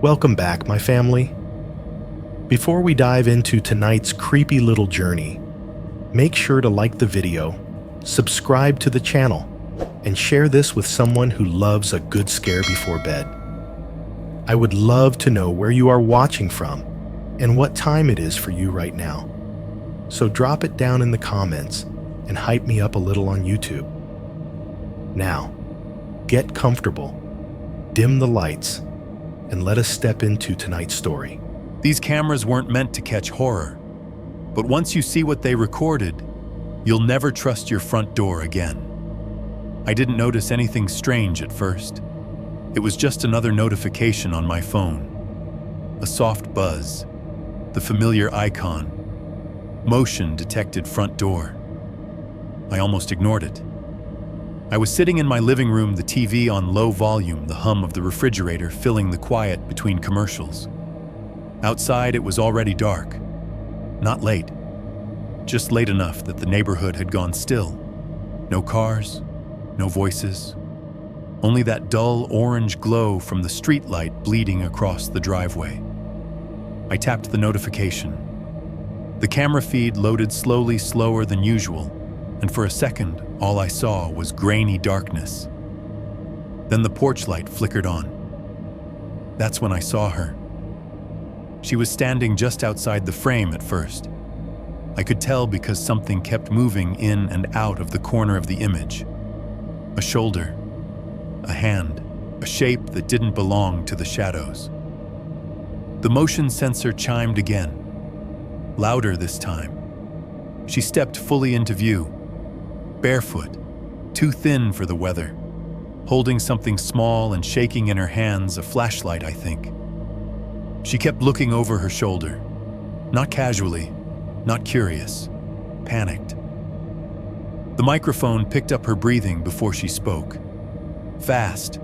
Welcome back, my family. Before we dive into tonight's creepy little journey, make sure to like the video, subscribe to the channel, and share this with someone who loves a good scare before bed. I would love to know where you are watching from and what time it is for you right now. So drop it down in the comments and hype me up a little on YouTube. Now, get comfortable, dim the lights, and let us step into tonight's story. These cameras weren't meant to catch horror, but once you see what they recorded, you'll never trust your front door again. I didn't notice anything strange at first. It was just another notification on my phone. A soft buzz, the familiar icon, motion detected front door. I almost ignored it. I was sitting in my living room, the TV on low volume, the hum of the refrigerator filling the quiet between commercials. Outside, it was already dark. Not late, just late enough that the neighborhood had gone still. No cars, no voices, only that dull orange glow from the streetlight bleeding across the driveway. I tapped the notification. The camera feed loaded slowly, slower than usual, and for a second, all I saw was grainy darkness. Then the porch light flickered on. That's when I saw her. She was standing just outside the frame at first. I could tell because something kept moving in and out of the corner of the image. A shoulder, a hand, a shape that didn't belong to the shadows. The motion sensor chimed again, louder this time. She stepped fully into view, barefoot, too thin for the weather, holding something small and shaking in her hands, a flashlight, I think. She kept looking over her shoulder, not casually, not curious, panicked. The microphone picked up her breathing before she spoke. Fast,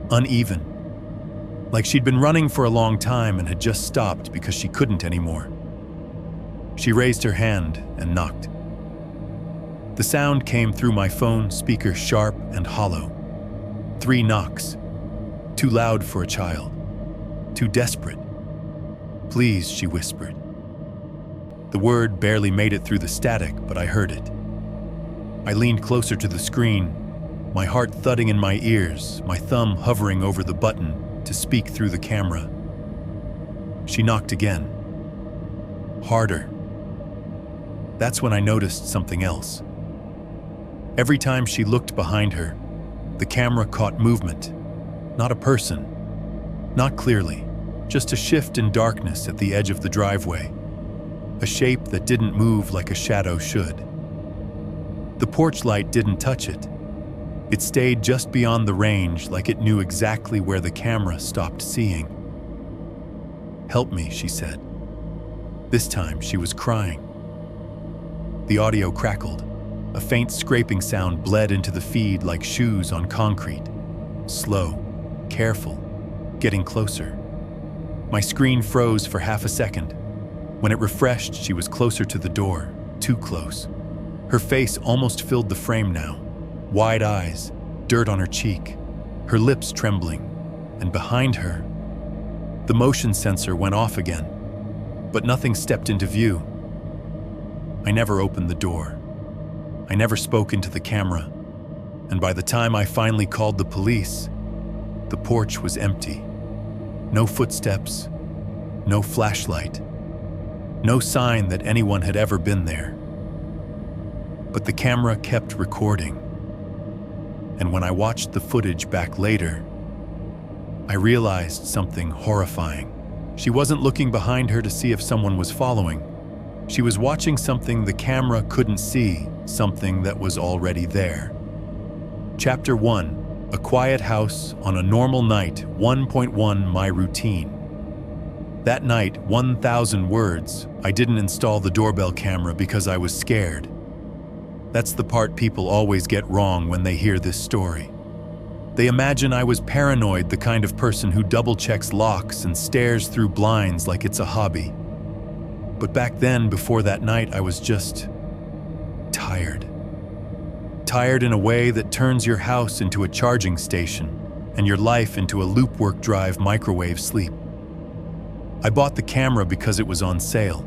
uneven, like she'd been running for a long time and had just stopped because she couldn't anymore. She raised her hand and knocked. The sound came through my phone speaker, sharp and hollow. 3 knocks, too loud for a child, too desperate. "Please," she whispered. The word barely made it through the static, but I heard it. I leaned closer to the screen, my heart thudding in my ears, my thumb hovering over the button to speak through the camera. She knocked again. Harder. That's when I noticed something else. Every time she looked behind her, the camera caught movement. Not a person. Not clearly. Just a shift in darkness at the edge of the driveway. A shape that didn't move like a shadow should. The porch light didn't touch it. It stayed just beyond the range, like it knew exactly where the camera stopped seeing. "Help me," she said. This time she was crying. The audio crackled. A faint scraping sound bled into the feed like shoes on concrete. Slow, careful, getting closer. My screen froze for half a second. When it refreshed, she was closer to the door, too close. Her face almost filled the frame now. Wide eyes, dirt on her cheek, her lips trembling, and behind her, the motion sensor went off again, but nothing stepped into view. I never opened the door. I never spoke into the camera, and by the time I finally called the police, the porch was empty. No footsteps, no flashlight, no sign that anyone had ever been there. But the camera kept recording, and when I watched the footage back later, I realized something horrifying. She wasn't looking behind her to see if someone was following. She was watching something the camera couldn't see, something that was already there. Chapter 1, A Quiet House on a Normal Night, 1.1 My Routine. That night, 1,000 words, I didn't install the doorbell camera because I was scared. That's the part people always get wrong when they hear this story. They imagine I was paranoid, the kind of person who double-checks locks and stares through blinds like it's a hobby. But back then, before that night, I was just tired. Tired in a way that turns your house into a charging station and your life into a loop work drive microwave sleep. I bought the camera because it was on sale.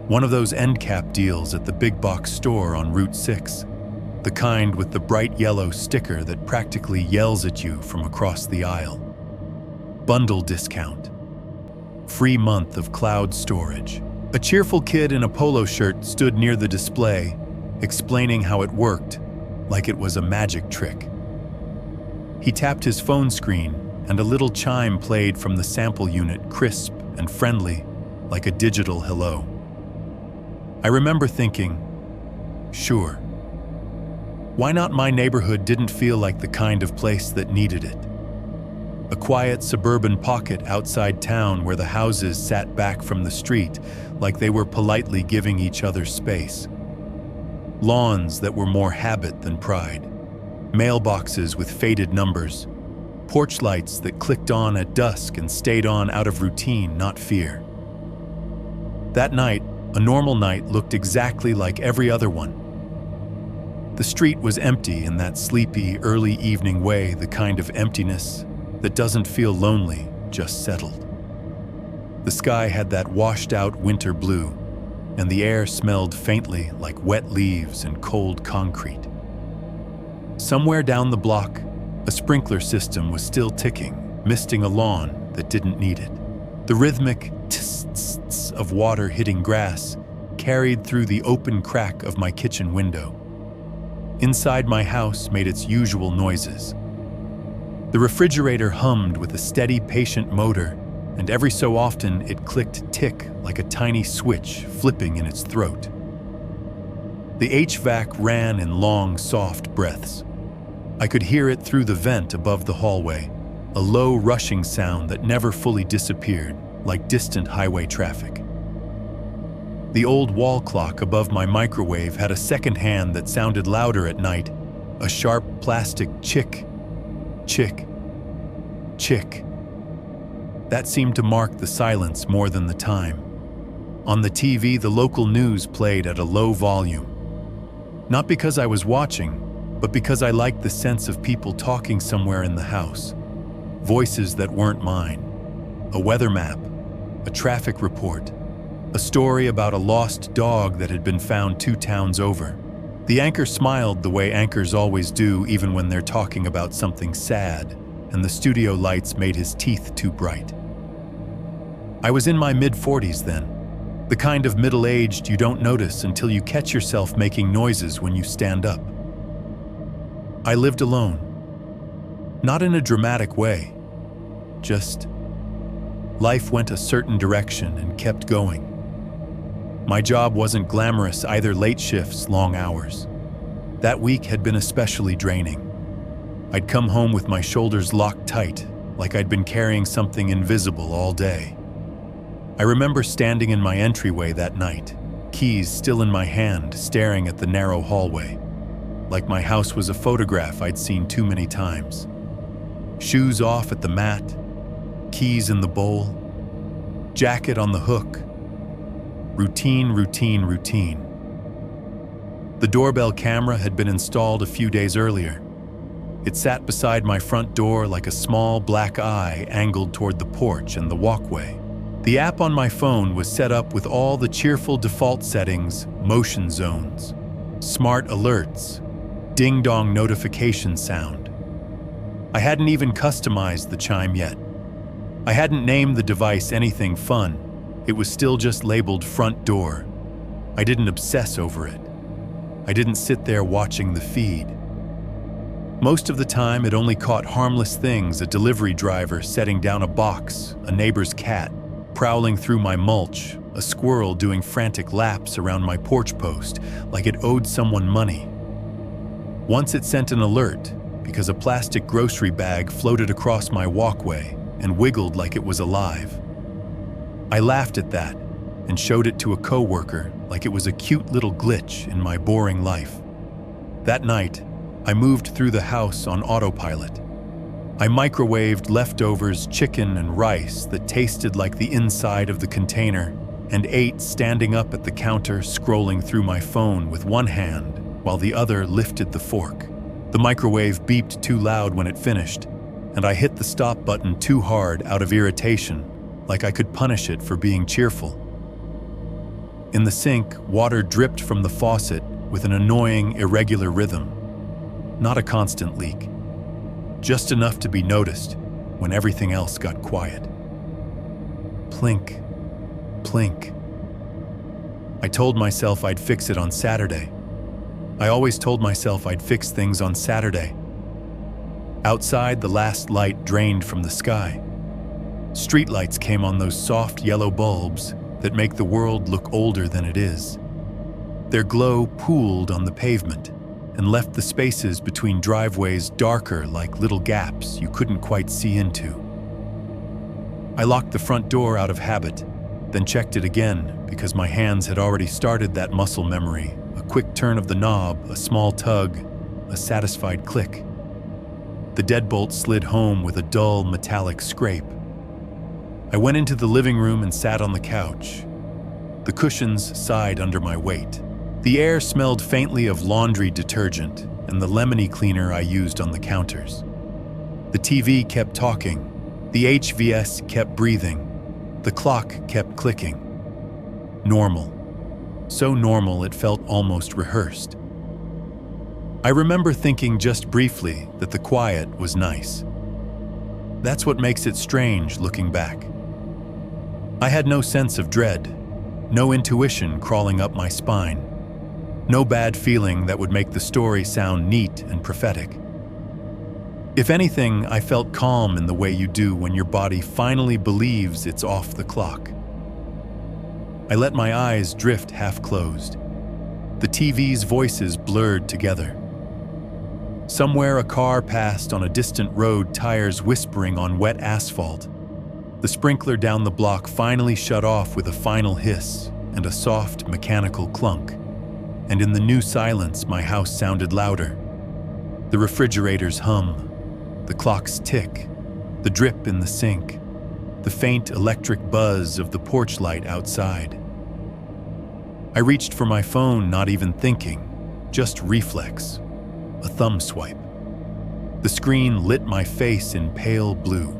One of those end cap deals at the big box store on Route 6. The kind with the bright yellow sticker that practically yells at you from across the aisle. Bundle discount. Free month of cloud storage. A cheerful kid in a polo shirt stood near the display, explaining how it worked, like it was a magic trick. He tapped his phone screen, and a little chime played from the sample unit, crisp and friendly, like a digital hello. I remember thinking, sure. Why not my neighborhood didn't feel like the kind of place that needed it? A quiet suburban pocket outside town where the houses sat back from the street like they were politely giving each other space. Lawns that were more habit than pride. Mailboxes with faded numbers. Porch lights that clicked on at dusk and stayed on out of routine, not fear. That night, a normal night, looked exactly like every other one. The street was empty in that sleepy, early evening way, the kind of emptiness that doesn't feel lonely, just settled. The sky had that washed-out winter blue, and the air smelled faintly like wet leaves and cold concrete. Somewhere down the block, a sprinkler system was still ticking, misting a lawn that didn't need it. The rhythmic tss-tss of water hitting grass carried through the open crack of my kitchen window. Inside my house made its usual noises. The refrigerator hummed with a steady, patient motor, and every so often it clicked tick like a tiny switch flipping in its throat. The HVAC ran in long, soft breaths. I could hear it through the vent above the hallway, a low rushing sound that never fully disappeared, like distant highway traffic. The old wall clock above my microwave had a second hand that sounded louder at night, a sharp plastic chick, chick, chick. That seemed to mark the silence more than the time. On the TV, the local news played at a low volume. Not because I was watching, but because I liked the sense of people talking somewhere in the house. Voices that weren't mine. A weather map, a traffic report, a story about a lost dog that had been found 2 towns over. The anchor smiled the way anchors always do, even when they're talking about something sad, and the studio lights made his teeth too bright. I was in my mid-40s then, the kind of middle-aged you don't notice until you catch yourself making noises when you stand up. I lived alone. Not in a dramatic way, just life went a certain direction and kept going. My job wasn't glamorous either, late shifts, long hours. That week had been especially draining. I'd come home with my shoulders locked tight, like I'd been carrying something invisible all day. I remember standing in my entryway that night, keys still in my hand, staring at the narrow hallway, like my house was a photograph I'd seen too many times. Shoes off at the mat, keys in the bowl, jacket on the hook. Routine, routine, routine. The doorbell camera had been installed a few days earlier. It sat beside my front door like a small black eye angled toward the porch and the walkway. The app on my phone was set up with all the cheerful default settings, motion zones, smart alerts, ding-dong notification sound. I hadn't even customized the chime yet. I hadn't named the device anything fun. It was still just labeled front door. I didn't obsess over it. I didn't sit there watching the feed. Most of the time, it only caught harmless things: a delivery driver setting down a box, a neighbor's cat prowling through my mulch, a squirrel doing frantic laps around my porch post like it owed someone money. Once it sent an alert because a plastic grocery bag floated across my walkway and wiggled like it was alive. I laughed at that and showed it to a coworker like it was a cute little glitch in my boring life. That night, I moved through the house on autopilot. I microwaved leftovers, chicken and rice that tasted like the inside of the container, and ate standing up at the counter, scrolling through my phone with one hand while the other lifted the fork. The microwave beeped too loud when it finished, and I hit the stop button too hard out of irritation, like I could punish it for being cheerful. In the sink, water dripped from the faucet with an annoying, irregular rhythm. Not a constant leak, just enough to be noticed when everything else got quiet. Plink, plink. I told myself I'd fix it on Saturday. I always told myself I'd fix things on Saturday. Outside, the last light drained from the sky. Streetlights came on, those soft yellow bulbs that make the world look older than it is. Their glow pooled on the pavement and left the spaces between driveways darker, like little gaps you couldn't quite see into. I locked the front door out of habit, then checked it again because my hands had already started that muscle memory. A quick turn of the knob, a small tug, a satisfied click. The deadbolt slid home with a dull, metallic scrape. I went into the living room and sat on the couch. The cushions sighed under my weight. The air smelled faintly of laundry detergent and the lemony cleaner I used on the counters. The TV kept talking. The HVS kept breathing. The clock kept clicking. Normal. So normal it felt almost rehearsed. I remember thinking just briefly that the quiet was nice. That's what makes it strange looking back. I had no sense of dread, no intuition crawling up my spine, no bad feeling that would make the story sound neat and prophetic. If anything, I felt calm in the way you do when your body finally believes it's off the clock. I let my eyes drift half-closed. The TV's voices blurred together. Somewhere a car passed on a distant road, tires whispering on wet asphalt. The sprinkler down the block finally shut off with a final hiss and a soft mechanical clunk. And in the new silence, my house sounded louder. The refrigerator's hum, the clock's tick, the drip in the sink, the faint electric buzz of the porch light outside. I reached for my phone, not even thinking, just reflex, a thumb swipe. The screen lit my face in pale blue.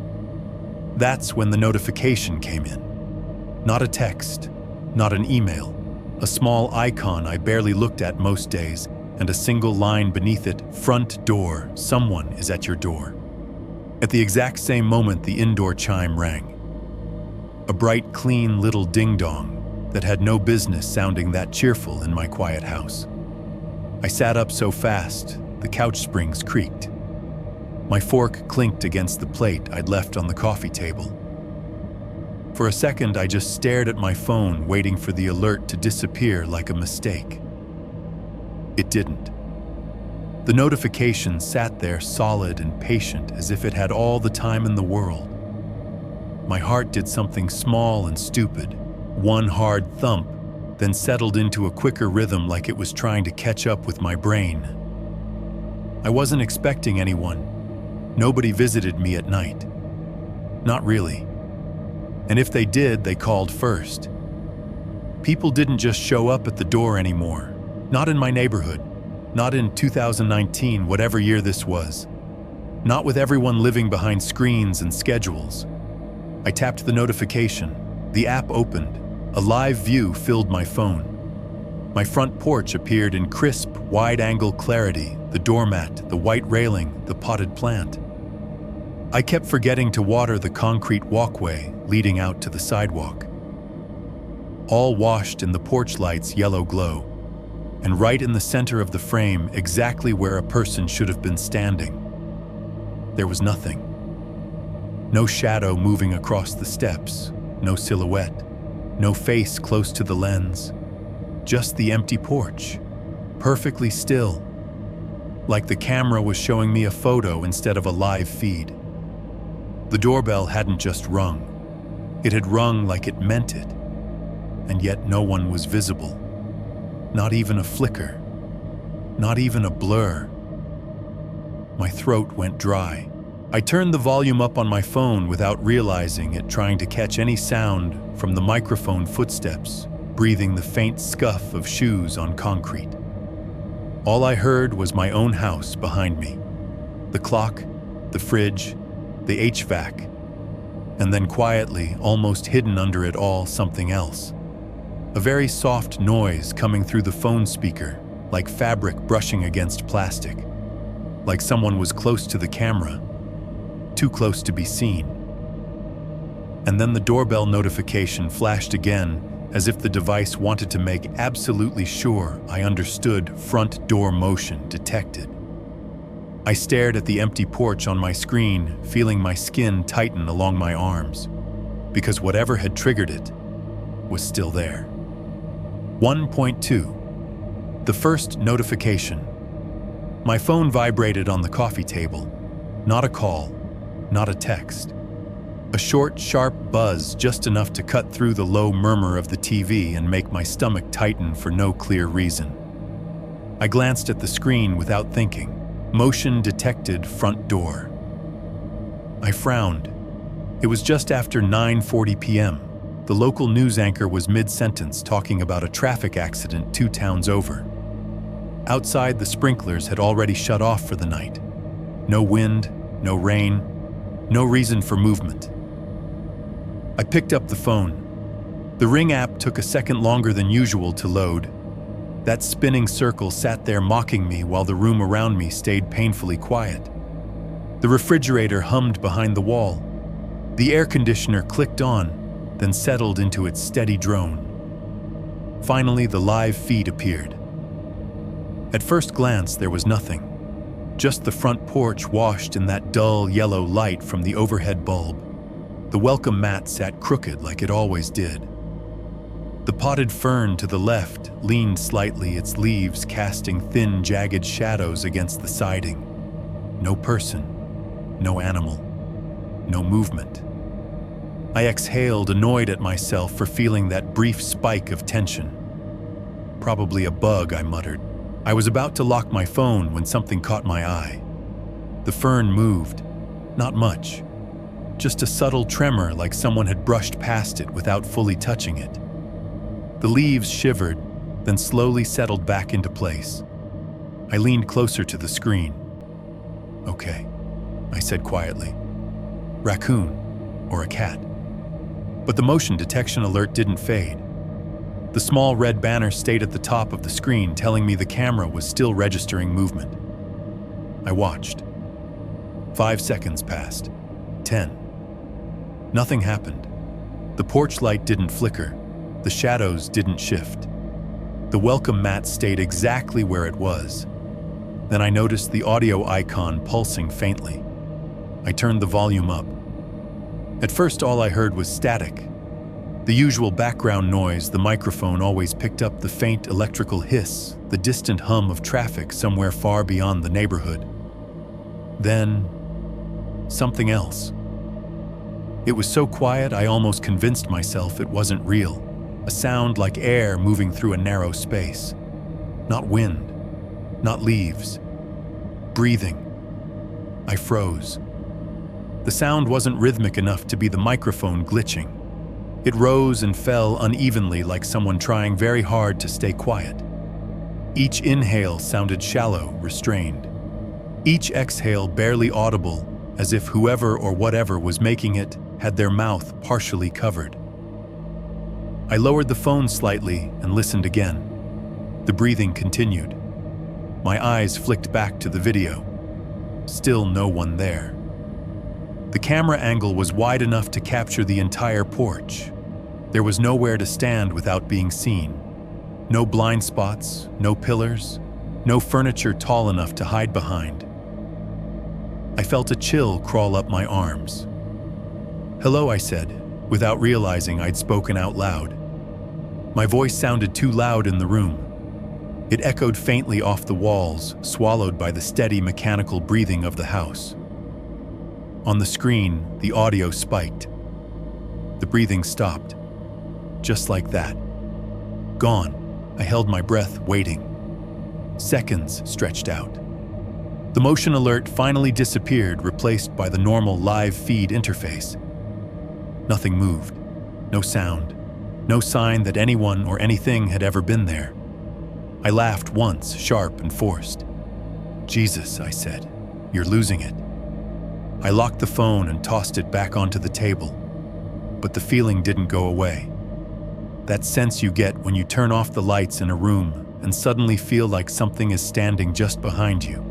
That's when the notification came in. Not a text, not an email, a small icon I barely looked at most days, and a single line beneath it, front door, someone is at your door. At the exact same moment, the indoor chime rang. A bright, clean little ding-dong that had no business sounding that cheerful in my quiet house. I sat up so fast, the couch springs creaked. My fork clinked against the plate I'd left on the coffee table. For a second, I just stared at my phone, waiting for the alert to disappear like a mistake. It didn't. The notification sat there solid and patient, as if it had all the time in the world. My heart did something small and stupid, one hard thump, then settled into a quicker rhythm like it was trying to catch up with my brain. I wasn't expecting anyone. Nobody visited me at night. Not really. And if they did, they called first. People didn't just show up at the door anymore. Not in my neighborhood. Not in 2019, whatever year this was. Not with everyone living behind screens and schedules. I tapped the notification. The app opened. A live view filled my phone. My front porch appeared in crisp, wide-angle clarity, the doormat, the white railing, the potted plant. I kept forgetting to water the concrete walkway leading out to the sidewalk. All washed in the porch light's yellow glow, and right in the center of the frame, exactly where a person should have been standing. There was nothing. No shadow moving across the steps, no silhouette, no face close to the lens, just the empty porch, perfectly still, like the camera was showing me a photo instead of a live feed. The doorbell hadn't just rung. It had rung like it meant it, and yet no one was visible. Not even a flicker, not even a blur. My throat went dry. I turned the volume up on my phone without realizing it, trying to catch any sound from the microphone footsteps, breathing the faint scuff of shoes on concrete. All I heard was my own house behind me. The clock, the fridge, the HVAC. And then quietly, almost hidden under it all, something else. A very soft noise coming through the phone speaker, like fabric brushing against plastic. Like someone was close to the camera, too close to be seen. And then the doorbell notification flashed again, as if the device wanted to make absolutely sure I understood front door motion detected. I stared at the empty porch on my screen, feeling my skin tighten along my arms, because whatever had triggered it was still there. 1.2. The first notification. My phone vibrated on the coffee table. Not a call, not a text. A short, sharp buzz, just enough to cut through the low murmur of the TV and make my stomach tighten for no clear reason. I glanced at the screen without thinking. Motion detected, front door. I frowned. It was just after 9:40 p.m. The local news anchor was mid-sentence talking about a traffic accident 2 towns over. Outside, the sprinklers had already shut off for the night. No wind, no rain, no reason for movement. I picked up the phone. The Ring app took a second longer than usual to load. That spinning circle sat there mocking me while the room around me stayed painfully quiet. The refrigerator hummed behind the wall. The air conditioner clicked on, then settled into its steady drone. Finally, the live feed appeared. At first glance, there was nothing. Just the front porch washed in that dull yellow light from the overhead bulb. The welcome mat sat crooked like it always did. The potted fern to the left leaned slightly, its leaves casting thin, jagged shadows against the siding. No person, no animal, no movement. I exhaled, annoyed at myself for feeling that brief spike of tension. Probably a bug, I muttered. I was about to lock my phone when something caught my eye. The fern moved, not much. Just a subtle tremor, like someone had brushed past it without fully touching it. The leaves shivered, then slowly settled back into place. I leaned closer to the screen. "Okay," I said quietly. "Raccoon or a cat." But the motion detection alert didn't fade. The small red banner stayed at the top of the screen, telling me the camera was still registering movement. I watched. 5 seconds passed. 10. Nothing happened. The porch light didn't flicker. The shadows didn't shift. The welcome mat stayed exactly where it was. Then I noticed the audio icon pulsing faintly. I turned the volume up. At first, all I heard was static. The usual background noise. The microphone always picked up the faint electrical hiss, the distant hum of traffic somewhere far beyond the neighborhood. Then, something else. It was so quiet I almost convinced myself it wasn't real. A sound like air moving through a narrow space. Not wind, not leaves. Breathing. I froze. The sound wasn't rhythmic enough to be the microphone glitching. It rose and fell unevenly, like someone trying very hard to stay quiet. Each inhale sounded shallow, restrained. Each exhale barely audible, as if whoever or whatever was making it had their mouth partially covered. I lowered the phone slightly and listened again. The breathing continued. My eyes flicked back to the video. Still no one there. The camera angle was wide enough to capture the entire porch. There was nowhere to stand without being seen. No blind spots, no pillars, no furniture tall enough to hide behind. I felt a chill crawl up my arms. "Hello," I said, without realizing I'd spoken out loud. My voice sounded too loud in the room. It echoed faintly off the walls, swallowed by the steady mechanical breathing of the house. On the screen, the audio spiked. The breathing stopped. Just like that. Gone. I held my breath, waiting. Seconds stretched out. The motion alert finally disappeared, replaced by the normal live feed interface. Nothing moved. No sound. No sign that anyone or anything had ever been there. I laughed once, sharp and forced. "Jesus," I said, "you're losing it." I locked the phone and tossed it back onto the table. but the feeling didn't go away. That sense you get when you turn off the lights in a room and suddenly feel like something is standing just behind you.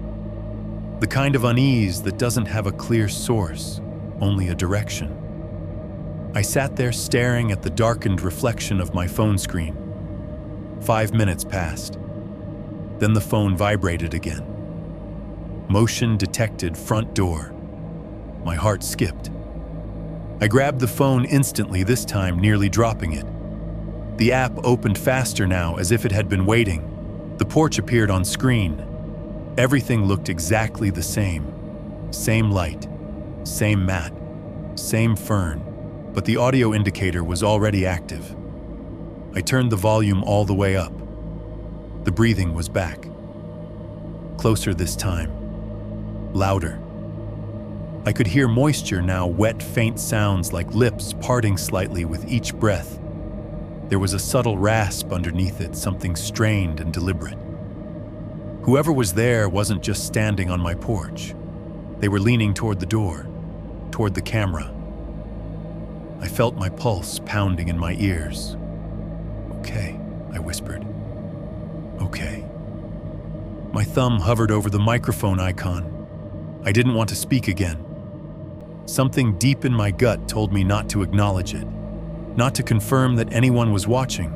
The kind of unease that doesn't have a clear source, only a direction. I sat there staring at the darkened reflection of my phone screen. 5 minutes passed. Then the phone vibrated again. Motion detected, front door. My heart skipped. I grabbed the phone instantly, this time nearly dropping it. The app opened faster now, as if it had been waiting. The porch appeared on screen. Everything looked exactly the same. Same light, same mat, same fern, but the audio indicator was already active. I turned the volume all the way up. The breathing was back. Closer this time. Louder. I could hear moisture now, wet, faint sounds like lips parting slightly with each breath. There was a subtle rasp underneath it, something strained and deliberate. Whoever was there wasn't just standing on my porch. They were leaning toward the door, toward the camera. I felt my pulse pounding in my ears. "Okay," I whispered. "Okay." My thumb hovered over the microphone icon. I didn't want to speak again. Something deep in my gut told me not to acknowledge it, not to confirm that anyone was watching,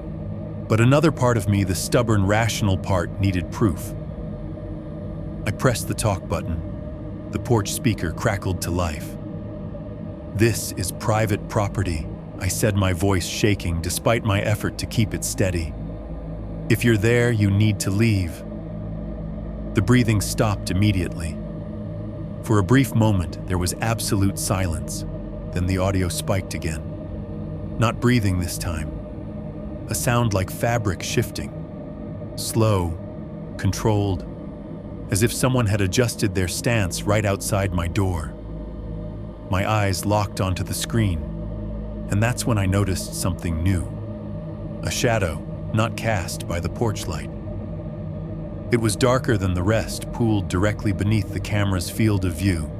but another part of me, the stubborn, rational part, needed proof. I pressed the talk button. The porch speaker crackled to life. "This is private property," I said, my voice shaking despite my effort to keep it steady. "If you're there, you need to leave." The breathing stopped immediately. For a brief moment, there was absolute silence. Then the audio spiked again. Not breathing this time. A sound like fabric shifting. Slow, controlled, as if someone had adjusted their stance right outside my door. My eyes locked onto the screen, and that's when I noticed something new. A shadow, not cast by the porch light. It was darker than the rest, pooled directly beneath the camera's field of view.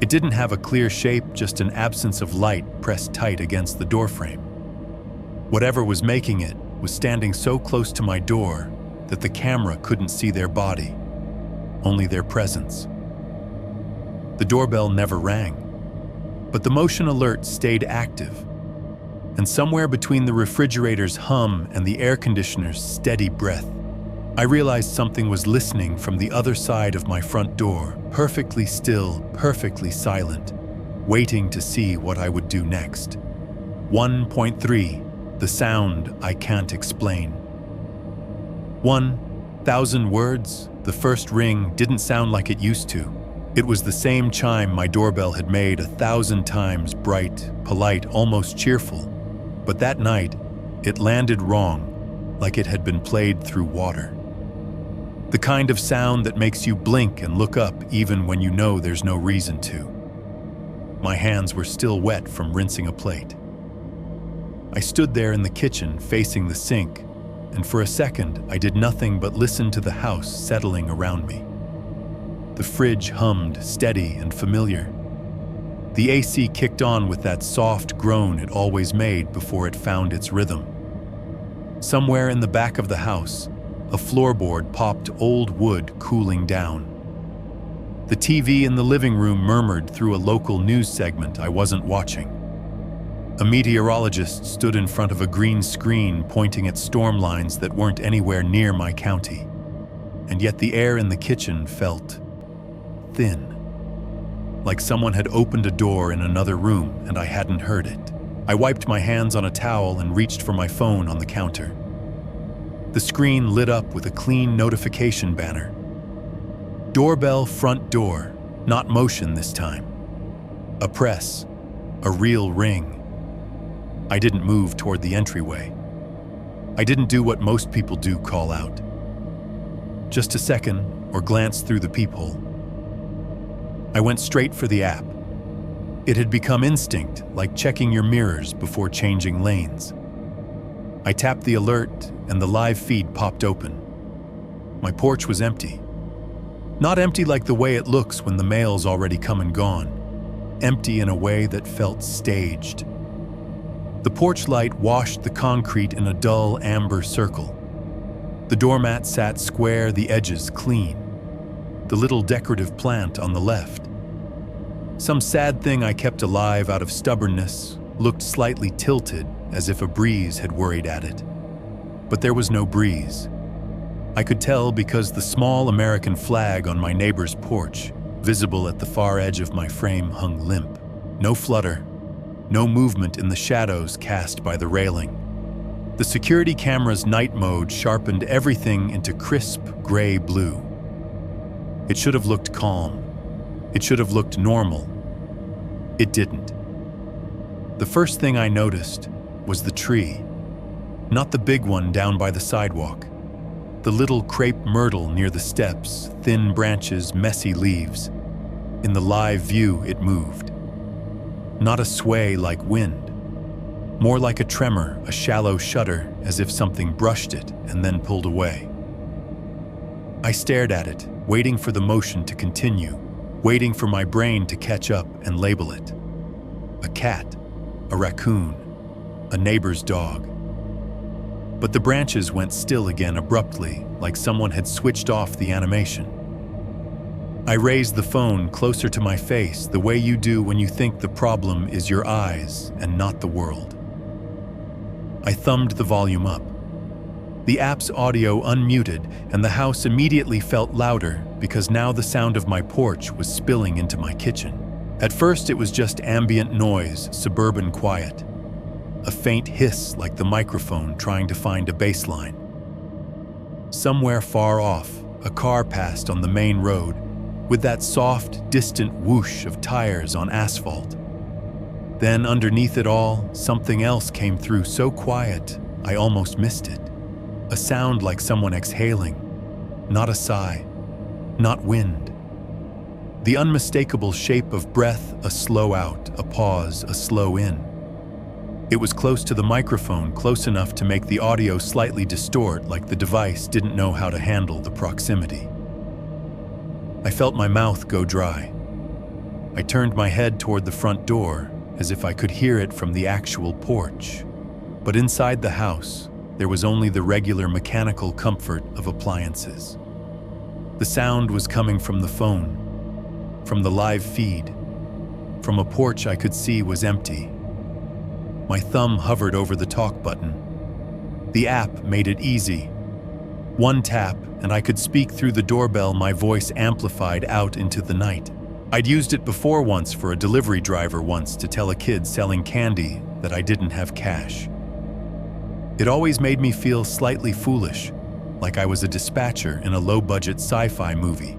It didn't have a clear shape, just an absence of light pressed tight against the doorframe. Whatever was making it was standing so close to my door that the camera couldn't see their body, only their presence. The doorbell never rang, but the motion alert stayed active, and somewhere between the refrigerator's hum and the air conditioner's steady breath, I realized something was listening from the other side of my front door, perfectly still, perfectly silent, waiting to see what I would do next. 1.3, the sound I can't explain. 1,000 words, the first ring didn't sound like it used to. It was the same chime my doorbell had made 1,000 times, bright, polite, almost cheerful. But that night, it landed wrong, like it had been played through water. The kind of sound that makes you blink and look up even when you know there's no reason to. My hands were still wet from rinsing a plate. I stood there in the kitchen facing the sink, and for a second I did nothing but listen to the house settling around me. The fridge hummed, steady and familiar. The AC kicked on with that soft groan it always made before it found its rhythm. Somewhere in the back of the house, a floorboard popped, old wood cooling down. The TV in the living room murmured through a local news segment I wasn't watching. A meteorologist stood in front of a green screen pointing at storm lines that weren't anywhere near my county. And yet the air in the kitchen felt thin, like someone had opened a door in another room and I hadn't heard it. I wiped my hands on a towel and reached for my phone on the counter. The screen lit up with a clean notification banner. Doorbell, front door, not motion this time. A press, a real ring. I didn't move toward the entryway. I didn't do what most people do, call out. Just a second, or glance through the peephole. I went straight for the app. It had become instinct, like checking your mirrors before changing lanes. I tapped the alert, and the live feed popped open. My porch was empty. Not empty like the way it looks when the mail's already come and gone. Empty in a way that felt staged. The porch light washed the concrete in a dull amber circle. The doormat sat square, the edges clean. The little decorative plant on the left. Some sad thing I kept alive out of stubbornness looked slightly tilted, as if a breeze had worried at it. But there was no breeze. I could tell because the small American flag on my neighbor's porch, visible at the far edge of my frame, hung limp. No flutter, no movement in the shadows cast by the railing. The security camera's night mode sharpened everything into crisp gray blue. It should have looked calm. It should have looked normal. It didn't. The first thing I noticed was the tree. Not the big one down by the sidewalk. The little crepe myrtle near the steps, thin branches, messy leaves. In the live view, it moved. Not a sway like wind. More like a tremor, a shallow shudder, as if something brushed it and then pulled away. I stared at it, waiting for the motion to continue, waiting for my brain to catch up and label it. A cat, a raccoon, a neighbor's dog. But the branches went still again abruptly, like someone had switched off the animation. I raised the phone closer to my face, the way you do when you think the problem is your eyes and not the world. I thumbed the volume up. The app's audio unmuted, and the house immediately felt louder because now the sound of my porch was spilling into my kitchen. At first, it was just ambient noise, suburban quiet. A faint hiss like the microphone trying to find a baseline. Somewhere far off, a car passed on the main road, with that soft, distant whoosh of tires on asphalt. Then underneath it all, something else came through so quiet, I almost missed it. A sound like someone exhaling, not a sigh, not wind. The unmistakable shape of breath, a slow out, a pause, a slow in. It was close to the microphone, close enough to make the audio slightly distort, like the device didn't know how to handle the proximity. I felt my mouth go dry. I turned my head toward the front door, as if I could hear it from the actual porch. But inside the house, there was only the regular mechanical comfort of appliances. The sound was coming from the phone, from the live feed, from a porch I could see was empty. My thumb hovered over the talk button. The app made it easy. One tap, and I could speak through the doorbell, my voice amplified out into the night. I'd used it before once for a delivery driver once to tell a kid selling candy that I didn't have cash. It always made me feel slightly foolish, like I was a dispatcher in a low-budget sci-fi movie.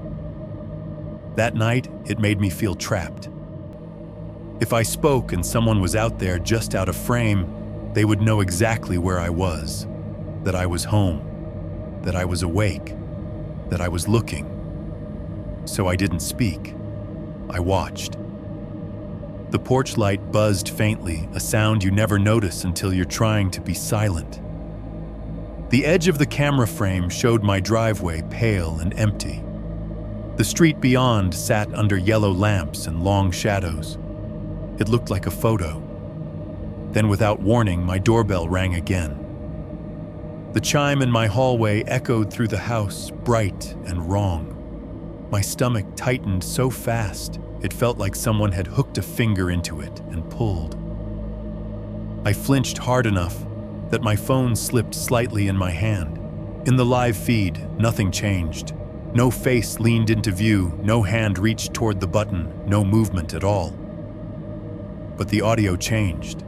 That night, it made me feel trapped. If I spoke and someone was out there just out of frame, they would know exactly where I was, that I was home, that I was awake, that I was looking. So I didn't speak. I watched. The porch light buzzed faintly, a sound you never notice until you're trying to be silent. The edge of the camera frame showed my driveway pale and empty. The street beyond sat under yellow lamps and long shadows. It looked like a photo. Then, without warning, my doorbell rang again. The chime in my hallway echoed through the house, bright and wrong. My stomach tightened so fast, it felt like someone had hooked a finger into it and pulled. I flinched hard enough that my phone slipped slightly in my hand. In the live feed, nothing changed. No face leaned into view, no hand reached toward the button, no movement at all. But the audio changed.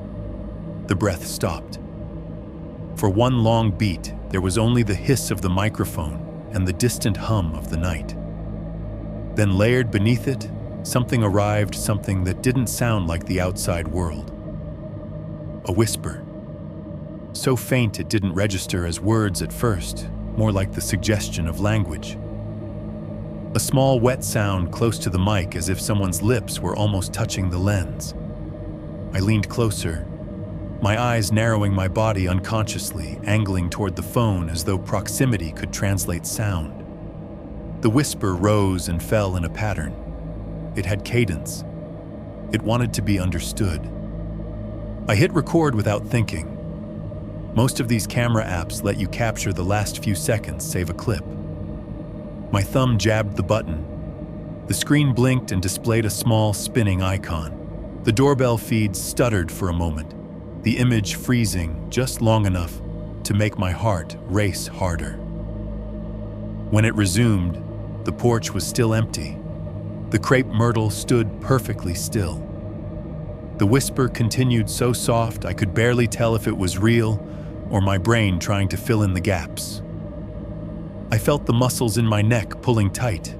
The breath stopped. For one long beat, there was only the hiss of the microphone and the distant hum of the night. Then layered beneath it, something arrived, something that didn't sound like the outside world. A whisper. So faint it didn't register as words at first, more like the suggestion of language. A small wet sound close to the mic, as if someone's lips were almost touching the lens. I leaned closer, my eyes narrowing, my body unconsciously angling toward the phone as though proximity could translate sound. The whisper rose and fell in a pattern. It had cadence. It wanted to be understood. I hit record without thinking. Most of these camera apps let you capture the last few seconds, save a clip. My thumb jabbed the button. The screen blinked and displayed a small, spinning icon. The doorbell feed stuttered for a moment, the image freezing just long enough to make my heart race harder. When it resumed, the porch was still empty. The crepe myrtle stood perfectly still. The whisper continued so soft I could barely tell if it was real or my brain trying to fill in the gaps. I felt the muscles in my neck pulling tight.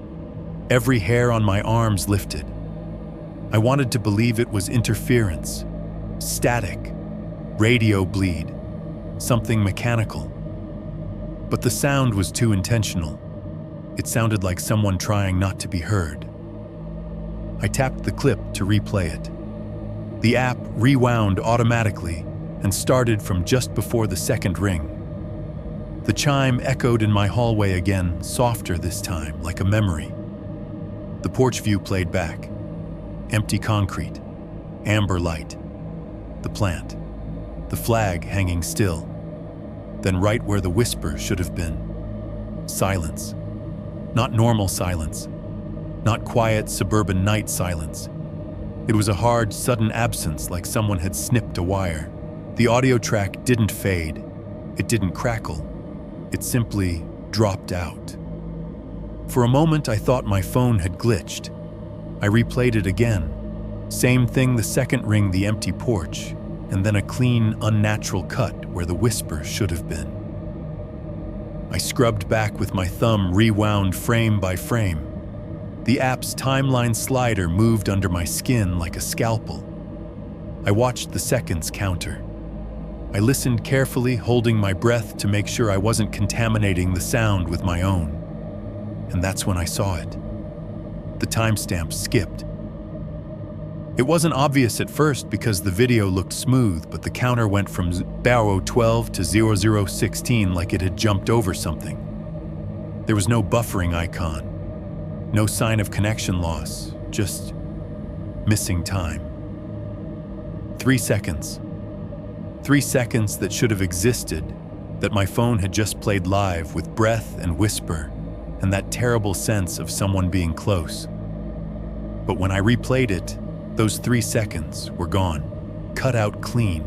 Every hair on my arms lifted. I wanted to believe it was interference, static, radio bleed, something mechanical. But the sound was too intentional. It sounded like someone trying not to be heard. I tapped the clip to replay it. The app rewound automatically and started from just before the second ring. The chime echoed in my hallway again, softer this time, like a memory. The porch view played back. Empty concrete, amber light, the plant, the flag hanging still. Then right where the whisper should have been, silence. Not normal silence, not quiet suburban night silence. It was a hard, sudden absence, like someone had snipped a wire. The audio track didn't fade, it didn't crackle, it simply dropped out. For a moment I thought my phone had glitched. I replayed it again. Same thing the second ring, the empty porch, and then a clean, unnatural cut where the whisper should have been. I scrubbed back with my thumb, rewound frame by frame. The app's timeline slider moved under my skin like a scalpel. I watched the seconds counter. I listened carefully, holding my breath to make sure I wasn't contaminating the sound with my own. And that's when I saw it. The timestamp skipped. It wasn't obvious at first because the video looked smooth, but the counter went from 0012 to 0016 like it had jumped over something. There was no buffering icon, no sign of connection loss, just missing time. 3 seconds. 3 seconds that should have existed, that my phone had just played live with breath and whisper, and that terrible sense of someone being close. But when I replayed it, those 3 seconds were gone, cut out clean.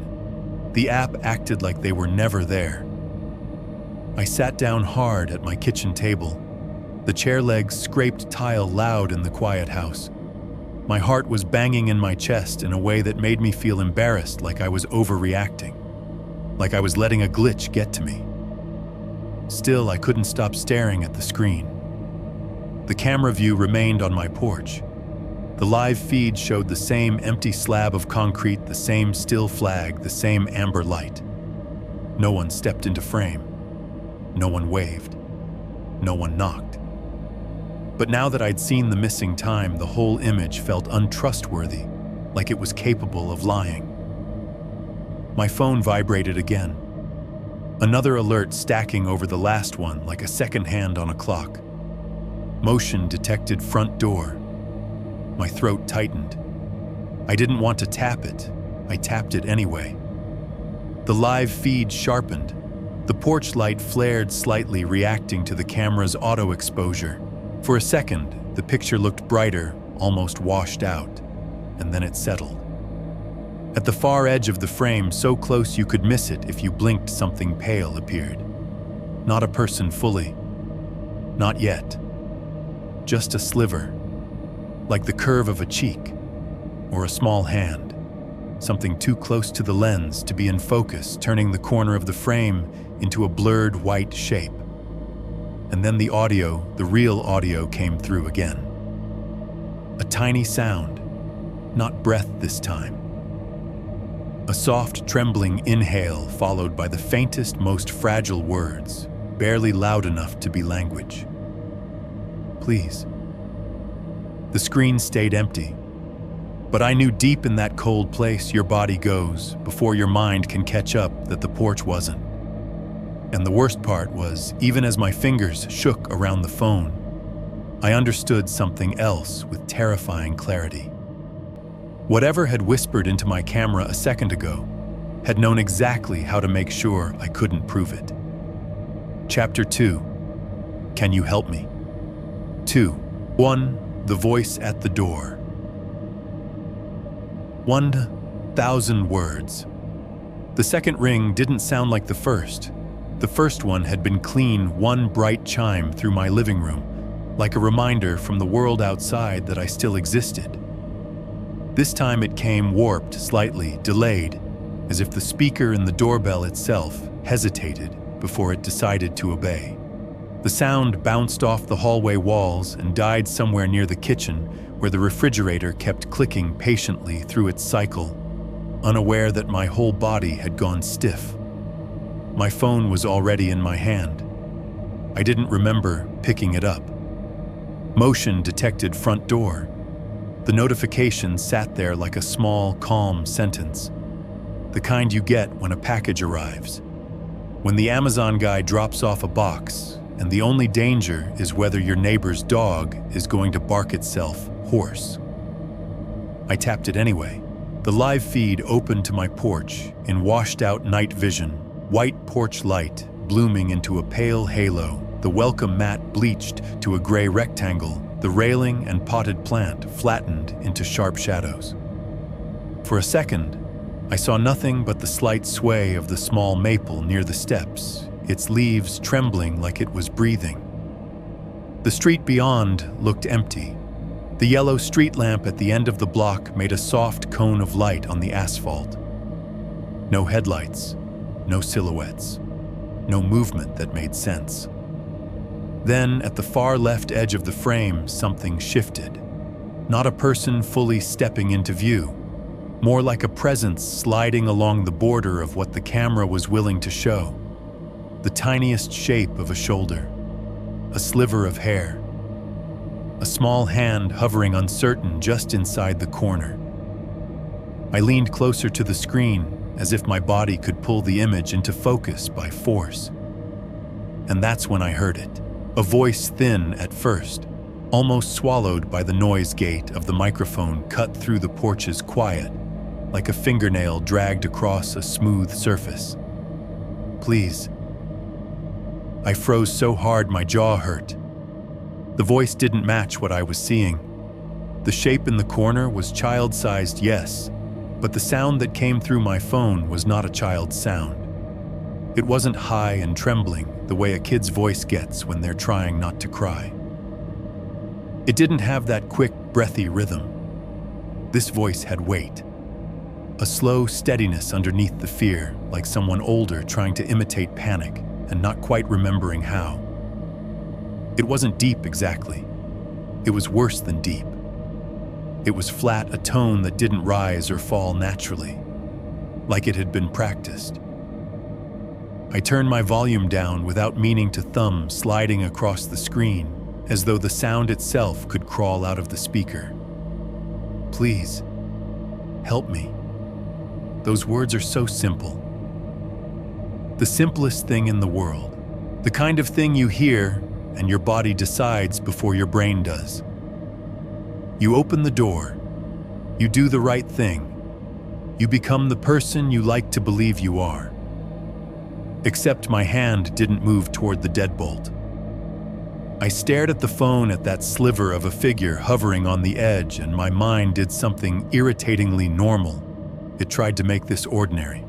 The app acted like they were never there. I sat down hard at my kitchen table. The chair legs scraped tile loud in the quiet house. My heart was banging in my chest in a way that made me feel embarrassed, like I was overreacting, like I was letting a glitch get to me. Still, I couldn't stop staring at the screen. The camera view remained on my porch. The live feed showed the same empty slab of concrete, the same still flag, the same amber light. No one stepped into frame. No one waved. No one knocked. But now that I'd seen the missing time, the whole image felt untrustworthy, like it was capable of lying. My phone vibrated again. Another alert stacking over the last one, like a second hand on a clock. Motion detected, front door. My throat tightened. I didn't want to tap it. I tapped it anyway. The live feed sharpened. The porch light flared slightly, reacting to the camera's auto exposure. For a second, the picture looked brighter, almost washed out, and then it settled. At the far edge of the frame, so close you could miss it if you blinked, something pale appeared. Not a person fully. Not yet. Just a sliver. Like the curve of a cheek, or a small hand. Something too close to the lens to be in focus, turning the corner of the frame into a blurred white shape. And then the audio, the real audio, came through again. A tiny sound, not breath this time. A soft, trembling inhale followed by the faintest, most fragile words, barely loud enough to be language. Please. The screen stayed empty, but I knew deep in that cold place your body goes before your mind can catch up that the porch wasn't. And the worst part was, even as my fingers shook around the phone, I understood something else with terrifying clarity. Whatever had whispered into my camera a second ago had known exactly how to make sure I couldn't prove it. Chapter 2. Can you help me? 2. 1. The voice at the door. 1,000 words. The second ring didn't sound like the first. The first one had been clean, one bright chime through my living room, like a reminder from the world outside that I still existed. This time it came warped, slightly, delayed, as if the speaker in the doorbell itself hesitated before it decided to obey. The sound bounced off the hallway walls and died somewhere near the kitchen, where the refrigerator kept clicking patiently through its cycle, unaware that my whole body had gone stiff. My phone was already in my hand. I didn't remember picking it up. Motion detected front door. The notification sat there like a small, calm sentence. The kind you get when a package arrives. When the Amazon guy drops off a box, and the only danger is whether your neighbor's dog is going to bark itself hoarse. I tapped it anyway. The live feed opened to my porch in washed-out night vision, white porch light blooming into a pale halo, the welcome mat bleached to a gray rectangle, the railing and potted plant flattened into sharp shadows. For a second, I saw nothing but the slight sway of the small maple near the steps, its leaves trembling like it was breathing. The street beyond looked empty. The yellow street lamp at the end of the block made a soft cone of light on the asphalt. No headlights, no silhouettes, no movement that made sense. Then, at the far left edge of the frame, something shifted. Not a person fully stepping into view, more like a presence sliding along the border of what the camera was willing to show. The tiniest shape of a shoulder, a sliver of hair, a small hand hovering uncertain just inside the corner. I leaned closer to the screen, as if my body could pull the image into focus by force. And that's when I heard it. A voice thin at first, almost swallowed by the noise gate of the microphone cut through the porch's quiet, like a fingernail dragged across a smooth surface. Please. I froze so hard my jaw hurt. The voice didn't match what I was seeing. The shape in the corner was child-sized, yes, but the sound that came through my phone was not a child's sound. It wasn't high and trembling the way a kid's voice gets when they're trying not to cry. It didn't have that quick, breathy rhythm. This voice had weight. A slow steadiness underneath the fear, like someone older trying to imitate panic and not quite remembering how. It wasn't deep exactly. It was worse than deep. It was flat, a tone that didn't rise or fall naturally, like it had been practiced. I turned my volume down without meaning to, thumb sliding across the screen, as though the sound itself could crawl out of the speaker. Please, help me. Those words are so simple. The simplest thing in the world. The kind of thing you hear and your body decides before your brain does. You open the door. You do the right thing. You become the person you like to believe you are. Except my hand didn't move toward the deadbolt. I stared at the phone at that sliver of a figure hovering on the edge, and my mind did something irritatingly normal. It tried to make this ordinary.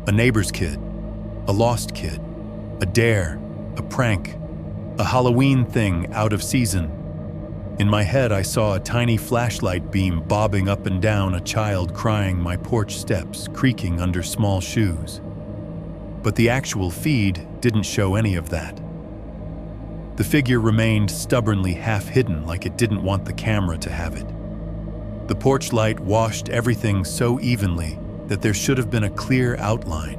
A neighbor's kid, a lost kid, a dare, a prank, a Halloween thing out of season. In my head, I saw a tiny flashlight beam bobbing up and down, a child crying, my porch steps creaking under small shoes. But the actual feed didn't show any of that. The figure remained stubbornly half-hidden, like it didn't want the camera to have it. The porch light washed everything so evenly that there should have been a clear outline,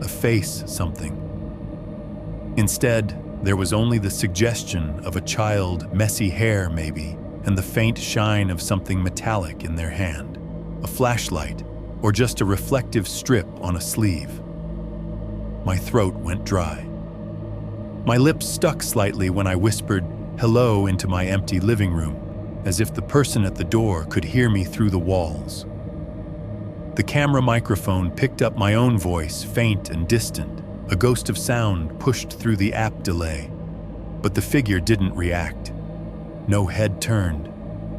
a face, something. Instead, there was only the suggestion of a child, messy hair maybe, and the faint shine of something metallic in their hand, a flashlight, or just a reflective strip on a sleeve. My throat went dry. My lips stuck slightly when I whispered hello into my empty living room. as if the person at the door could hear me through the walls. The camera microphone picked up my own voice, faint and distant, a ghost of sound pushed through the app delay. But the figure didn't react. No head turned,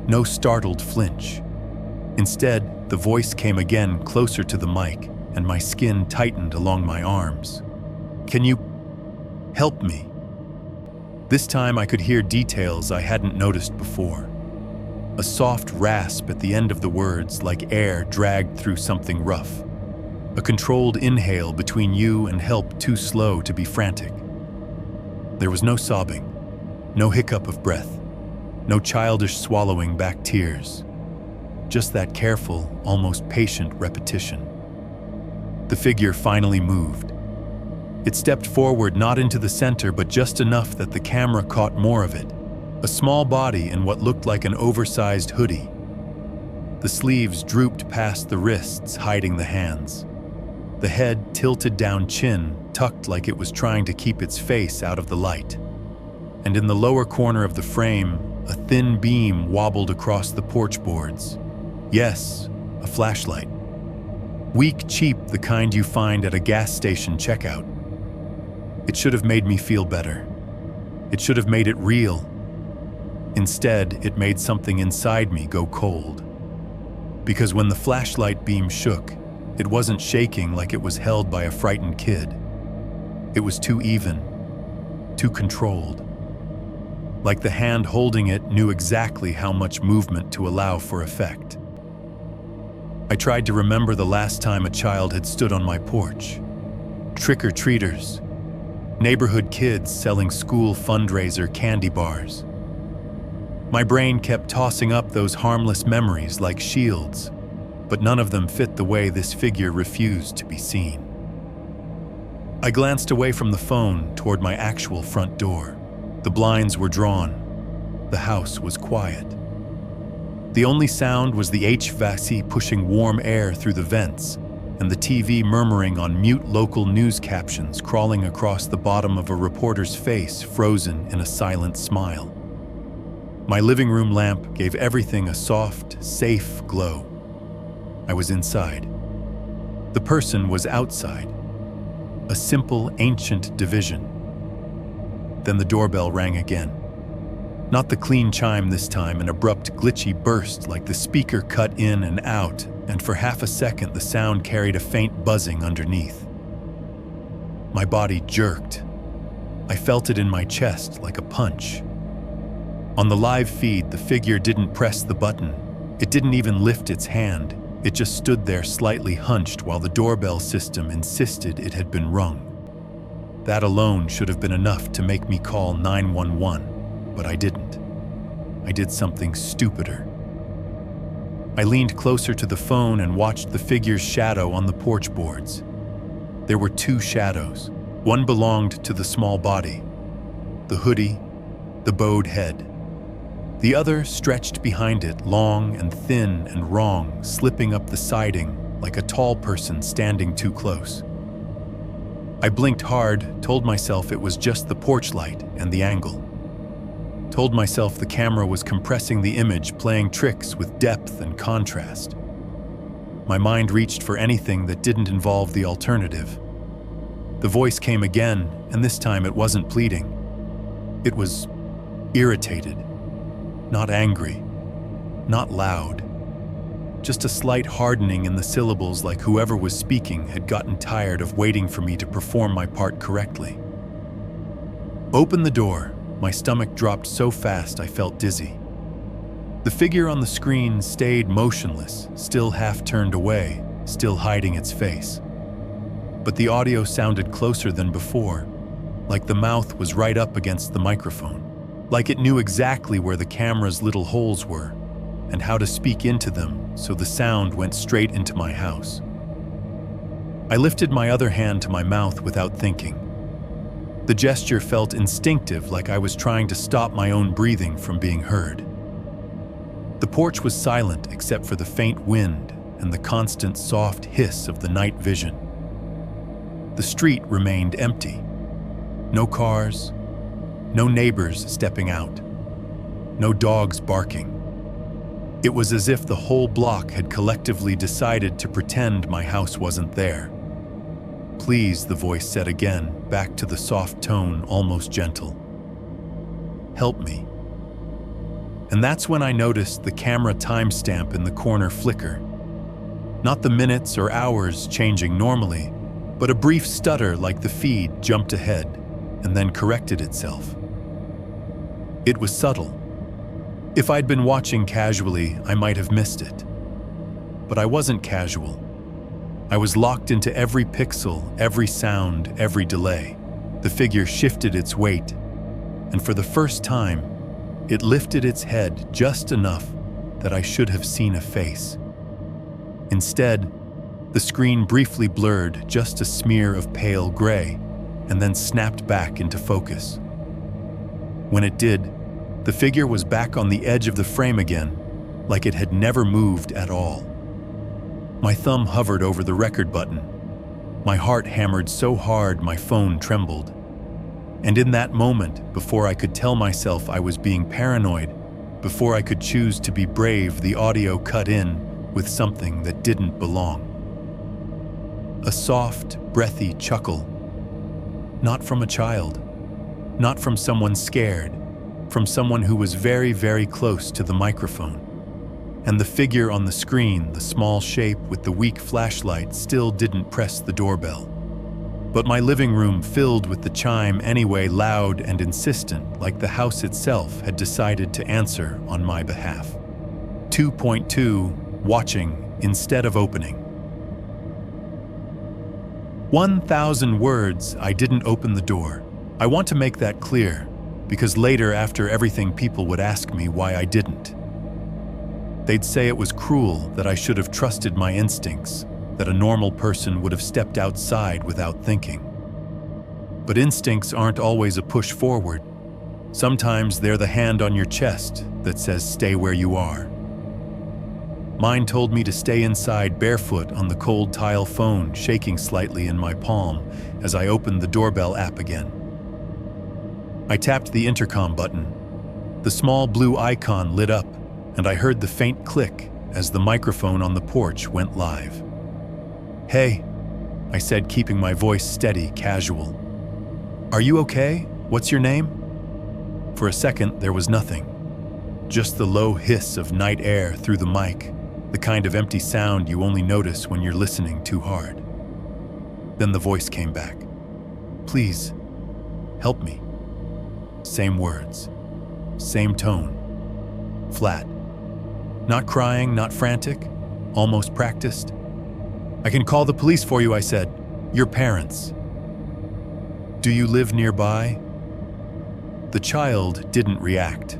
no startled flinch. Instead, the voice came again closer to the mic, and my skin tightened along my arms. "Can you help me?" This time I could hear details I hadn't noticed before. A soft rasp at the end of the words, like air dragged through something rough. A controlled inhale between you and help too slow to be frantic. There was no sobbing, no hiccup of breath, no childish swallowing back tears. Just that careful, almost patient repetition. The figure finally moved. It stepped forward, not into the center, but just enough that the camera caught more of it. A small body in what looked like an oversized hoodie. The sleeves drooped past the wrists, hiding the hands. The head tilted down, chin tucked like it was trying to keep its face out of the light. And in the lower corner of the frame, a thin beam wobbled across the porch boards. Yes, a flashlight. Weak, cheap, the kind you find at a gas station checkout. It should have made me feel better. It should have made it real. Instead, it made something inside me go cold. Because when the flashlight beam shook, it wasn't shaking like it was held by a frightened kid. It was too even, too controlled. Like the hand holding it knew exactly how much movement to allow for effect. I tried to remember the last time a child had stood on my porch. Trick-or-treaters, neighborhood kids selling school fundraiser candy bars. My brain kept tossing up those harmless memories like shields, but none of them fit the way this figure refused to be seen. I glanced away from the phone toward my actual front door. The blinds were drawn. The house was quiet. The only sound was the HVAC pushing warm air through the vents, and the TV murmuring on mute local news captions crawling across the bottom of a reporter's face, frozen in a silent smile. My living room lamp gave everything a soft, safe glow. I was inside. The person was outside. A simple, ancient division. Then the doorbell rang again. Not the clean chime this time, an abrupt, glitchy burst like the speaker cut in and out, and for half a second the sound carried a faint buzzing underneath. My body jerked. I felt it in my chest like a punch. On the live feed, the figure didn't press the button. It didn't even lift its hand. It just stood there slightly hunched while the doorbell system insisted it had been rung. That alone should have been enough to make me call 911, but I didn't. I did something stupider. I leaned closer to the phone and watched the figure's shadow on the porch boards. There were two shadows. One belonged to the small body, the hoodie, the bowed head. The other stretched behind it, long and thin and wrong, slipping up the siding like a tall person standing too close. I blinked hard, told myself it was just the porch light and the angle. Told myself the camera was compressing the image, playing tricks with depth and contrast. My mind reached for anything that didn't involve the alternative. The voice came again, and this time it wasn't pleading. It was irritated, not angry, not loud. Just a slight hardening in the syllables, like whoever was speaking had gotten tired of waiting for me to perform my part correctly. Open the door. My stomach dropped so fast I felt dizzy. The figure on the screen stayed motionless, still half turned away, still hiding its face. But the audio sounded closer than before, like the mouth was right up against the microphone, like it knew exactly where the camera's little holes were and how to speak into them so the sound went straight into my house. I lifted my other hand to my mouth without thinking. The gesture felt instinctive, like I was trying to stop my own breathing from being heard. The porch was silent except for the faint wind and the constant soft hiss of the night vision. The street remained empty. No cars, no neighbors stepping out, no dogs barking. It was as if the whole block had collectively decided to pretend my house wasn't there. "Please," the voice said again, back to the soft tone, almost gentle. "Help me." And that's when I noticed the camera timestamp in the corner flicker. Not the minutes or hours changing normally, but a brief stutter like the feed jumped ahead and then corrected itself. It was subtle. If I'd been watching casually, I might have missed it. But I wasn't casual. I was locked into every pixel, every sound, every delay. The figure shifted its weight, and for the first time, it lifted its head just enough that I should have seen a face. Instead, the screen briefly blurred just a smear of pale gray, and then snapped back into focus. When it did, the figure was back on the edge of the frame again, like it had never moved at all. My thumb hovered over the record button. My heart hammered so hard my phone trembled. And in that moment, before I could tell myself I was being paranoid, before I could choose to be brave, the audio cut in with something that didn't belong. A soft, breathy chuckle. Not from a child. Not from someone scared. From someone who was very, very close to the microphone. And the figure on the screen, the small shape with the weak flashlight, still didn't press the doorbell. But my living room filled with the chime anyway, loud and insistent, like the house itself had decided to answer on my behalf. 2.2, watching instead of opening. 1,000 words. I didn't open the door. I want to make that clear, because later, after everything, people would ask me why I didn't. They'd say it was cruel, that I should have trusted my instincts, that a normal person would have stepped outside without thinking. But instincts aren't always a push forward. Sometimes they're the hand on your chest that says stay where you are. Mine told me to stay inside barefoot on the cold tile phone, shaking slightly in my palm as I opened the doorbell app again. I tapped the intercom button. The small blue icon lit up, and I heard the faint click as the microphone on the porch went live. "Hey," I said, keeping my voice steady, casual. "Are you okay? What's your name?" For a second, there was nothing. Just the low hiss of night air through the mic, the kind of empty sound you only notice when you're listening too hard. Then the voice came back. "Please, help me." Same words, same tone, flat. Not crying, not frantic, almost practiced. "I can call the police for you," I said. "Your parents." "Do you live nearby?" The child didn't react.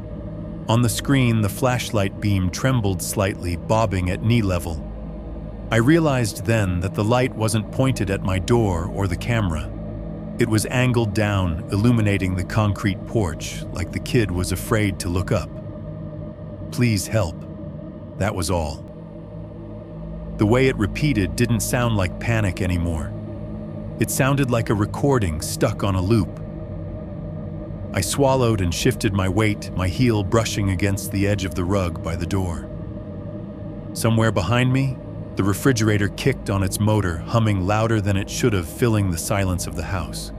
On the screen, the flashlight beam trembled slightly, bobbing at knee level. I realized then that the light wasn't pointed at my door or the camera. It was angled down, illuminating the concrete porch, like the kid was afraid to look up. "Please help." That was all. The way it repeated didn't sound like panic anymore. It sounded like a recording stuck on a loop. I swallowed and shifted my weight, my heel brushing against the edge of the rug by the door. Somewhere behind me, the refrigerator kicked on its motor, humming louder than it should have, filling the silence of the house.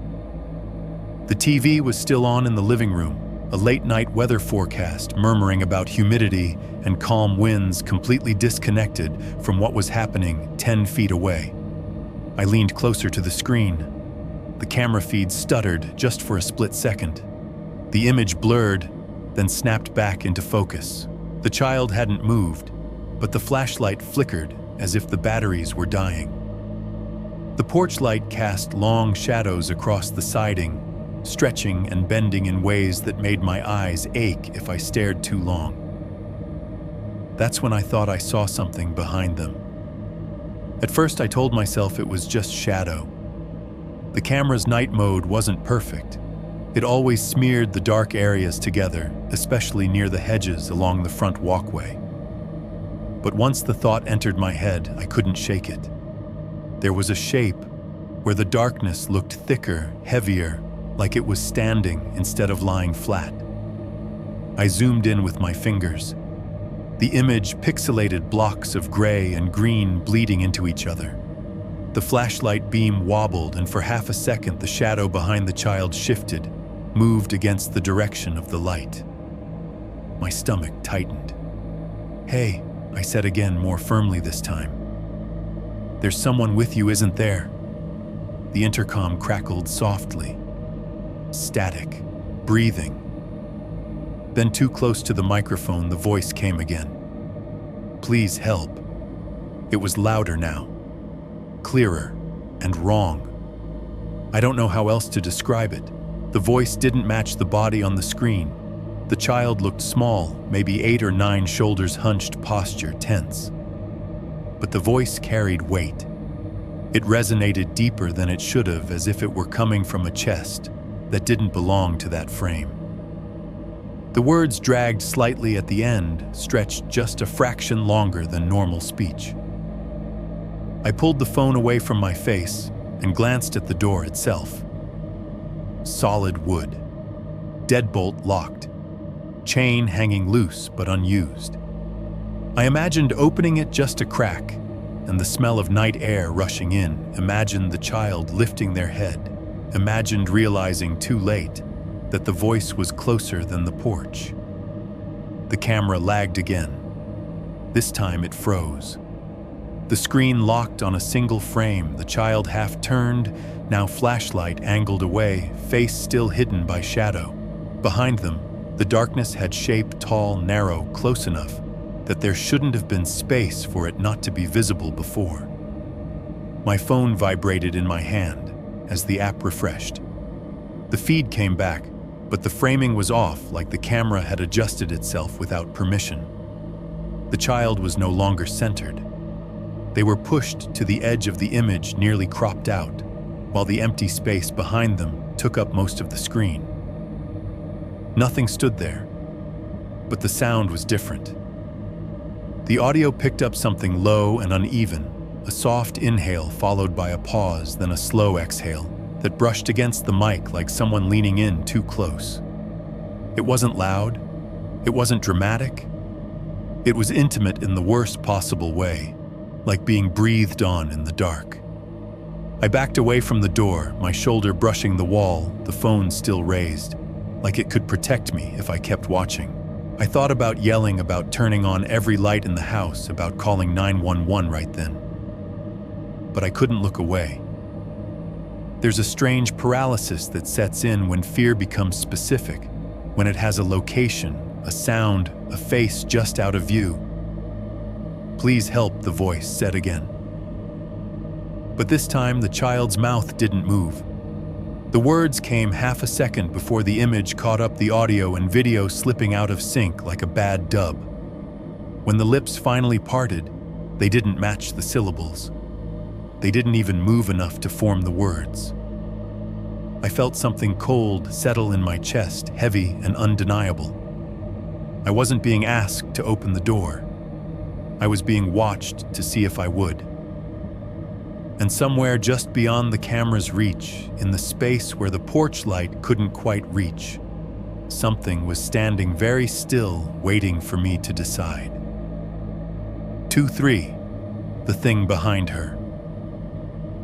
The TV was still on in the living room, a late-night weather forecast murmuring about humidity and calm winds, completely disconnected from what was happening 10 feet away. I leaned closer to the screen. The camera feed stuttered just for a split second. The image blurred, then snapped back into focus. The child hadn't moved, but the flashlight flickered as if the batteries were dying. The porch light cast long shadows across the siding, stretching and bending in ways that made my eyes ache if I stared too long. That's when I thought I saw something behind them. At first, I told myself it was just shadow. The camera's night mode wasn't perfect. It always smeared the dark areas together, especially near the hedges along the front walkway. But once the thought entered my head, I couldn't shake it. There was a shape where the darkness looked thicker, heavier, like it was standing instead of lying flat. I zoomed in with my fingers. The image pixelated blocks of gray and green bleeding into each other. The flashlight beam wobbled, and for half a second the shadow behind the child shifted, moved against the direction of the light. My stomach tightened. "Hey," I said again, more firmly this time. "There's someone with you, isn't there?" The intercom crackled softly. Static. Breathing. Then, too close to the microphone, the voice came again. "Please help." It was louder now. Clearer. And wrong. I don't know how else to describe it. The voice didn't match the body on the screen. The child looked small, maybe 8 or 9 shoulders hunched, posture tense. But the voice carried weight. It resonated deeper than it should have, as if it were coming from a chest that didn't belong to that frame. The words dragged slightly at the end, stretched just a fraction longer than normal speech. I pulled the phone away from my face and glanced at the door itself. Solid wood. Deadbolt locked. Chain hanging loose but unused. I imagined opening it just a crack, and the smell of night air rushing in. Imagined the child lifting their head. Imagined realizing too late that the voice was closer than the porch. The camera lagged again. This time it froze. The screen locked on a single frame, the child half turned, now flashlight angled away, face still hidden by shadow. Behind them, the darkness had shape tall, narrow, close enough that there shouldn't have been space for it not to be visible before. My phone vibrated in my hand as the app refreshed. The feed came back, but the framing was off, like the camera had adjusted itself without permission. The child was no longer centered. They were pushed to the edge of the image, nearly cropped out, while the empty space behind them took up most of the screen. Nothing stood there, but the sound was different. The audio picked up something low and uneven, a soft inhale followed by a pause, then a slow exhale that brushed against the mic like someone leaning in too close. It wasn't loud. It wasn't dramatic. It was intimate in the worst possible way, like being breathed on in the dark. I backed away from the door, my shoulder brushing the wall, the phone still raised, like it could protect me if I kept watching. I thought about yelling, about turning on every light in the house, about calling 911 right then. But I couldn't look away. There's a strange paralysis that sets in when fear becomes specific, when it has a location, a sound, a face just out of view. "Please help," the voice said again. But this time the child's mouth didn't move. The words came half a second before the image caught up, the audio and video slipping out of sync like a bad dub. When the lips finally parted, they didn't match the syllables. They didn't even move enough to form the words. I felt something cold settle in my chest, heavy and undeniable. I wasn't being asked to open the door. I was being watched to see if I would. And somewhere just beyond the camera's reach, in the space where the porch light couldn't quite reach, something was standing very still, waiting for me to decide. 2-3, the thing behind her.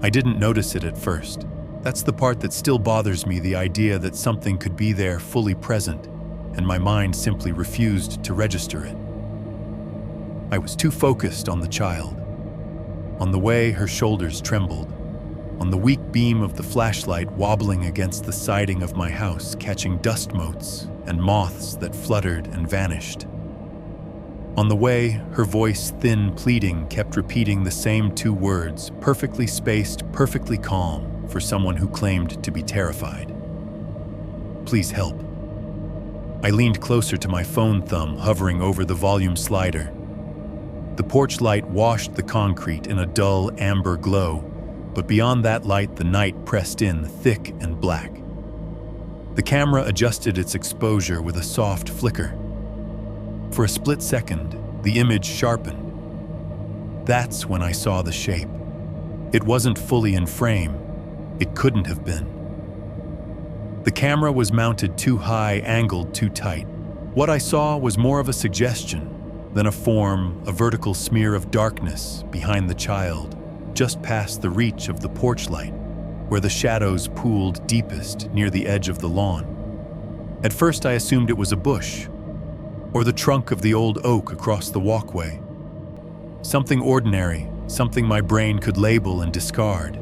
I didn't notice it at first. That's the part that still bothers me, the idea that something could be there, fully present, and my mind simply refused to register it. I was too focused on the child, on the way her shoulders trembled, on the weak beam of the flashlight wobbling against the siding of my house, catching dust motes and moths that fluttered and vanished. On the way, her voice, thin, pleading, kept repeating the same 2 words, perfectly spaced, perfectly calm for someone who claimed to be terrified. "Please help." I leaned closer to my phone, thumb hovering over the volume slider. The porch light washed the concrete in a dull amber glow, but beyond that light the night pressed in, thick and black. The camera adjusted its exposure with a soft flicker. For a split second, the image sharpened. That's when I saw the shape. It wasn't fully in frame. It couldn't have been. The camera was mounted too high, angled too tight. What I saw was more of a suggestion, then a form, a vertical smear of darkness behind the child, just past the reach of the porch light, where the shadows pooled deepest near the edge of the lawn. At first I assumed it was a bush, or the trunk of the old oak across the walkway. Something ordinary, something my brain could label and discard.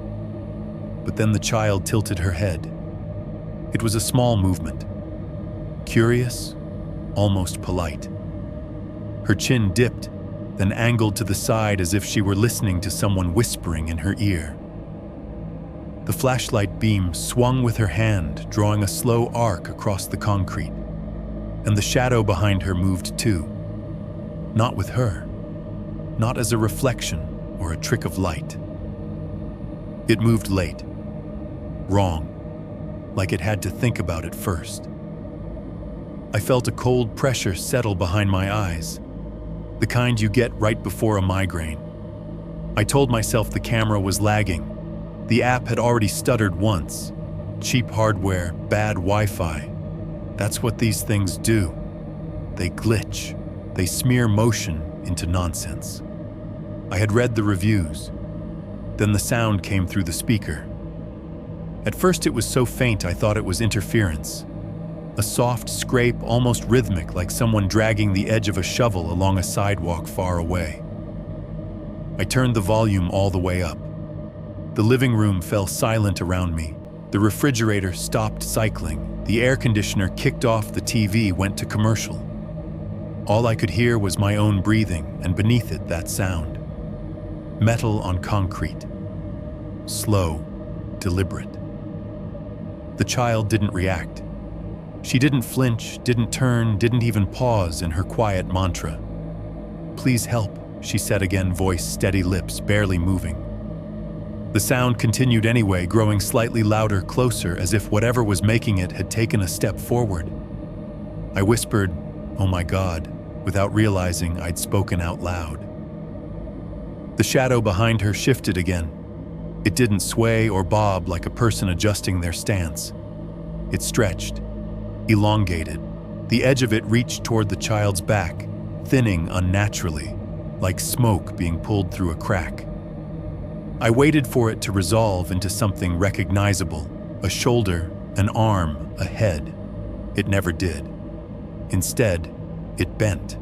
But then the child tilted her head. It was a small movement, curious, almost polite. Her chin dipped, then angled to the side as if she were listening to someone whispering in her ear. The flashlight beam swung with her hand, drawing a slow arc across the concrete, and the shadow behind her moved too. Not with her, not as a reflection or a trick of light. It moved late, wrong, like it had to think about it first. I felt a cold pressure settle behind my eyes, the kind you get right before a migraine. I told myself the camera was lagging. The app had already stuttered once. Cheap hardware, bad Wi-Fi. That's what these things do. They glitch. They smear motion into nonsense. I had read the reviews. Then the sound came through the speaker. At first it was so faint I thought it was interference. A soft scrape, almost rhythmic, like someone dragging the edge of a shovel along a sidewalk far away. I turned the volume all the way up. The living room fell silent around me. The refrigerator stopped cycling. The air conditioner kicked off. The TV went to commercial. All I could hear was my own breathing, and beneath it, that sound. Metal on concrete. Slow, deliberate. The child didn't react. She didn't flinch, didn't turn, didn't even pause in her quiet mantra. "Please help," she said again, voice steady, lips barely moving. The sound continued anyway, growing slightly louder, closer, as if whatever was making it had taken a step forward. I whispered, "Oh my God," without realizing I'd spoken out loud. The shadow behind her shifted again. It didn't sway or bob like a person adjusting their stance. It stretched, elongated. The edge of it reached toward the child's back, thinning unnaturally, like smoke being pulled through a crack. I waited for it to resolve into something recognizable, a shoulder, an arm, a head. It never did. Instead, it bent.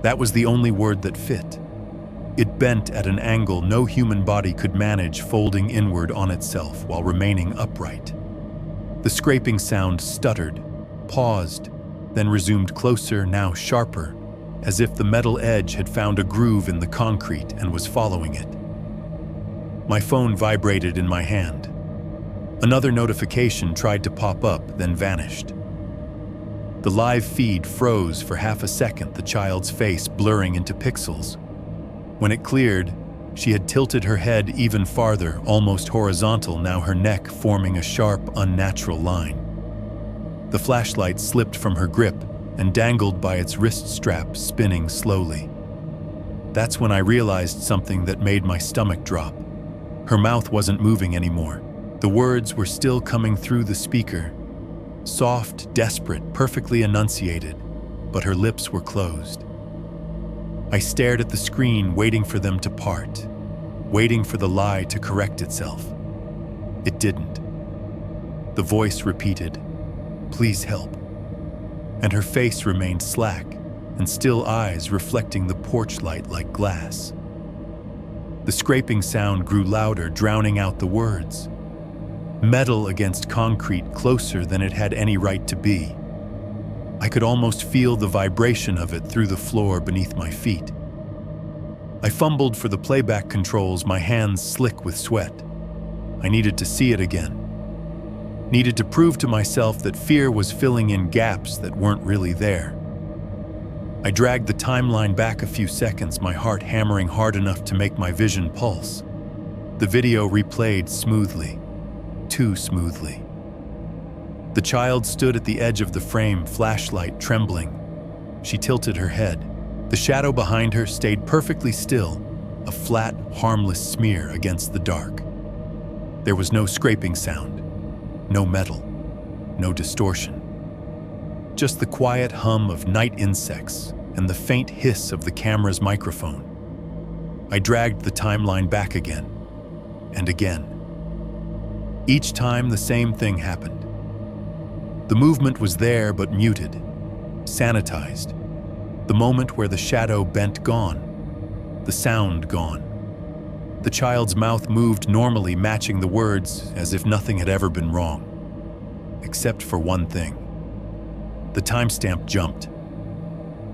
That was the only word that fit. It bent at an angle no human body could manage, folding inward on itself while remaining upright. The scraping sound stuttered, paused, then resumed closer, now sharper, as if the metal edge had found a groove in the concrete and was following it. My phone vibrated in my hand. Another notification tried to pop up, then vanished. The live feed froze for half a second, the child's face blurring into pixels. When it cleared, she had tilted her head even farther, almost horizontal, now her neck forming a sharp, unnatural line. The flashlight slipped from her grip and dangled by its wrist strap, spinning slowly. That's when I realized something that made my stomach drop. Her mouth wasn't moving anymore. The words were still coming through the speaker. Soft, desperate, perfectly enunciated, but her lips were closed. I stared at the screen, waiting for them to part, waiting for the lie to correct itself. It didn't. The voice repeated, "Please help." And her face remained slack, and still eyes reflecting the porch light like glass. The scraping sound grew louder, drowning out the words. Metal against concrete, closer than it had any right to be. I could almost feel the vibration of it through the floor beneath my feet. I fumbled for the playback controls, my hands slick with sweat. I needed to see it again. Needed to prove to myself that fear was filling in gaps that weren't really there. I dragged the timeline back a few seconds, my heart hammering hard enough to make my vision pulse. The video replayed smoothly, too smoothly. The child stood at the edge of the frame, flashlight trembling. She tilted her head. The shadow behind her stayed perfectly still, a flat, harmless smear against the dark. There was no scraping sound, no metal, no distortion. Just the quiet hum of night insects and the faint hiss of the camera's microphone. I dragged the timeline back again, and again. Each time the same thing happened. The movement was there but muted, sanitized. The moment where the shadow bent gone, the sound gone. The child's mouth moved normally, matching the words as if nothing had ever been wrong. Except for one thing. The timestamp jumped.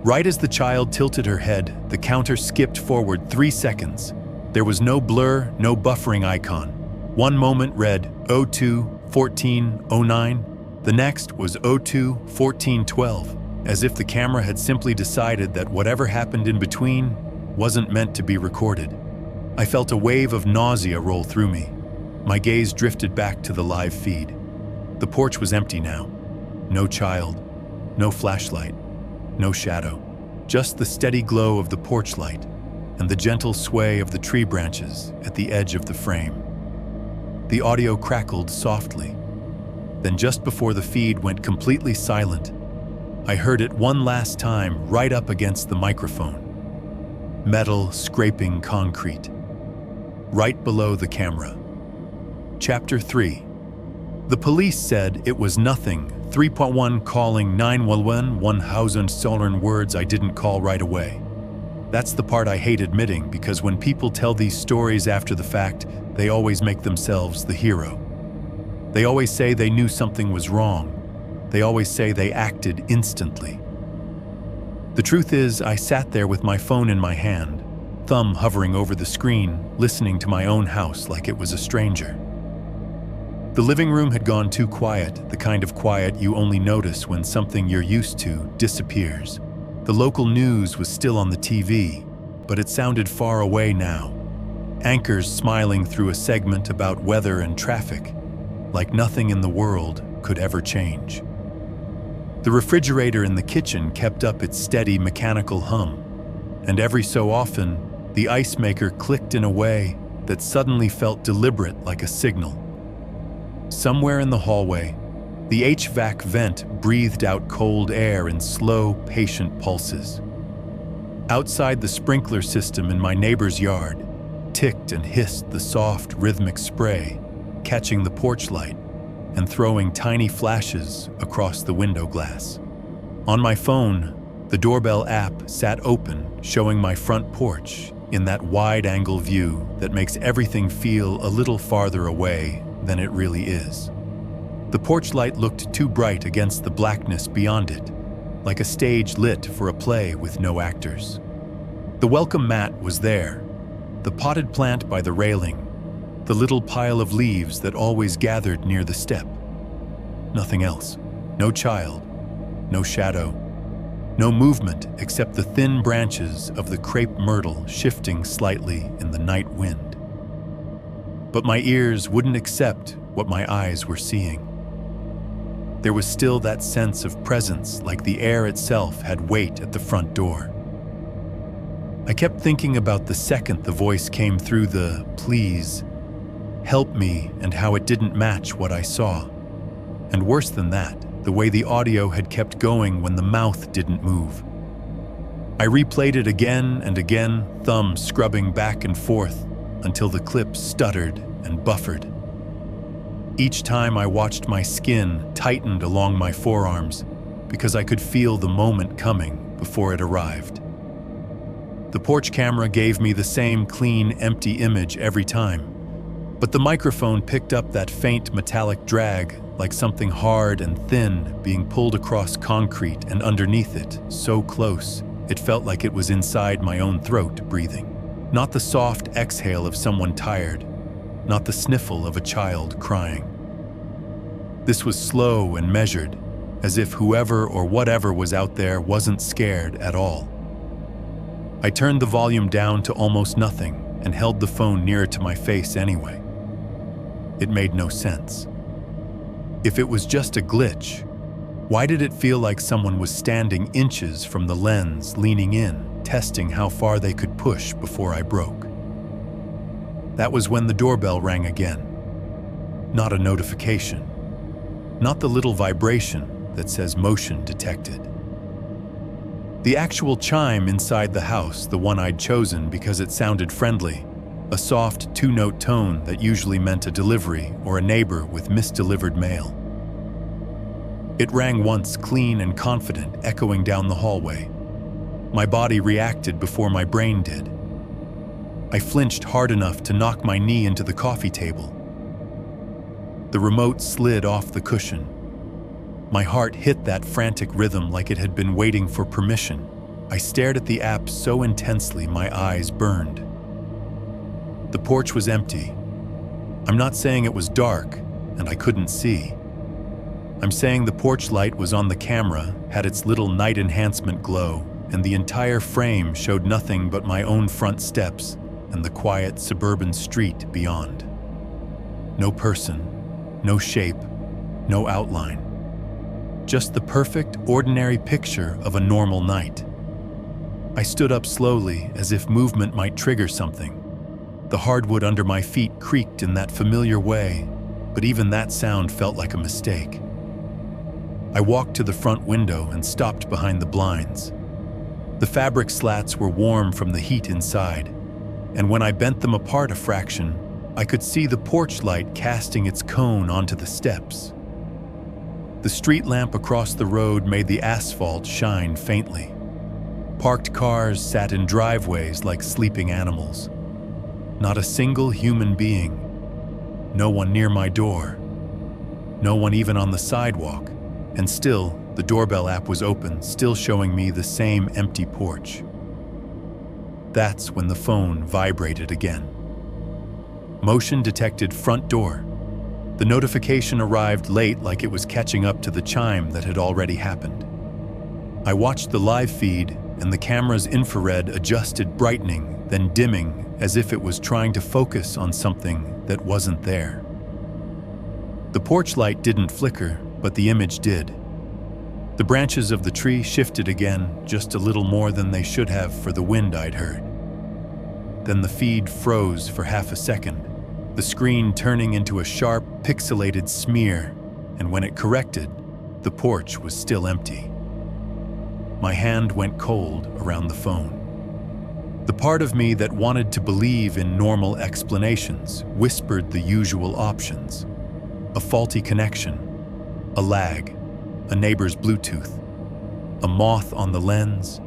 Right as the child tilted her head, the counter skipped forward 3 seconds. There was no blur, no buffering icon. One moment read 02:14:09. The next was 02:14:12, as if the camera had simply decided that whatever happened in between wasn't meant to be recorded. I felt a wave of nausea roll through me. My gaze drifted back to the live feed. The porch was empty now. No child, no flashlight, no shadow. Just the steady glow of the porch light and the gentle sway of the tree branches at the edge of the frame. The audio crackled softly. Then just before the feed went completely silent, I heard it one last time right up against the microphone. Metal scraping concrete. Right below the camera. Chapter 3. The police said it was nothing. 3.1 calling 911 1,000 words I didn't call right away. That's the part I hate admitting, because when people tell these stories after the fact, they always make themselves the hero. They always say they knew something was wrong. They always say they acted instantly. The truth is, I sat there with my phone in my hand, thumb hovering over the screen, listening to my own house like it was a stranger. The living room had gone too quiet, the kind of quiet you only notice when something you're used to disappears. The local news was still on the TV, but it sounded far away now. Anchors smiling through a segment about weather and traffic, like nothing in the world could ever change. The refrigerator in the kitchen kept up its steady mechanical hum, and every so often, the ice maker clicked in a way that suddenly felt deliberate, like a signal. Somewhere in the hallway, the HVAC vent breathed out cold air in slow, patient pulses. Outside, the sprinkler system in my neighbor's yard ticked and hissed the soft, rhythmic spray, catching the porch light and throwing tiny flashes across the window glass. On my phone, the doorbell app sat open, showing my front porch in that wide-angle view that makes everything feel a little farther away than it really is. The porch light looked too bright against the blackness beyond it, like a stage lit for a play with no actors. The welcome mat was there, the potted plant by the railing, the little pile of leaves that always gathered near the step. Nothing else. No child, no shadow, no movement except the thin branches of the crepe myrtle shifting slightly in the night wind. But my ears wouldn't accept what my eyes were seeing. There was still that sense of presence, like the air itself had weight at the front door. I kept thinking about the second the voice came through the "please, help me," and how it didn't match what I saw. And worse than that, the way the audio had kept going when the mouth didn't move. I replayed it again and again, thumb scrubbing back and forth until the clip stuttered and buffered. Each time I watched, my skin tightened along my forearms because I could feel the moment coming before it arrived. The porch camera gave me the same clean, empty image every time, but the microphone picked up that faint metallic drag, like something hard and thin being pulled across concrete, and underneath it, so close, it felt like it was inside my own throat breathing. Not the soft exhale of someone tired, not the sniffle of a child crying. This was slow and measured, as if whoever or whatever was out there wasn't scared at all. I turned the volume down to almost nothing and held the phone nearer to my face anyway. It made no sense. If it was just a glitch, why did it feel like someone was standing inches from the lens, leaning in, testing how far they could push before I broke? That was when the doorbell rang again. Not a notification. Not the little vibration that says motion detected. The actual chime inside the house, the one I'd chosen because it sounded friendly, a soft two-note tone that usually meant a delivery or a neighbor with misdelivered mail. It rang once, clean and confident, echoing down the hallway. My body reacted before my brain did. I flinched hard enough to knock my knee into the coffee table. The remote slid off the cushion. My heart hit that frantic rhythm like it had been waiting for permission. I stared at the app so intensely my eyes burned. The porch was empty. I'm not saying it was dark and I couldn't see. I'm saying the porch light was on the camera, had its little night enhancement glow, and the entire frame showed nothing but my own front steps and the quiet suburban street beyond. No person, no shape, no outline. Just the perfect, ordinary picture of a normal night. I stood up slowly, as if movement might trigger something. The hardwood under my feet creaked in that familiar way, but even that sound felt like a mistake. I walked to the front window and stopped behind the blinds. The fabric slats were warm from the heat inside, and when I bent them apart a fraction, I could see the porch light casting its cone onto the steps. The street lamp across the road made the asphalt shine faintly. Parked cars sat in driveways like sleeping animals. Not a single human being. No one near my door. No one even on the sidewalk. And still, the doorbell app was open, still showing me the same empty porch. That's when the phone vibrated again. Motion detected front door. The notification arrived late, like it was catching up to the chime that had already happened. I watched the live feed, and the camera's infrared adjusted, brightening, then dimming, as if it was trying to focus on something that wasn't there. The porch light didn't flicker, but the image did. The branches of the tree shifted again, just a little more than they should have for the wind I'd heard. Then the feed froze for half a second, the screen turning into a sharp, pixelated smear, and when it corrected, the porch was still empty. My hand went cold around the phone. The part of me that wanted to believe in normal explanations whispered the usual options. A faulty connection, a lag, a neighbor's Bluetooth, a moth on the lens,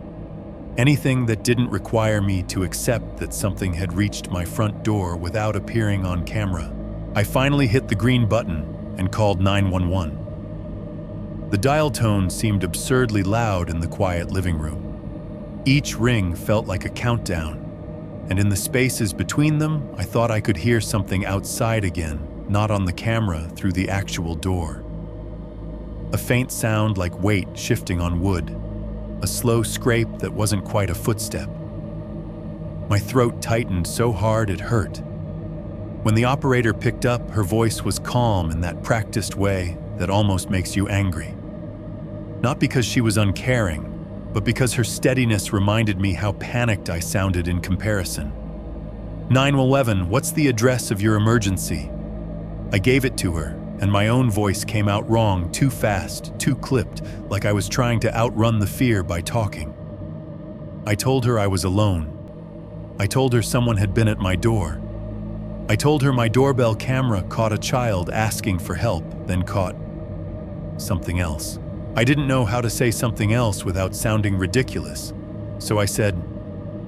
anything that didn't require me to accept that something had reached my front door without appearing on camera. I finally hit the green button and called 911. The dial tone seemed absurdly loud in the quiet living room. Each ring felt like a countdown, and in the spaces between them, I thought I could hear something outside again, not on the camera, through the actual door. A faint sound like weight shifting on wood, a slow scrape that wasn't quite a footstep. My throat tightened so hard it hurt. When the operator picked up, her voice was calm in that practiced way that almost makes you angry. Not because she was uncaring, but because her steadiness reminded me how panicked I sounded in comparison. 911, what's the address of your emergency? I gave it to her, and my own voice came out wrong, too fast, too clipped, like I was trying to outrun the fear by talking. I told her I was alone. I told her someone had been at my door. I told her my doorbell camera caught a child asking for help, then caught something else. I didn't know how to say something else without sounding ridiculous, so I said,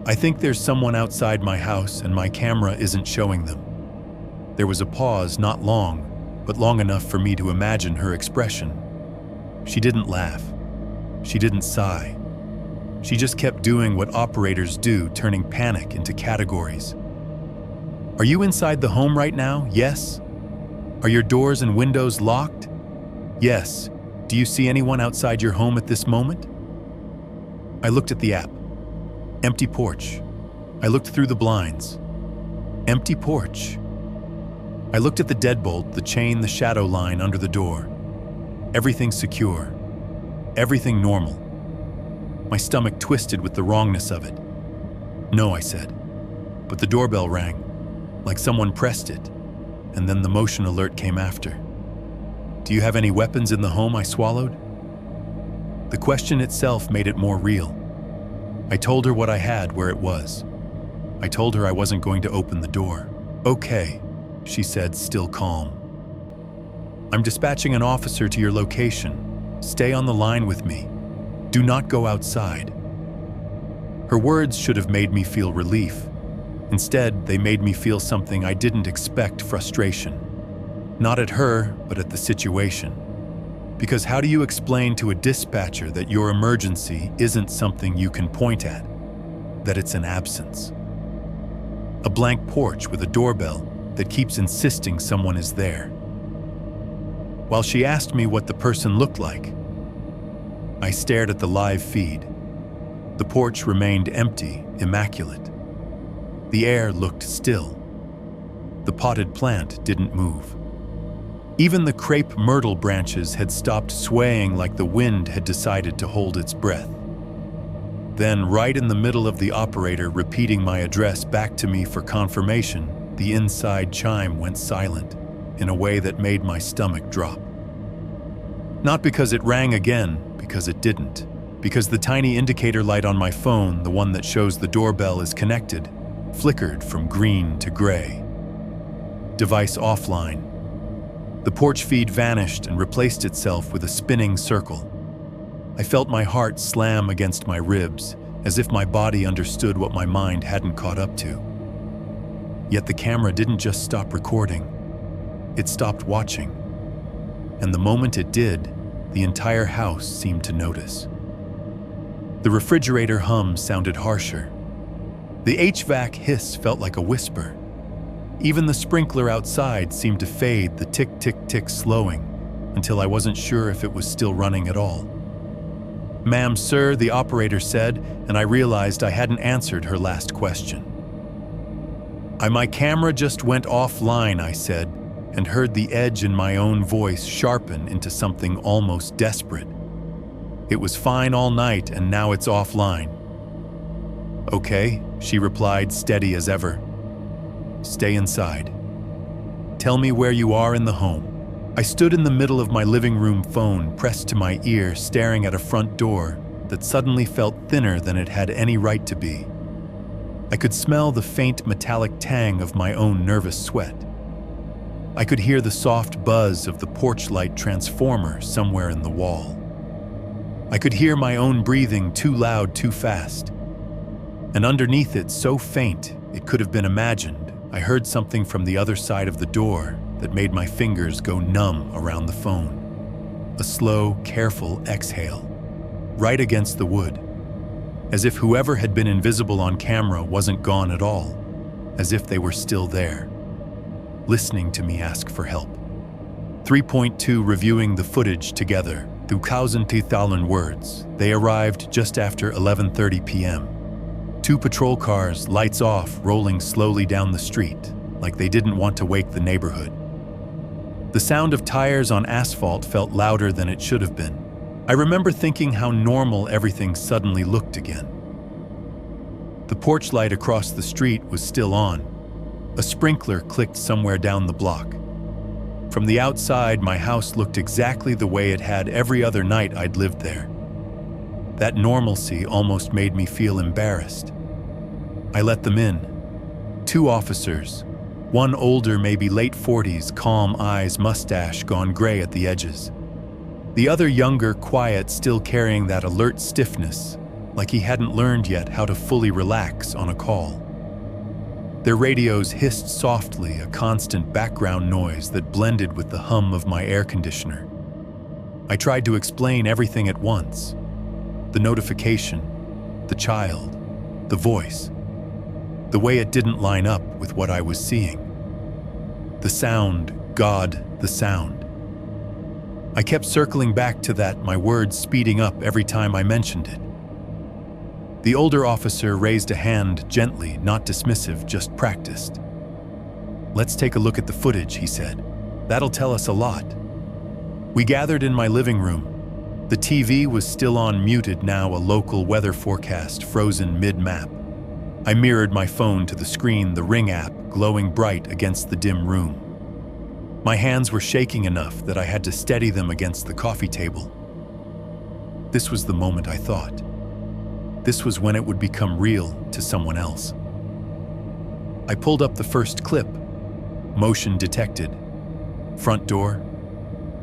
I think there's someone outside my house and my camera isn't showing them. There was a pause, not long, but long enough for me to imagine her expression. She didn't laugh. She didn't sigh. She just kept doing what operators do, turning panic into categories. Are you inside the home right now? Yes. Are your doors and windows locked? Yes. Do you see anyone outside your home at this moment? I looked at the app. Empty porch. I looked through the blinds. Empty porch. I looked at the deadbolt, the chain, the shadow line under the door. Everything secure. Everything normal. My stomach twisted with the wrongness of it. No, I said. But the doorbell rang, like someone pressed it, and then the motion alert came after. Do you have any weapons in the home? I swallowed. The question itself made it more real. I told her what I had, where it was. I told her I wasn't going to open the door. "Okay," she said, still calm. "I'm dispatching an officer to your location. Stay on the line with me. Do not go outside." Her words should have made me feel relief. Instead, they made me feel something I didn't expect: frustration. Not at her, but at the situation. Because how do you explain to a dispatcher that your emergency isn't something you can point at? That it's an absence? A blank porch with a doorbell that keeps insisting someone is there. While she asked me what the person looked like, I stared at the live feed. The porch remained empty, immaculate. The air looked still. The potted plant didn't move. Even the crepe myrtle branches had stopped swaying, like the wind had decided to hold its breath. Then, right in the middle of the operator repeating my address back to me for confirmation, the inside chime went silent in a way that made my stomach drop. Not because it rang again, because it didn't. Because the tiny indicator light on my phone, the one that shows the doorbell is connected, flickered from green to gray. Device offline. The porch feed vanished and replaced itself with a spinning circle. I felt my heart slam against my ribs, as if my body understood what my mind hadn't caught up to. Yet the camera didn't just stop recording. It stopped watching. And the moment it did, the entire house seemed to notice. The refrigerator hum sounded harsher. The HVAC hiss felt like a whisper. Even the sprinkler outside seemed to fade, the tick-tick-tick slowing, until I wasn't sure if it was still running at all. "Ma'am, sir," the operator said, and I realized I hadn't answered her last question. My camera just went offline," I said, and heard the edge in my own voice sharpen into something almost desperate. "It was fine all night, and now it's offline." "Okay," she replied, steady as ever. "Stay inside. Tell me where you are in the home." I stood in the middle of my living room, phone pressed to my ear, staring at a front door that suddenly felt thinner than it had any right to be. I could smell the faint metallic tang of my own nervous sweat. I could hear the soft buzz of the porch light transformer somewhere in the wall. I could hear my own breathing, too loud, too fast. And underneath it, so faint it could have been imagined, I heard something from the other side of the door that made my fingers go numb around the phone. A slow, careful exhale, right against the wood, as if whoever had been invisible on camera wasn't gone at all, as if they were still there, listening to me ask for help. 3.2 Reviewing the footage together, through 1,000 words, they arrived just after 11:30 p.m. 2 patrol cars, lights off, rolling slowly down the street, like they didn't want to wake the neighborhood. The sound of tires on asphalt felt louder than it should have been. I remember thinking how normal everything suddenly looked again. The porch light across the street was still on. A sprinkler clicked somewhere down the block. From the outside, my house looked exactly the way it had every other night I'd lived there. That normalcy almost made me feel embarrassed. I let them in. 2 officers. One older, maybe late 40s, calm eyes, mustache gone gray at the edges. The other younger, quiet, still carrying that alert stiffness, like he hadn't learned yet how to fully relax on a call. Their radios hissed softly, a constant background noise that blended with the hum of my air conditioner. I tried to explain everything at once. The notification, the child, the voice, the way it didn't line up with what I was seeing. The sound, God, the sound. I kept circling back to that, my words speeding up every time I mentioned it. The older officer raised a hand gently, not dismissive, just practiced. "Let's take a look at the footage," he said. "That'll tell us a lot." We gathered in my living room. The TV was still on, muted now, a local weather forecast frozen mid-map. I mirrored my phone to the screen, the Ring app glowing bright against the dim room. My hands were shaking enough that I had to steady them against the coffee table. This was the moment I thought. This was when it would become real to someone else. I pulled up the first clip. Motion detected. Front door.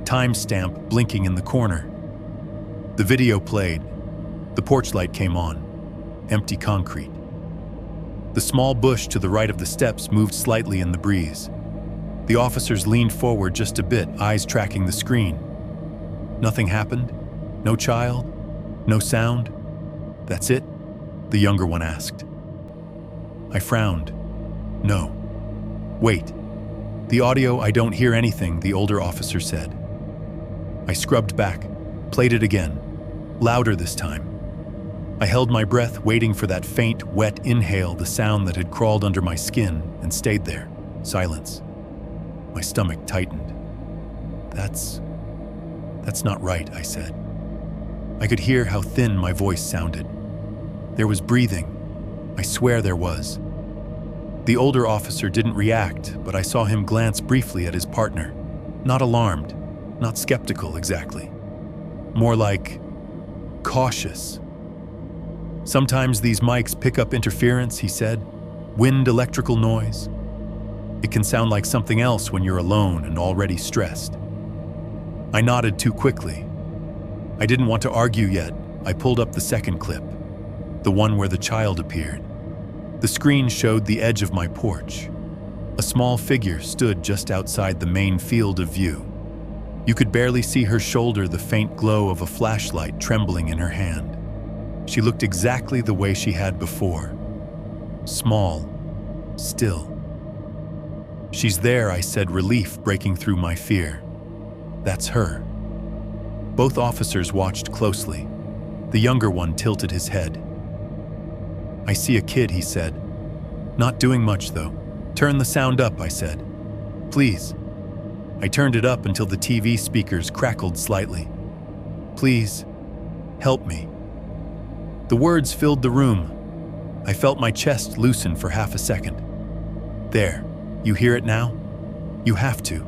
Timestamp blinking in the corner. The video played. The porch light came on. Empty concrete. The small bush to the right of the steps moved slightly in the breeze. The officers leaned forward just a bit, eyes tracking the screen. Nothing happened? No child? No sound? That's it? The younger one asked. I frowned. No. Wait. The audio, I don't hear anything, the older officer said. I scrubbed back, played it again, louder this time. I held my breath, waiting for that faint, wet inhale, the sound that had crawled under my skin, and stayed there. Silence. My stomach tightened. That's not right, I said. I could hear how thin my voice sounded. There was breathing. I swear there was. The older officer didn't react, but I saw him glance briefly at his partner. Not alarmed, not skeptical exactly. More like cautious. Sometimes these mics pick up interference, he said. Wind, electrical noise. It can sound like something else when you're alone and already stressed. I nodded too quickly. I didn't want to argue yet. I pulled up the second clip, the one where the child appeared. The screen showed the edge of my porch. A small figure stood just outside the main field of view. You could barely see her shoulder, the faint glow of a flashlight trembling in her hand. She looked exactly the way she had before. Small, still. She's there, I said, relief breaking through my fear. That's her. Both officers watched closely. The younger one tilted his head. I see a kid, he said. Not doing much, though. Turn the sound up, I said. Please. I turned it up until the TV speakers crackled slightly. Please, help me. The words filled the room. I felt my chest loosen for half a second. There, you hear it now? You have to.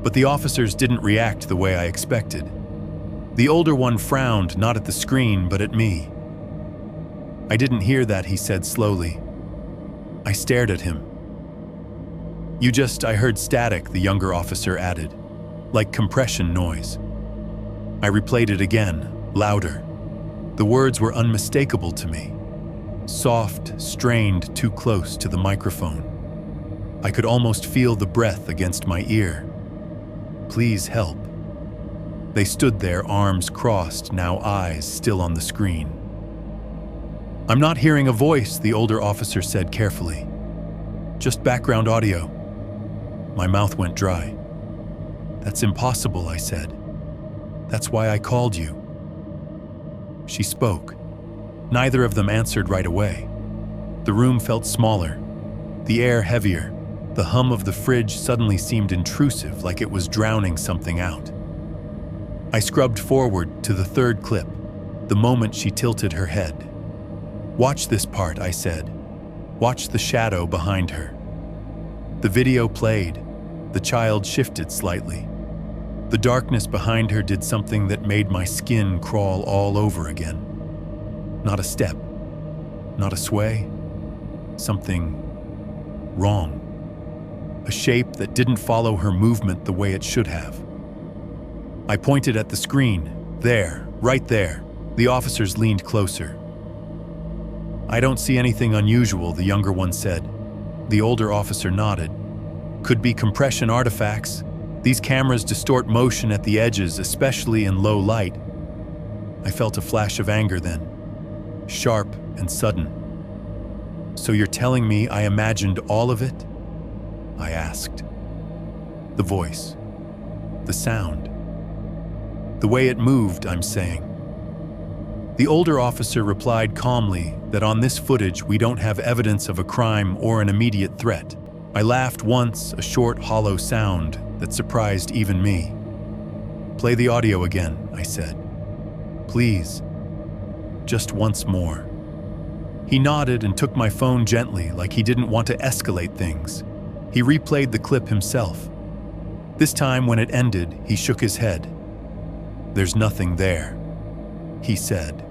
But the officers didn't react the way I expected. The older one frowned, not at the screen, but at me. I didn't hear that, he said slowly. I stared at him. I heard static, the younger officer added, like compression noise. I replayed it again, louder. The words were unmistakable to me. Soft, strained, too close to the microphone. I could almost feel the breath against my ear. Please help. They stood there, arms crossed, now eyes still on the screen. I'm not hearing a voice, the older officer said carefully. Just background audio. My mouth went dry. That's impossible, I said. That's why I called you. She spoke. Neither of them answered right away. The room felt smaller, the air heavier. The hum of the fridge suddenly seemed intrusive, like it was drowning something out. I scrubbed forward to the third clip, the moment she tilted her head. Watch this part, I said. Watch the shadow behind her. The video played. The child shifted slightly. The darkness behind her did something that made my skin crawl all over again. Not a step, not a sway. Something wrong. A shape that didn't follow her movement the way it should have. I pointed at the screen. There, right there. The officers leaned closer. I don't see anything unusual, the younger one said. The older officer nodded. Could be compression artifacts. These cameras distort motion at the edges, especially in low light. I felt a flash of anger then, sharp and sudden. So you're telling me I imagined all of it? I asked. The voice, the sound, the way it moved, I'm saying. The older officer replied calmly that on this footage we don't have evidence of a crime or an immediate threat. I laughed once, a short, hollow sound that surprised even me. Play the audio again, I said. Please, just once more. He nodded and took my phone gently, like he didn't want to escalate things. He replayed the clip himself. This time, when it ended, he shook his head. There's nothing there, he said.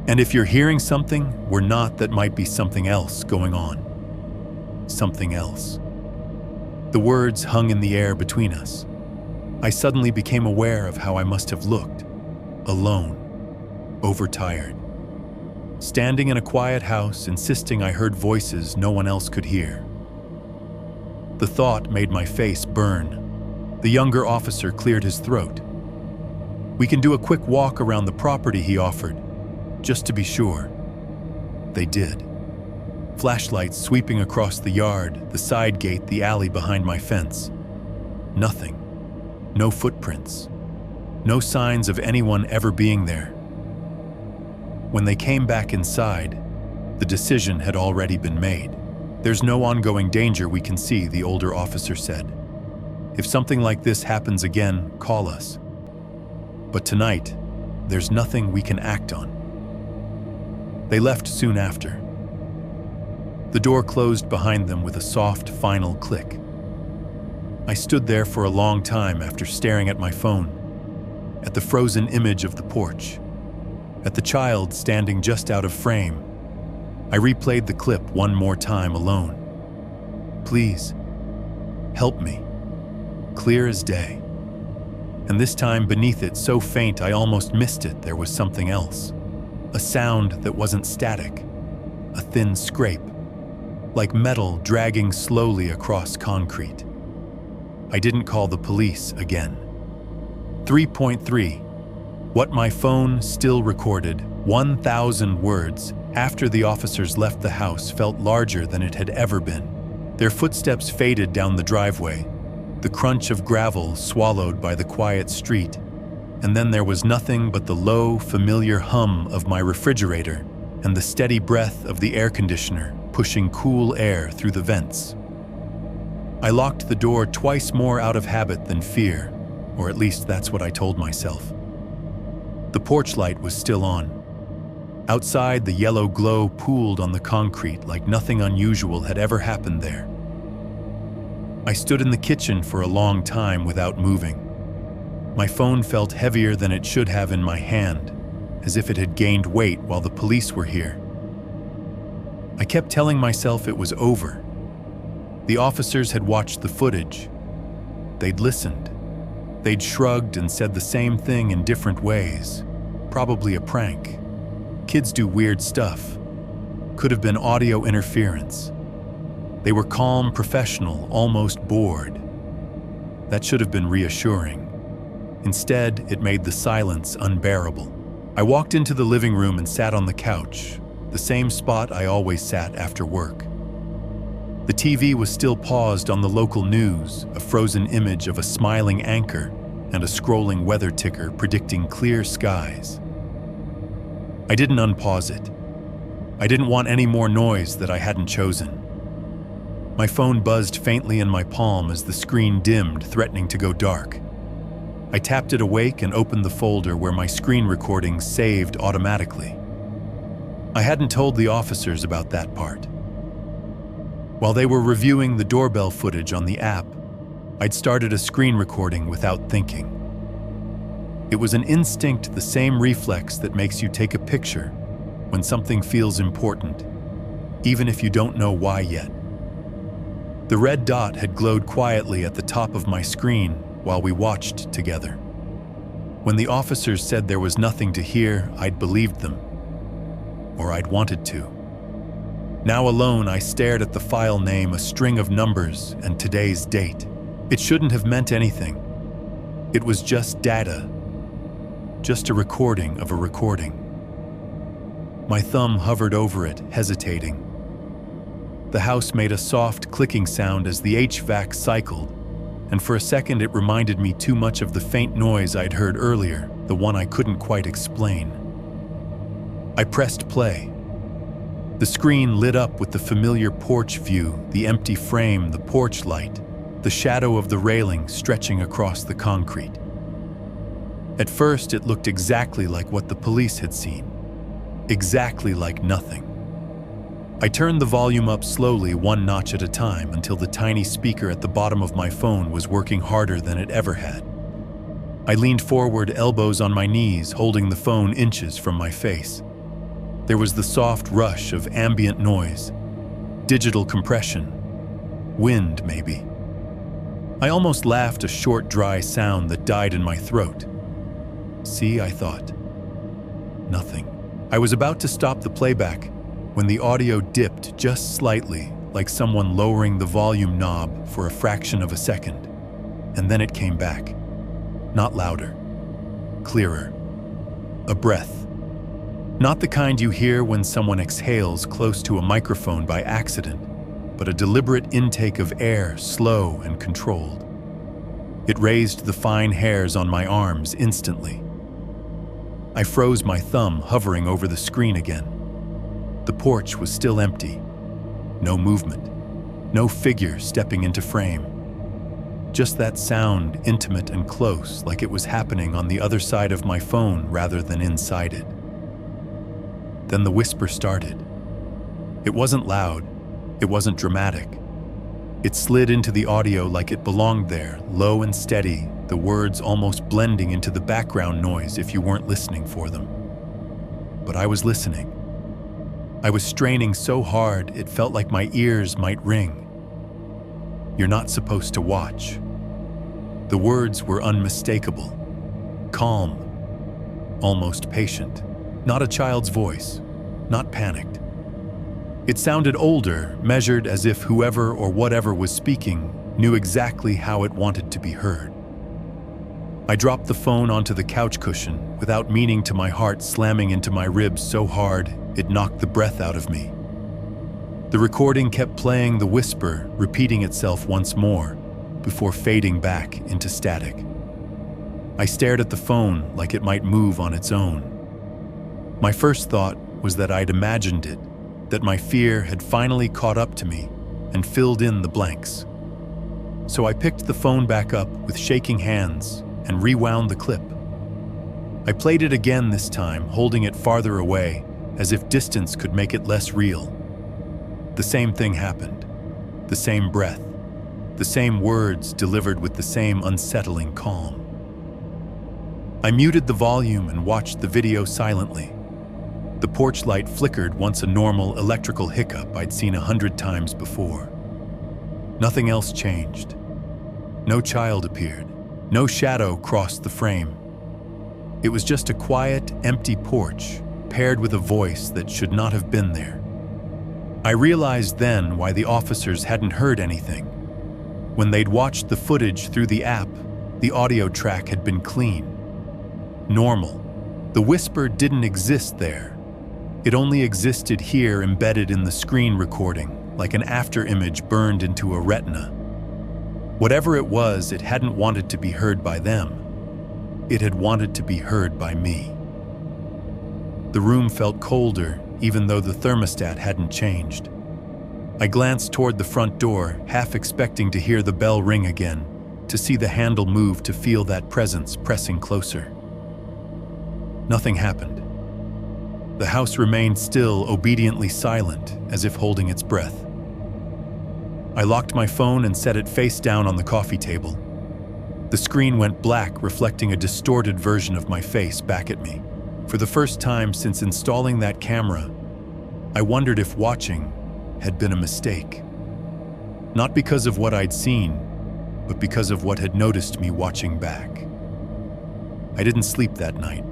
And if you're hearing something, we're not. That might be something else going on. Something else. The words hung in the air between us. I suddenly became aware of how I must have looked. Alone. Overtired. Standing in a quiet house, insisting I heard voices no one else could hear. The thought made my face burn. The younger officer cleared his throat. "We can do a quick walk around the property," he offered, just to be sure. They did. Flashlights sweeping across the yard, the side gate, the alley behind my fence. Nothing. No footprints. No signs of anyone ever being there. When they came back inside, the decision had already been made. "There's no ongoing danger we can see," the older officer said. "If something like this happens again, call us. But tonight, there's nothing we can act on." They left soon after. The door closed behind them with a soft, final click. I stood there for a long time after staring at my phone, at the frozen image of the porch, at the child standing just out of frame. I replayed the clip one more time alone. "Please, help me." Clear as day. And this time beneath it, so faint I almost missed it, there was something else. A sound that wasn't static. A thin scrape, like metal dragging slowly across concrete. I didn't call the police again. 3.3. What my phone still recorded, 1,000 words, after the officers left the house felt larger than it had ever been. Their footsteps faded down the driveway, the crunch of gravel swallowed by the quiet street, and then there was nothing but the low, familiar hum of my refrigerator and the steady breath of the air conditioner pushing cool air through the vents. I locked the door twice more out of habit than fear, or at least that's what I told myself. The porch light was still on. Outside, the yellow glow pooled on the concrete like nothing unusual had ever happened there. I stood in the kitchen for a long time without moving. My phone felt heavier than it should have in my hand, as if it had gained weight while the police were here. I kept telling myself it was over. The officers had watched the footage. They'd listened. They'd shrugged and said the same thing in different ways. Probably a prank. Kids do weird stuff. Could have been audio interference. They were calm, professional, almost bored. That should have been reassuring. Instead, it made the silence unbearable. I walked into the living room and sat on the couch, the same spot I always sat after work. The TV was still paused on the local news, a frozen image of a smiling anchor and a scrolling weather ticker predicting clear skies. I didn't unpause it. I didn't want any more noise that I hadn't chosen. My phone buzzed faintly in my palm as the screen dimmed, threatening to go dark. I tapped it awake and opened the folder where my screen recordings saved automatically. I hadn't told the officers about that part. While they were reviewing the doorbell footage on the app, I'd started a screen recording without thinking. It was an instinct, the same reflex that makes you take a picture when something feels important, even if you don't know why yet. The red dot had glowed quietly at the top of my screen while we watched together. When the officers said there was nothing to hear, I'd believed them, or I'd wanted to. Now alone, I stared at the file name, a string of numbers, and today's date. It shouldn't have meant anything. It was just data, just a recording of a recording. My thumb hovered over it, hesitating. The house made a soft clicking sound as the HVAC cycled, and for a second it reminded me too much of the faint noise I'd heard earlier, the one I couldn't quite explain. I pressed play. The screen lit up with the familiar porch view, the empty frame, the porch light, the shadow of the railing stretching across the concrete. At first, it looked exactly like what the police had seen. Exactly like nothing. I turned the volume up slowly, one notch at a time, until the tiny speaker at the bottom of my phone was working harder than it ever had. I leaned forward, elbows on my knees, holding the phone inches from my face. There was the soft rush of ambient noise, digital compression, wind maybe. I almost laughed a short, dry sound that died in my throat. See, I thought. Nothing. I was about to stop the playback when the audio dipped just slightly, like someone lowering the volume knob for a fraction of a second. And then it came back. Not louder. Clearer. A breath. Not the kind you hear when someone exhales close to a microphone by accident, but a deliberate intake of air, slow and controlled. It raised the fine hairs on my arms instantly. I froze my thumb hovering over the screen again. The porch was still empty. No movement. No figure stepping into frame. Just that sound, intimate and close, like it was happening on the other side of my phone rather than inside it. Then the whisper started. It wasn't loud. It wasn't dramatic. It slid into the audio like it belonged there, low and steady, the words almost blending into the background noise if you weren't listening for them. But I was listening. I was straining so hard it felt like my ears might ring. You're not supposed to watch. The words were unmistakable, calm, almost patient. Not a child's voice, not panicked. It sounded older, measured as if whoever or whatever was speaking knew exactly how it wanted to be heard. I dropped the phone onto the couch cushion without meaning to, my heart slamming into my ribs so hard it knocked the breath out of me. The recording kept playing, the whisper repeating itself once more before fading back into static. I stared at the phone like it might move on its own. My first thought was that I'd imagined it, that my fear had finally caught up to me and filled in the blanks. So I picked the phone back up with shaking hands and rewound the clip. I played it again this time, holding it farther away, as if distance could make it less real. The same thing happened. The same breath. The same words delivered with the same unsettling calm. I muted the volume and watched the video silently. The porch light flickered once, a normal electrical hiccup I'd seen 100 times before. Nothing else changed. No child appeared. No shadow crossed the frame. It was just a quiet, empty porch, paired with a voice that should not have been there. I realized then why the officers hadn't heard anything. When they'd watched the footage through the app, the audio track had been clean. Normal. The whisper didn't exist there. It only existed here, embedded in the screen recording, like an afterimage burned into a retina. Whatever it was, it hadn't wanted to be heard by them. It had wanted to be heard by me. The room felt colder, even though the thermostat hadn't changed. I glanced toward the front door, half expecting to hear the bell ring again, to see the handle move, to feel that presence pressing closer. Nothing happened. The house remained still, obediently silent, as if holding its breath. I locked my phone and set it face down on the coffee table. The screen went black, reflecting a distorted version of my face back at me. For the first time since installing that camera, I wondered if watching had been a mistake. Not because of what I'd seen, but because of what had noticed me watching back. I didn't sleep that night.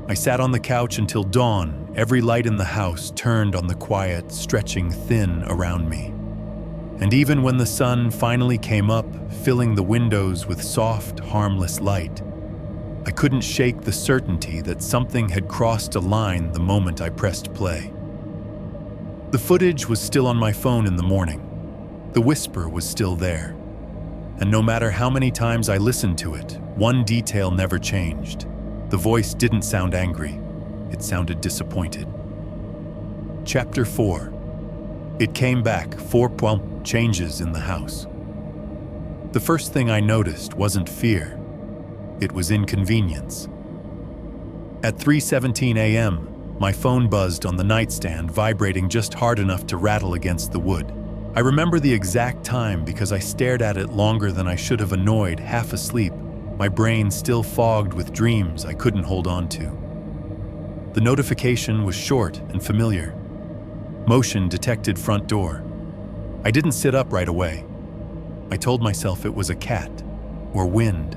I sat on the couch until dawn, every light in the house turned on the quiet, stretching thin around me. And even when the sun finally came up, filling the windows with soft, harmless light, I couldn't shake the certainty that something had crossed a line the moment I pressed play. The footage was still on my phone in the morning. The whisper was still there. And no matter how many times I listened to it, one detail never changed. The voice didn't sound angry. It sounded disappointed. Chapter 4. It came back, 4 changes in the house. The first thing I noticed wasn't fear. It was inconvenience. At 3:17 a.m., my phone buzzed on the nightstand, vibrating just hard enough to rattle against the wood. I remember the exact time because I stared at it longer than I should have, annoyed, half asleep, my brain still fogged with dreams I couldn't hold on to. The notification was short and familiar. Motion detected front door. I didn't sit up right away. I told myself it was a cat, or wind,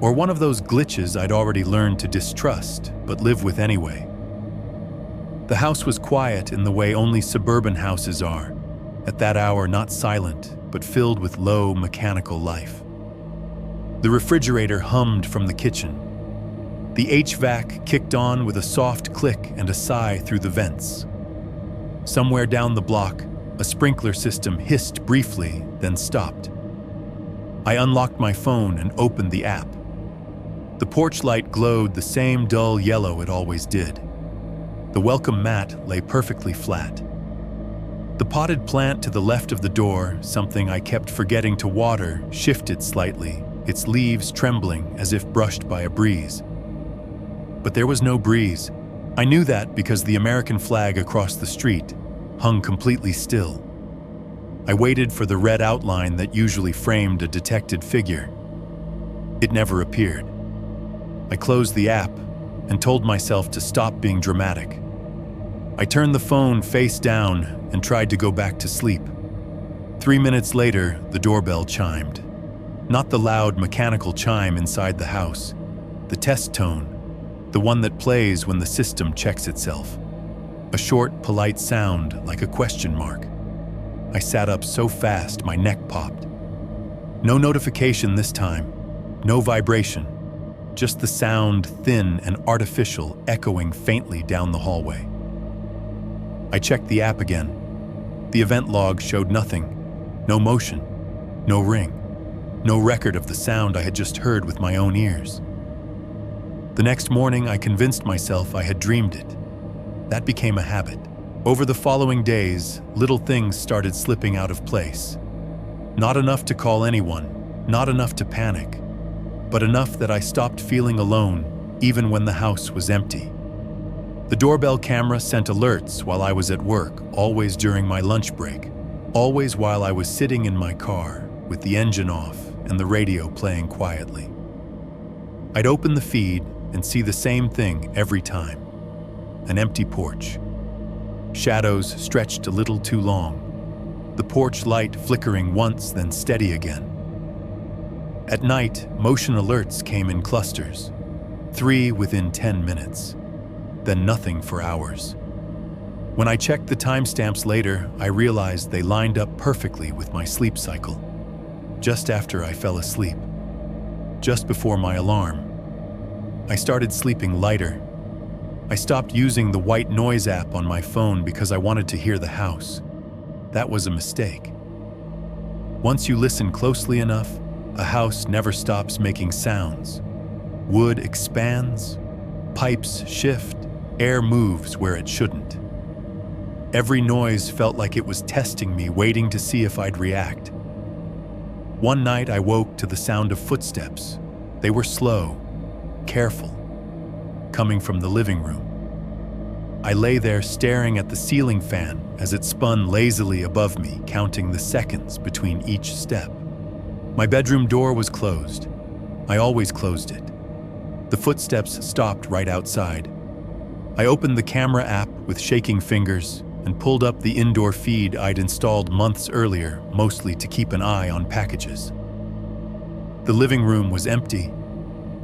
or one of those glitches I'd already learned to distrust but live with anyway. The house was quiet in the way only suburban houses are, at that hour not silent but filled with low mechanical life. The refrigerator hummed from the kitchen. The HVAC kicked on with a soft click and a sigh through the vents. Somewhere down the block, a sprinkler system hissed briefly, then stopped. I unlocked my phone and opened the app. The porch light glowed the same dull yellow it always did. The welcome mat lay perfectly flat. The potted plant to the left of the door, something I kept forgetting to water, shifted slightly, its leaves trembling as if brushed by a breeze. But there was no breeze. I knew that because the American flag across the street hung completely still. I waited for the red outline that usually framed a detected figure. It never appeared. I closed the app and told myself to stop being dramatic. I turned the phone face down and tried to go back to sleep. 3 minutes later, the doorbell chimed. Not the loud mechanical chime inside the house, the test tone, the one that plays when the system checks itself. A short, polite sound like a question mark. I sat up so fast my neck popped. No notification this time, no vibration, just the sound, thin and artificial, echoing faintly down the hallway. I checked the app again. The event log showed nothing. No motion, no ring, no record of the sound I had just heard with my own ears. The next morning, I convinced myself I had dreamed it. That became a habit. Over the following days, little things started slipping out of place. Not enough to call anyone, not enough to panic, but enough that I stopped feeling alone, even when the house was empty. The doorbell camera sent alerts while I was at work, always during my lunch break, always while I was sitting in my car, with the engine off and the radio playing quietly. I'd open the feed and see the same thing every time. An empty porch. Shadows stretched a little too long. The porch light flickering once, then steady again. At night, motion alerts came in clusters. 3 within 10 minutes. Then nothing for hours. When I checked the timestamps later, I realized they lined up perfectly with my sleep cycle. Just after I fell asleep. Just before my alarm. I started sleeping lighter. I stopped using the white noise app on my phone because I wanted to hear the house. That was a mistake. Once you listen closely enough, a house never stops making sounds. Wood expands, pipes shift, air moves where it shouldn't. Every noise felt like it was testing me, waiting to see if I'd react. One night I woke to the sound of footsteps. They were slow, careful, coming from the living room. I lay there staring at the ceiling fan as it spun lazily above me, counting the seconds between each step. My bedroom door was closed. I always closed it. The footsteps stopped right outside. I opened the camera app with shaking fingers and pulled up the indoor feed I'd installed months earlier, mostly to keep an eye on packages. The living room was empty.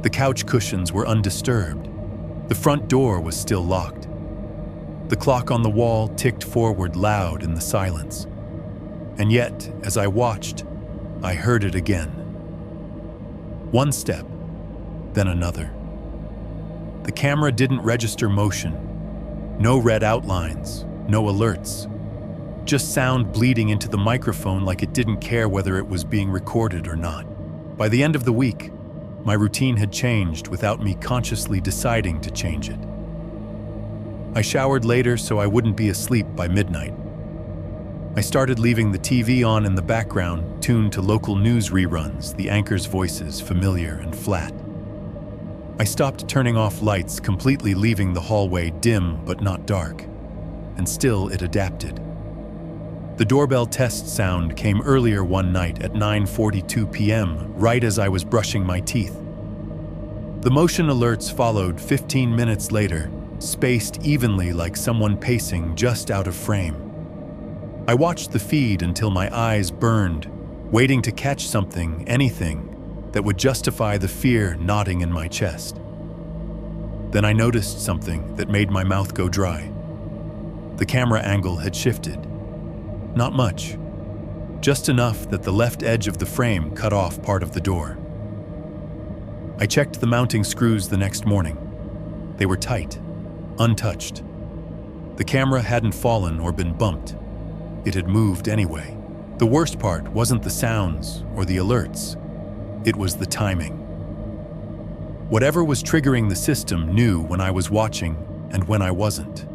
The couch cushions were undisturbed. The front door was still locked. The clock on the wall ticked forward loud in the silence. And yet, as I watched, I heard it again. One step, then another. The camera didn't register motion. No red outlines, no alerts. Just sound bleeding into the microphone like it didn't care whether it was being recorded or not. By the end of the week, my routine had changed without me consciously deciding to change it. I showered later so I wouldn't be asleep by midnight. I started leaving the TV on in the background, tuned to local news reruns, the anchors' voices familiar and flat. I stopped turning off lights, completely leaving the hallway dim but not dark. And still it adapted. The doorbell test sound came earlier one night at 9:42 p.m., right as I was brushing my teeth. The motion alerts followed 15 minutes later, spaced evenly like someone pacing just out of frame. I watched the feed until my eyes burned, waiting to catch something, anything, that would justify the fear knotting in my chest. Then I noticed something that made my mouth go dry. The camera angle had shifted. Not much, just enough that the left edge of the frame cut off part of the door. I checked the mounting screws the next morning. They were tight, untouched. The camera hadn't fallen or been bumped. It had moved anyway. The worst part wasn't the sounds or the alerts. It was the timing. Whatever was triggering the system knew when I was watching and when I wasn't.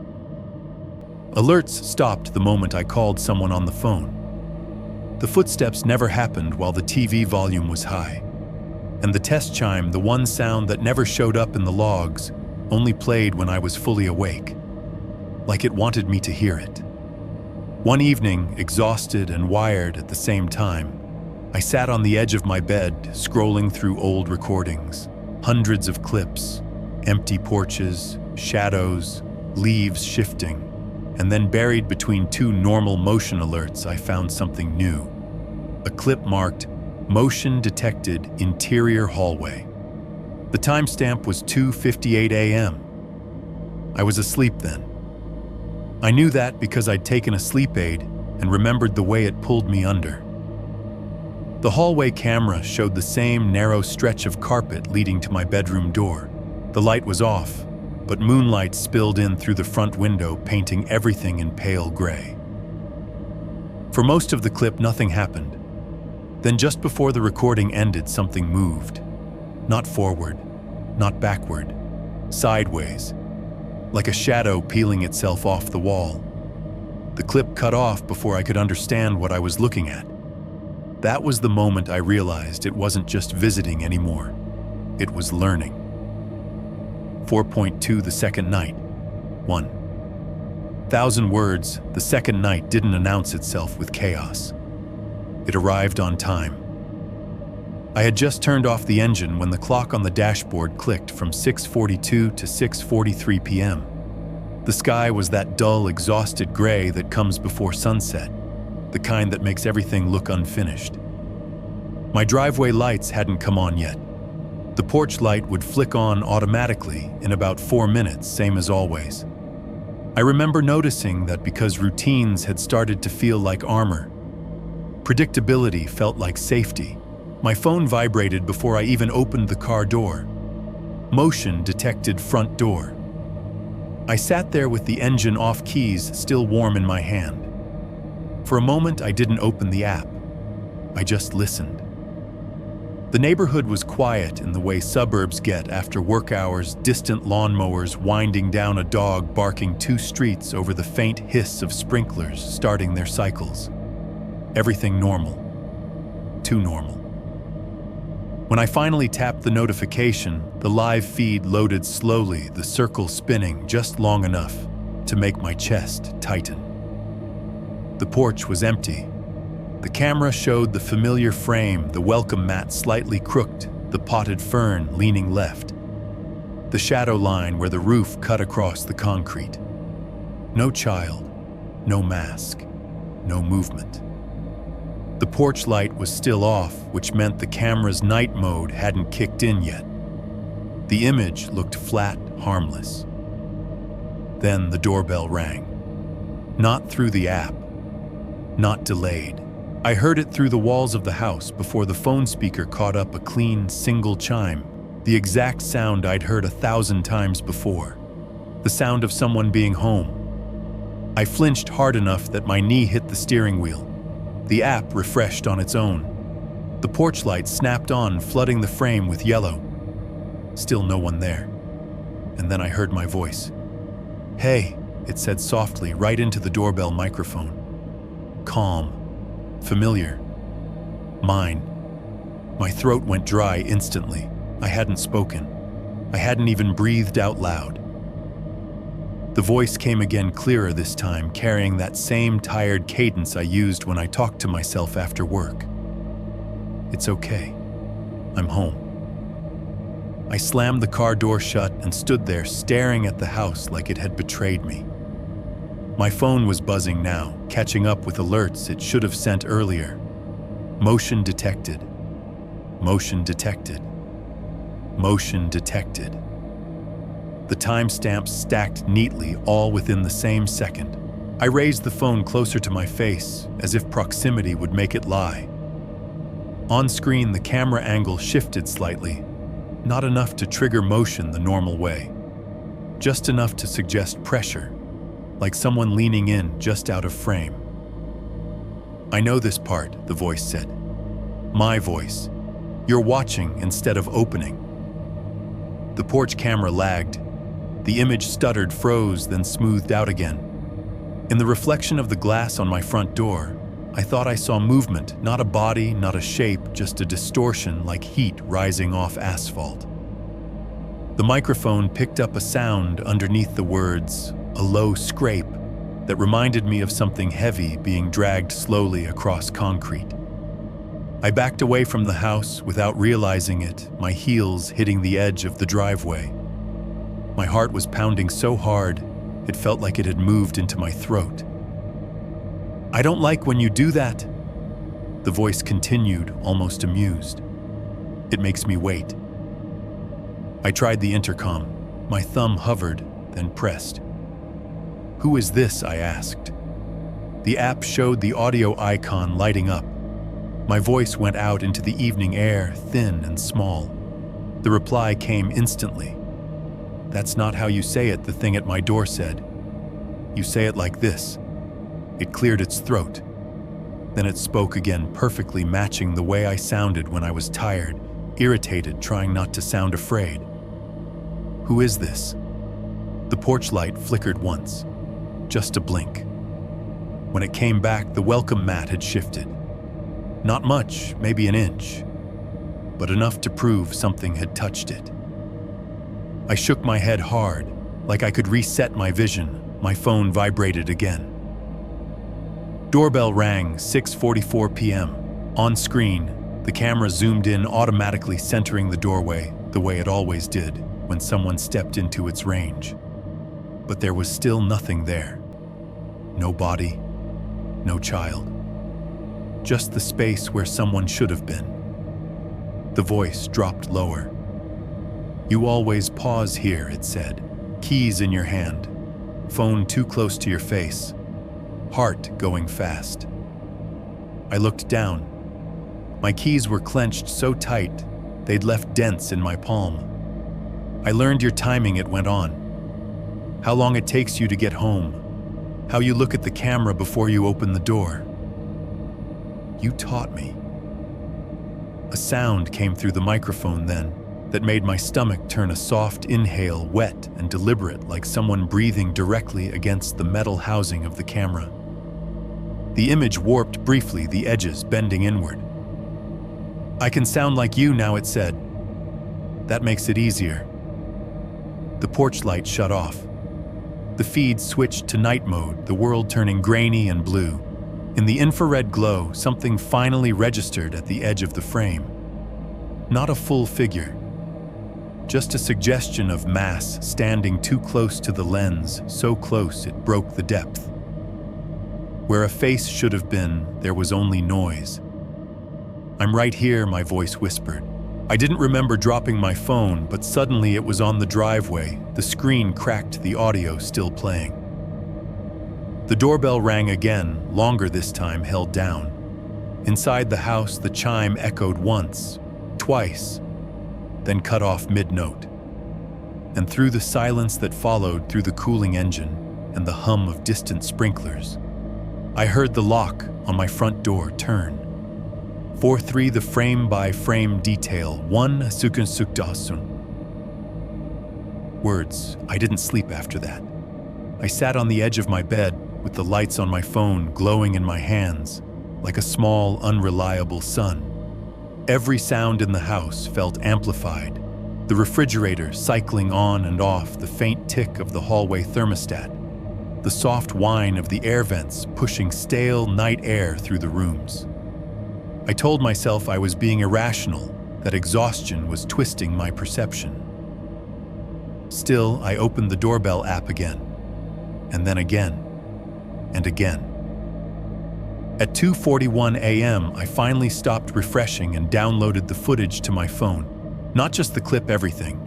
Alerts stopped the moment I called someone on the phone. The footsteps never happened while the TV volume was high. And the test chime, the one sound that never showed up in the logs, only played when I was fully awake, like it wanted me to hear it. One evening, exhausted and wired at the same time, I sat on the edge of my bed, scrolling through old recordings, hundreds of clips, empty porches, shadows, leaves shifting, and then buried between two normal motion alerts, I found something new. A clip marked Motion Detected Interior Hallway. The timestamp was 2:58 a.m. I was asleep then. I knew that because I'd taken a sleep aid and remembered the way it pulled me under. The hallway camera showed the same narrow stretch of carpet leading to my bedroom door. The light was off, but moonlight spilled in through the front window, painting everything in pale gray. For most of the clip, nothing happened. Then just before the recording ended, something moved. Not forward, not backward, sideways, like a shadow peeling itself off the wall. The clip cut off before I could understand what I was looking at. That was the moment I realized it wasn't just visiting anymore. It was learning. 4.2 The second night. 1,000 words, the second night didn't announce itself with chaos. It arrived on time. I had just turned off the engine when the clock on the dashboard clicked from 6:42 to 6:43 p.m. The sky was that dull, exhausted gray that comes before sunset, the kind that makes everything look unfinished. My driveway lights hadn't come on yet. The porch light would flick on automatically in about 4 minutes, same as always. I remember noticing that because routines had started to feel like armor. Predictability felt like safety. My phone vibrated before I even opened the car door. Motion detected front door. I sat there with the engine off, keys still warm in my hand. For a moment, I didn't open the app. I just listened. The neighborhood was quiet in the way suburbs get after work hours, distant lawnmowers winding down, a dog barking 2 streets over, the faint hiss of sprinklers starting their cycles. Everything normal. Too normal. When I finally tapped the notification, the live feed loaded slowly, the circle spinning just long enough to make my chest tighten. The porch was empty. The camera showed the familiar frame, the welcome mat slightly crooked, the potted fern leaning left, the shadow line where the roof cut across the concrete. No child, no mask, no movement. The porch light was still off, which meant the camera's night mode hadn't kicked in yet. The image looked flat, harmless. Then the doorbell rang. Not through the app. Not delayed. I heard it through the walls of the house before the phone speaker caught up a clean, single chime, the exact sound I'd heard 1,000 times before. The sound of someone being home. I flinched hard enough that my knee hit the steering wheel. The app refreshed on its own. The porch light snapped on, flooding the frame with yellow. Still no one there. And then I heard my voice. "Hey," it said softly, right into the doorbell microphone. Calm. Familiar. Mine. My throat went dry instantly. I hadn't spoken. I hadn't even breathed out loud. The voice came again, clearer this time, carrying that same tired cadence I used when I talked to myself after work. "It's okay. I'm home." I slammed the car door shut and stood there staring at the house like it had betrayed me. My phone was buzzing now, catching up with alerts it should have sent earlier. Motion detected. Motion detected. Motion detected. The timestamps stacked neatly, all within the same second. I raised the phone closer to my face, as if proximity would make it lie. On screen, the camera angle shifted slightly, not enough to trigger motion the normal way, just enough to suggest pressure, like someone leaning in just out of frame. "I know this part," the voice said. My voice. "You're watching instead of opening." The porch camera lagged. The image stuttered, froze, then smoothed out again. In the reflection of the glass on my front door, I thought I saw movement, not a body, not a shape, just a distortion like heat rising off asphalt. The microphone picked up a sound underneath the words, a low scrape that reminded me of something heavy being dragged slowly across concrete. I backed away from the house without realizing it, my heels hitting the edge of the driveway. My heart was pounding so hard, it felt like it had moved into my throat. "I don't like when you do that," the voice continued, almost amused. "It makes me wait." I tried the intercom. My thumb hovered, then pressed. "Who is this?" I asked. The app showed the audio icon lighting up. My voice went out into the evening air, thin and small. The reply came instantly. "That's not how you say it," the thing at my door said. "You say it like this." It cleared its throat. Then it spoke again, perfectly matching the way I sounded when I was tired, irritated, trying not to sound afraid. "Who is this?" The porch light flickered once, just a blink. When it came back, the welcome mat had shifted. Not much, maybe an inch, but enough to prove something had touched it. I shook my head hard, like I could reset my vision. My phone vibrated again. Doorbell rang, 6:44 p.m. On screen, the camera zoomed in, automatically centering the doorway, the way it always did when someone stepped into its range. But there was still nothing there. No body, no child. Just the space where someone should have been. The voice dropped lower. "You always pause here," it said. "Keys in your hand. Phone too close to your face. Heart going fast." I looked down. My keys were clenched so tight, they'd left dents in my palm. "I learned your timing," it went on. "How long it takes you to get home. How you look at the camera before you open the door. You taught me." A sound came through the microphone then that made my stomach turn a soft inhale, wet and deliberate, like someone breathing directly against the metal housing of the camera. The image warped briefly, the edges bending inward. "I can sound like you now," it said. "That makes it easier." The porch light shut off. The feed switched to night mode, the world turning grainy and blue. In the infrared glow, something finally registered at the edge of the frame. Not a full figure, just a suggestion of mass standing too close to the lens, so close it broke the depth. Where a face should have been, there was only noise. "I'm right here," my voice whispered. I didn't remember dropping my phone, but suddenly it was on the driveway. The screen cracked, the audio still playing. The doorbell rang again, longer this time, held down. Inside the house, the chime echoed once, twice, then cut off mid-note. And through the silence that followed, through the cooling engine and the hum of distant sprinklers, I heard the lock on my front door turn. 4-3, the frame-by-frame detail, 1 sukun. Words. I didn't sleep after that. I sat on the edge of my bed with the lights on my phone glowing in my hands like a small, unreliable sun. Every sound in the house felt amplified. The refrigerator cycling on and off, the faint tick of the hallway thermostat, the soft whine of the air vents pushing stale night air through the rooms. I told myself I was being irrational, that exhaustion was twisting my perception. Still, I opened the doorbell app again, and then again, and again. At 2:41 a.m., I finally stopped refreshing and downloaded the footage to my phone. Not just the clip, everything.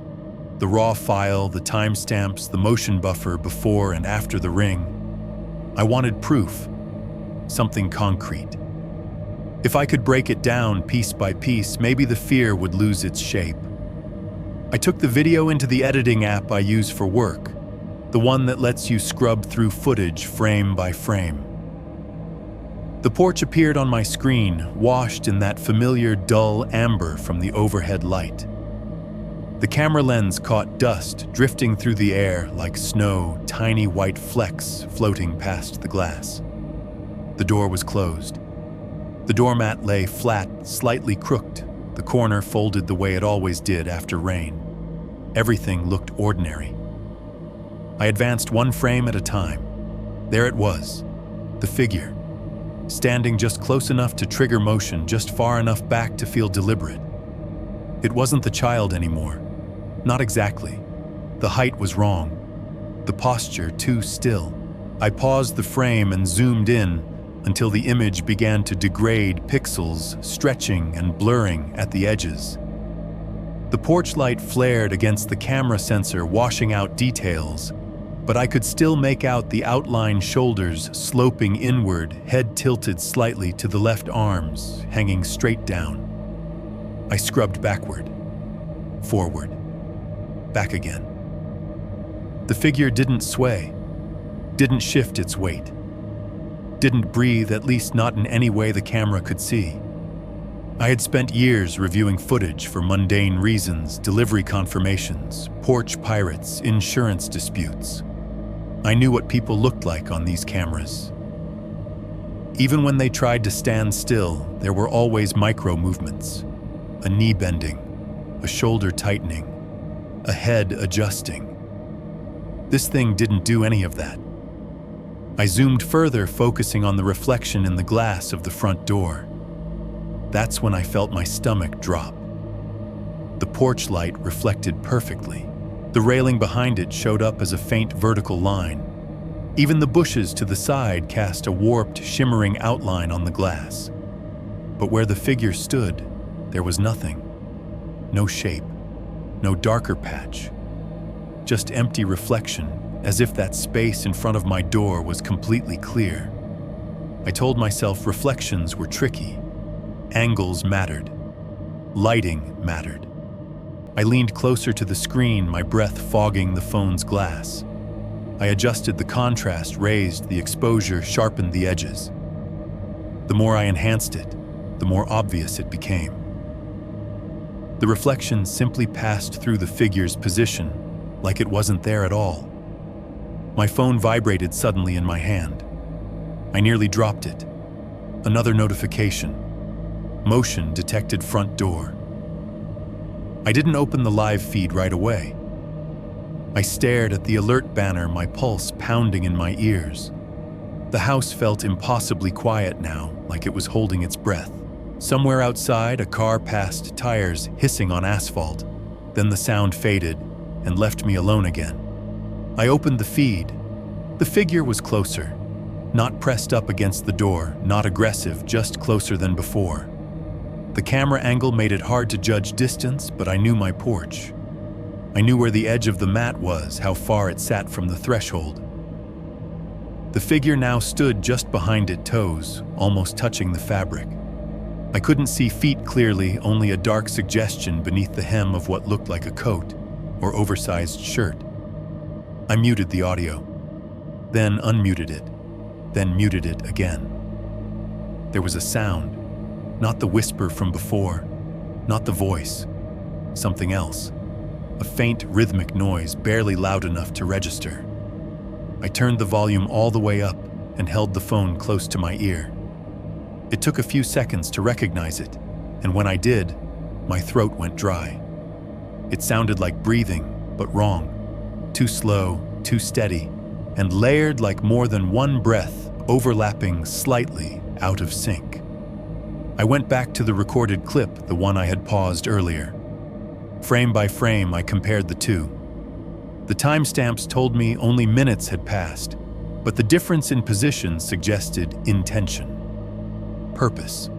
The raw file, the timestamps, the motion buffer before and after the ring. I wanted proof, something concrete. If I could break it down piece by piece, maybe the fear would lose its shape. I took the video into the editing app I use for work, the one that lets you scrub through footage frame by frame. The porch appeared on my screen, washed in that familiar dull amber from the overhead light. The camera lens caught dust drifting through the air like snow, tiny white flecks floating past the glass. The door was closed. The doormat lay flat, slightly crooked, the corner folded the way it always did after rain. Everything looked ordinary. I advanced one frame at a time. There it was, the figure, standing just close enough to trigger motion, just far enough back to feel deliberate. It wasn't the child anymore. Not exactly. The height was wrong. The posture too still. I paused the frame and zoomed in until the image began to degrade, pixels stretching and blurring at the edges. The porch light flared against the camera sensor, washing out details, but I could still make out the outlined shoulders sloping inward, head tilted slightly to the left, arms hanging straight down. I scrubbed backward, forward, back again. The figure didn't sway, didn't shift its weight, didn't breathe, at least not in any way the camera could see. I had spent years reviewing footage for mundane reasons, delivery confirmations, porch pirates, insurance disputes. I knew what people looked like on these cameras. Even when they tried to stand still, there were always micro movements. A knee bending, a shoulder tightening, a head adjusting. This thing didn't do any of that. I zoomed further, focusing on the reflection in the glass of the front door. That's when I felt my stomach drop. The porch light reflected perfectly. The railing behind it showed up as a faint vertical line. Even the bushes to the side cast a warped, shimmering outline on the glass. But where the figure stood, there was nothing. No shape, no darker patch. Just empty reflection, as if that space in front of my door was completely clear. I told myself reflections were tricky. Angles mattered. Lighting mattered. I leaned closer to the screen, my breath fogging the phone's glass. I adjusted the contrast, raised the exposure, sharpened the edges. The more I enhanced it, the more obvious it became. The reflection simply passed through the figure's position, like it wasn't there at all. My phone vibrated suddenly in my hand. I nearly dropped it. Another notification. Motion detected front door. I didn't open the live feed right away. I stared at the alert banner, my pulse pounding in my ears. The house felt impossibly quiet now, like it was holding its breath. Somewhere outside, a car passed, tires hissing on asphalt. Then the sound faded and left me alone again. I opened the feed. The figure was closer, not pressed up against the door, not aggressive, just closer than before. The camera angle made it hard to judge distance, but I knew my porch. I knew where the edge of the mat was, how far it sat from the threshold. The figure now stood just behind it, toes almost touching the fabric. I couldn't see feet clearly, only a dark suggestion beneath the hem of what looked like a coat or oversized shirt. I muted the audio, then unmuted it, then muted it again. There was a sound. Not the whisper from before, not the voice, something else. A faint rhythmic noise, barely loud enough to register. I turned the volume all the way up and held the phone close to my ear. It took a few seconds to recognize it, and when I did, my throat went dry. It sounded like breathing, but wrong. Too slow, too steady, and layered like more than one breath, overlapping slightly, out of sync. I went back to the recorded clip, the one I had paused earlier. Frame by frame, I compared the two. The timestamps told me only minutes had passed, but the difference in position suggested intention, purpose.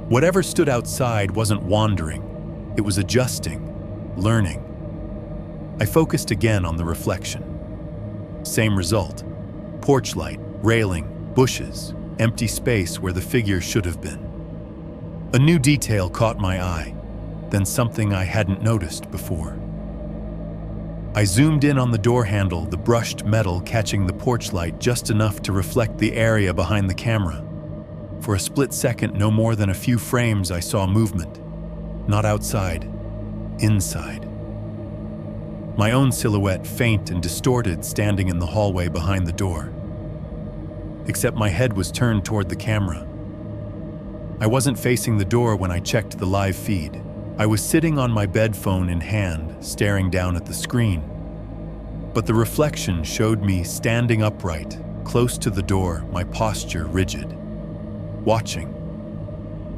Whatever stood outside wasn't wandering, it was adjusting, learning. I focused again on the reflection. Same result: porch light, railing, bushes, empty space where the figure should have been. A new detail caught my eye, then something I hadn't noticed before. I zoomed in on the door handle, the brushed metal catching the porch light just enough to reflect the area behind the camera. For a split second, no more than a few frames, I saw movement. Not outside, inside. My own silhouette, faint and distorted, standing in the hallway behind the door. Except my head was turned toward the camera. I wasn't facing the door when I checked the live feed. I was sitting on my bed, phone in hand, staring down at the screen. But the reflection showed me standing upright, close to the door, my posture rigid. Watching.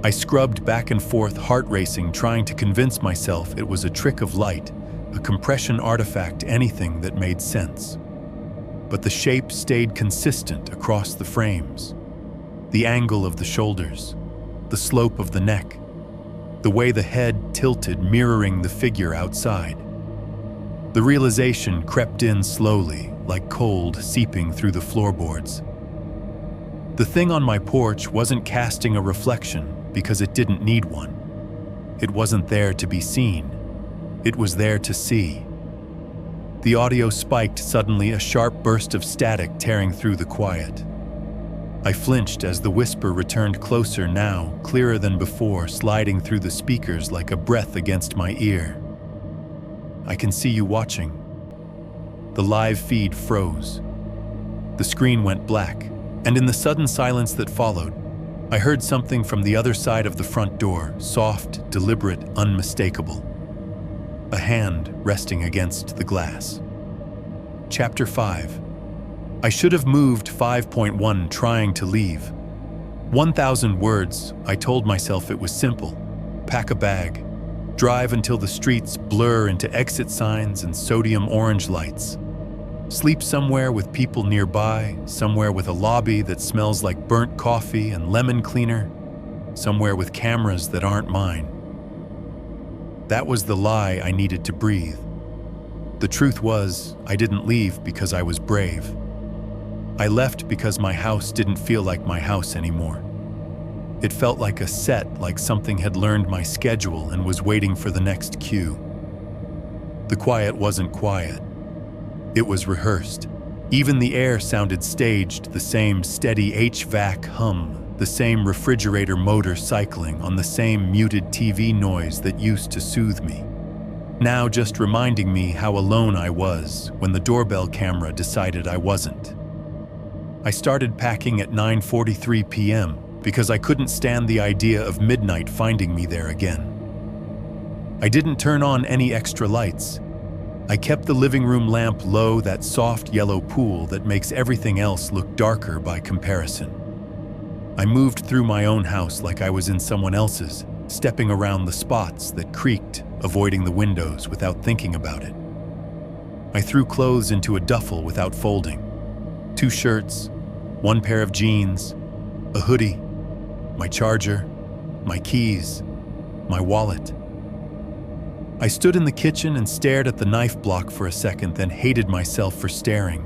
I scrubbed back and forth, heart racing, trying to convince myself it was a trick of light, a compression artifact, anything that made sense. But the shape stayed consistent across the frames. The angle of the shoulders, the slope of the neck, the way the head tilted, mirroring the figure outside. The realization crept in slowly, like cold seeping through the floorboards. The thing on my porch wasn't casting a reflection because it didn't need one. It wasn't there to be seen. It was there to see. The audio spiked suddenly, a sharp burst of static tearing through the quiet. I flinched as the whisper returned closer, now clearer than before, sliding through the speakers like a breath against my ear. "I can see you watching." The live feed froze. The screen went black, and in the sudden silence that followed, I heard something from the other side of the front door, soft, deliberate, unmistakable. A hand resting against the glass. Chapter 5. I should have moved 5.1, trying to leave. 1,000 words, I told myself it was simple. Pack a bag. Drive until the streets blur into exit signs and sodium orange lights. Sleep somewhere with people nearby, somewhere with a lobby that smells like burnt coffee and lemon cleaner, somewhere with cameras that aren't mine. That was the lie I needed to breathe. The truth was, I didn't leave because I was brave. I left because my house didn't feel like my house anymore. It felt like a set, like something had learned my schedule and was waiting for the next cue. The quiet wasn't quiet. It was rehearsed. Even the air sounded staged, the same steady HVAC hum, the same refrigerator motor cycling on the same muted TV noise that used to soothe me. Now just reminding me how alone I was when the doorbell camera decided I wasn't. I started packing at 9:43 p.m. because I couldn't stand the idea of midnight finding me there again. I didn't turn on any extra lights. I kept the living room lamp low, that soft yellow pool that makes everything else look darker by comparison. I moved through my own house like I was in someone else's, stepping around the spots that creaked, avoiding the windows without thinking about it. I threw clothes into a duffel without folding. 2 shirts, 1 pair of jeans, a hoodie, my charger, my keys, my wallet. I stood in the kitchen and stared at the knife block for a second, then hated myself for staring.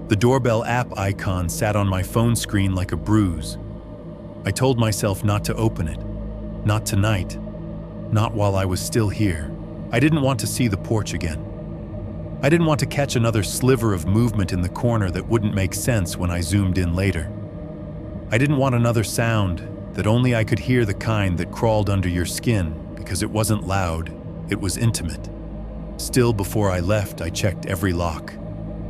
The doorbell app icon sat on my phone screen like a bruise. I told myself not to open it. Not tonight. Not while I was still here. I didn't want to see the porch again. I didn't want to catch another sliver of movement in the corner that wouldn't make sense when I zoomed in later. I didn't want another sound that only I could hear, the kind that crawled under your skin, because it wasn't loud, it was intimate. Still, before I left, I checked every lock.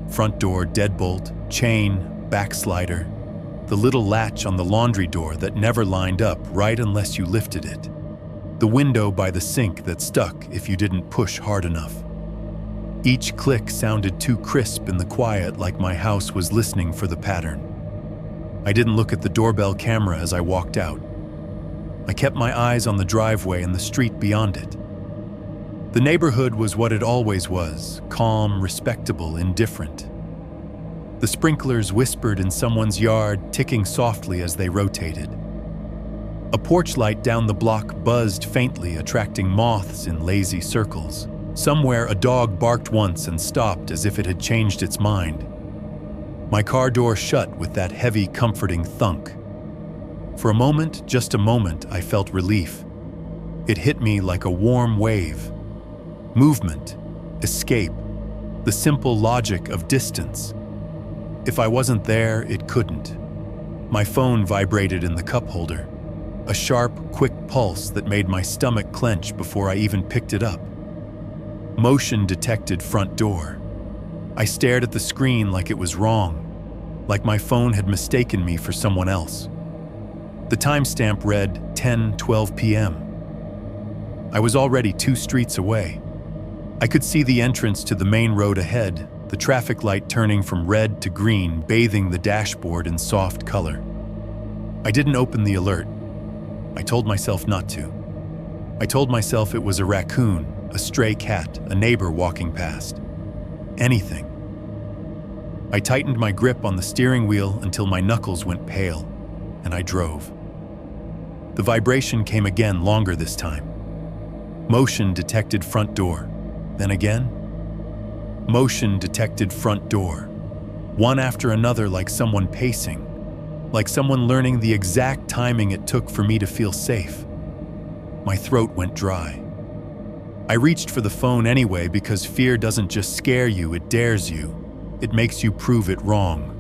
Front door, deadbolt, chain, backslider, the little latch on the laundry door that never lined up right unless you lifted it, the window by the sink that stuck if you didn't push hard enough. Each click sounded too crisp in the quiet, like my house was listening for the pattern. I didn't look at the doorbell camera as I walked out. I kept my eyes on the driveway and the street beyond it. The neighborhood was what it always was, calm, respectable, indifferent. The sprinklers whispered in someone's yard, ticking softly as they rotated. A porch light down the block buzzed faintly, attracting moths in lazy circles. Somewhere, a dog barked once and stopped as if it had changed its mind. My car door shut with that heavy, comforting thunk. For a moment, just a moment, I felt relief. It hit me like a warm wave. Movement, escape, the simple logic of distance. If I wasn't there, it couldn't. My phone vibrated in the cup holder, a sharp, quick pulse that made my stomach clench before I even picked it up. Motion detected front door. I stared at the screen like it was wrong, like my phone had mistaken me for someone else. The timestamp read 10:12 p.m. I was already 2 streets away. I could see the entrance to the main road ahead, the traffic light turning from red to green, bathing the dashboard in soft color. I didn't open the alert. I told myself not to. I told myself it was a raccoon, a stray cat, a neighbor walking past. Anything. I tightened my grip on the steering wheel until my knuckles went pale, and I drove. The vibration came again, longer this time. Motion detected front door. Then again. Motion detected front door. One after another, like someone pacing, like someone learning the exact timing it took for me to feel safe. My throat went dry. I reached for the phone anyway because fear doesn't just scare you, it dares you. It makes you prove it wrong.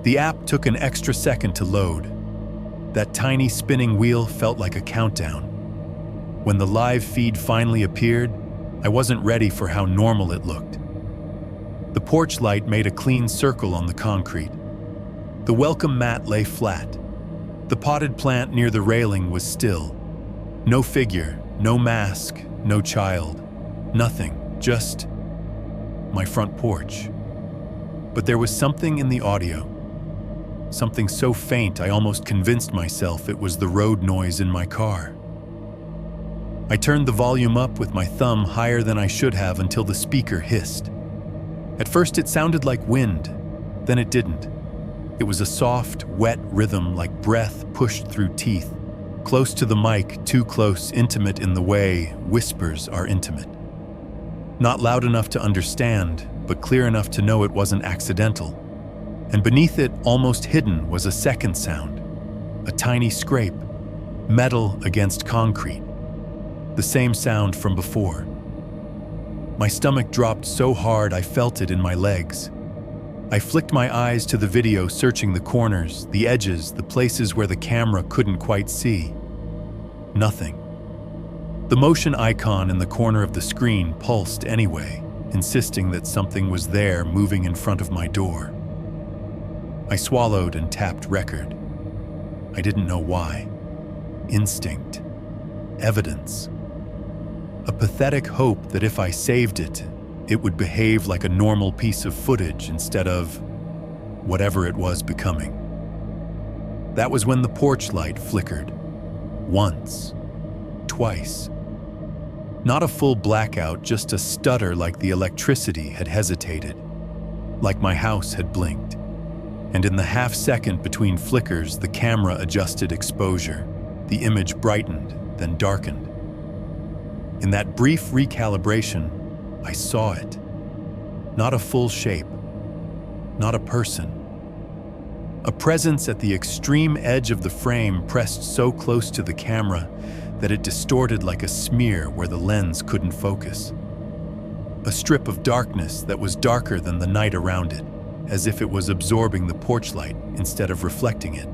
The app took an extra second to load. That tiny spinning wheel felt like a countdown. When the live feed finally appeared, I wasn't ready for how normal it looked. The porch light made a clean circle on the concrete. The welcome mat lay flat. The potted plant near the railing was still. No figure, no mask, no child. Nothing, just my front porch. But there was something in the audio. Something so faint I almost convinced myself it was the road noise in my car. I turned the volume up with my thumb higher than I should have until the speaker hissed. At first it sounded like wind, then it didn't. It was a soft, wet rhythm like breath pushed through teeth. Close to the mic, too close, intimate in the way whispers are intimate. Not loud enough to understand, but clear enough to know it wasn't accidental. And beneath it, almost hidden, was a second sound. A tiny scrape, metal against concrete. The same sound from before. My stomach dropped so hard I felt it in my legs. I flicked my eyes to the video, searching the corners, the edges, the places where the camera couldn't quite see. Nothing. The motion icon in the corner of the screen pulsed anyway, insisting that something was there moving in front of my door. I swallowed and tapped record. I didn't know why. Instinct. Evidence. A pathetic hope that if I saved it, it would behave like a normal piece of footage instead of whatever it was becoming. That was when the porch light flickered. Once. Twice. Not a full blackout, just a stutter like the electricity had hesitated, like my house had blinked. And in the half second between flickers, the camera adjusted exposure. The image brightened, then darkened. In that brief recalibration, I saw it. Not a full shape, not a person. A presence at the extreme edge of the frame pressed so close to the camera that it distorted like a smear where the lens couldn't focus. A strip of darkness that was darker than the night around it, as if it was absorbing the porch light instead of reflecting it.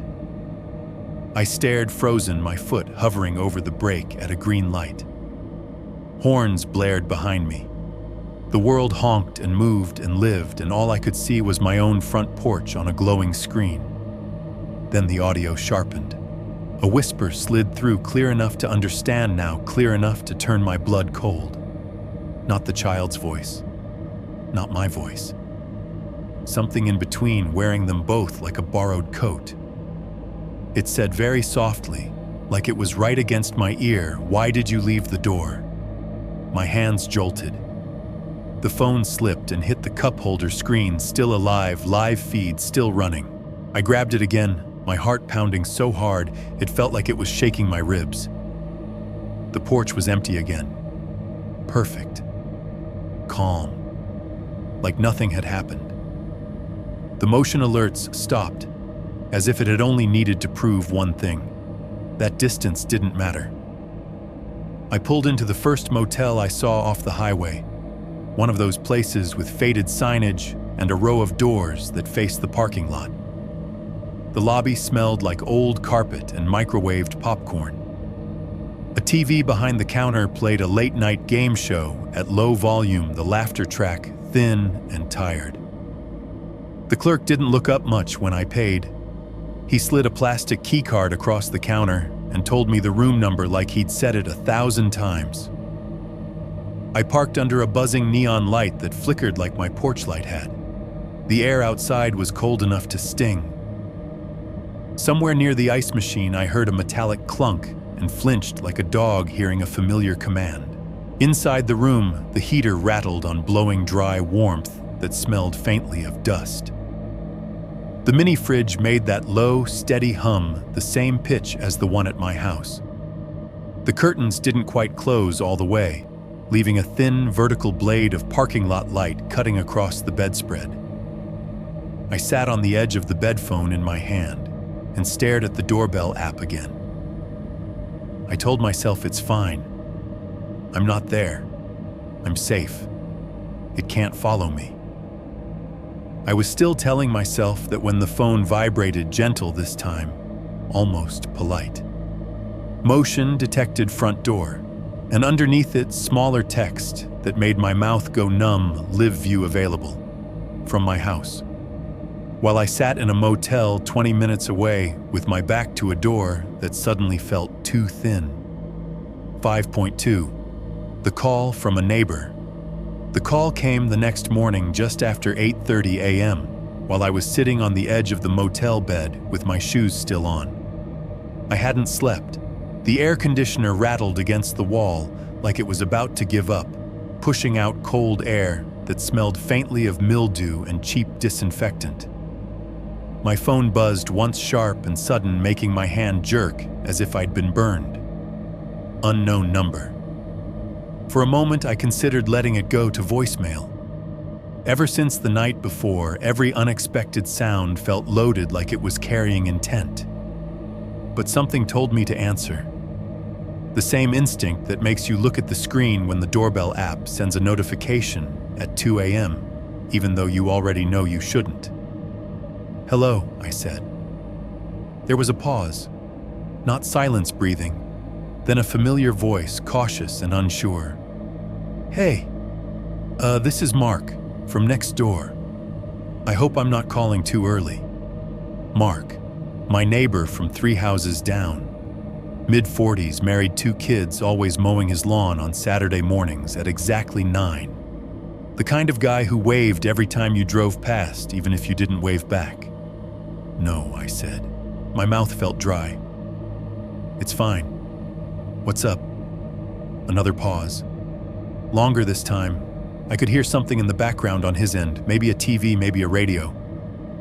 I stared frozen, my foot hovering over the brake at a green light. Horns blared behind me. The world honked and moved and lived, and all I could see was my own front porch on a glowing screen. Then the audio sharpened. A whisper slid through, clear enough to understand now, clear enough to turn my blood cold. Not the child's voice. Not my voice. Something in between, wearing them both like a borrowed coat. It said very softly, like it was right against my ear, "Why did you leave the door?" My hands jolted. The phone slipped and hit the cup holder screen, still alive, live feed still running. I grabbed it again, my heart pounding so hard it felt like it was shaking my ribs. The porch was empty again. Perfect. Calm. Like nothing had happened. The motion alerts stopped, as if it had only needed to prove one thing. That distance didn't matter. I pulled into the first motel I saw off the highway, one of those places with faded signage and a row of doors that faced the parking lot. The lobby smelled like old carpet and microwaved popcorn. A TV behind the counter played a late-night game show at low volume, the laughter track thin and tired. The clerk didn't look up much when I paid. He slid a plastic key card across the counter and told me the room number like he'd said it 1,000 times. I parked under a buzzing neon light that flickered like my porch light had. The air outside was cold enough to sting. Somewhere near the ice machine, I heard a metallic clunk and flinched like a dog hearing a familiar command. Inside the room, the heater rattled on blowing dry warmth that smelled faintly of dust. The mini fridge made that low, steady hum the same pitch as the one at my house. The curtains didn't quite close all the way, leaving a thin, vertical blade of parking lot light cutting across the bedspread. I sat on the edge of the bed phone in my hand and stared at the doorbell app again. I told myself it's fine. I'm not there. I'm safe. It can't follow me. I was still telling myself that when the phone vibrated, gentle this time, almost polite. Motion detected front door, and underneath it, smaller text that made my mouth go numb, live view available, from my house. While I sat in a motel 20 minutes away with my back to a door that suddenly felt too thin. 5.2. The call from a neighbor. The call came the next morning just after 8:30 a.m., while I was sitting on the edge of the motel bed with my shoes still on. I hadn't slept. The air conditioner rattled against the wall like it was about to give up, pushing out cold air that smelled faintly of mildew and cheap disinfectant. My phone buzzed once sharp and sudden, making my hand jerk as if I'd been burned. Unknown number. For a moment, I considered letting it go to voicemail. Ever since the night before, every unexpected sound felt loaded like it was carrying intent. But something told me to answer. The same instinct that makes you look at the screen when the doorbell app sends a notification at 2 a.m., even though you already know you shouldn't. "Hello," I said. There was a pause, not silence breathing, then a familiar voice, cautious and unsure. "Hey, this is Mark, from next door. I hope I'm not calling too early." Mark, my neighbor from 3 houses down. Mid-40s, married 2 kids, always mowing his lawn on Saturday mornings at exactly 9. The kind of guy who waved every time you drove past, even if you didn't wave back. "No," I said. My mouth felt dry. "It's fine. What's up?" Another pause. Longer this time. I could hear something in the background on his end, maybe a TV, maybe a radio.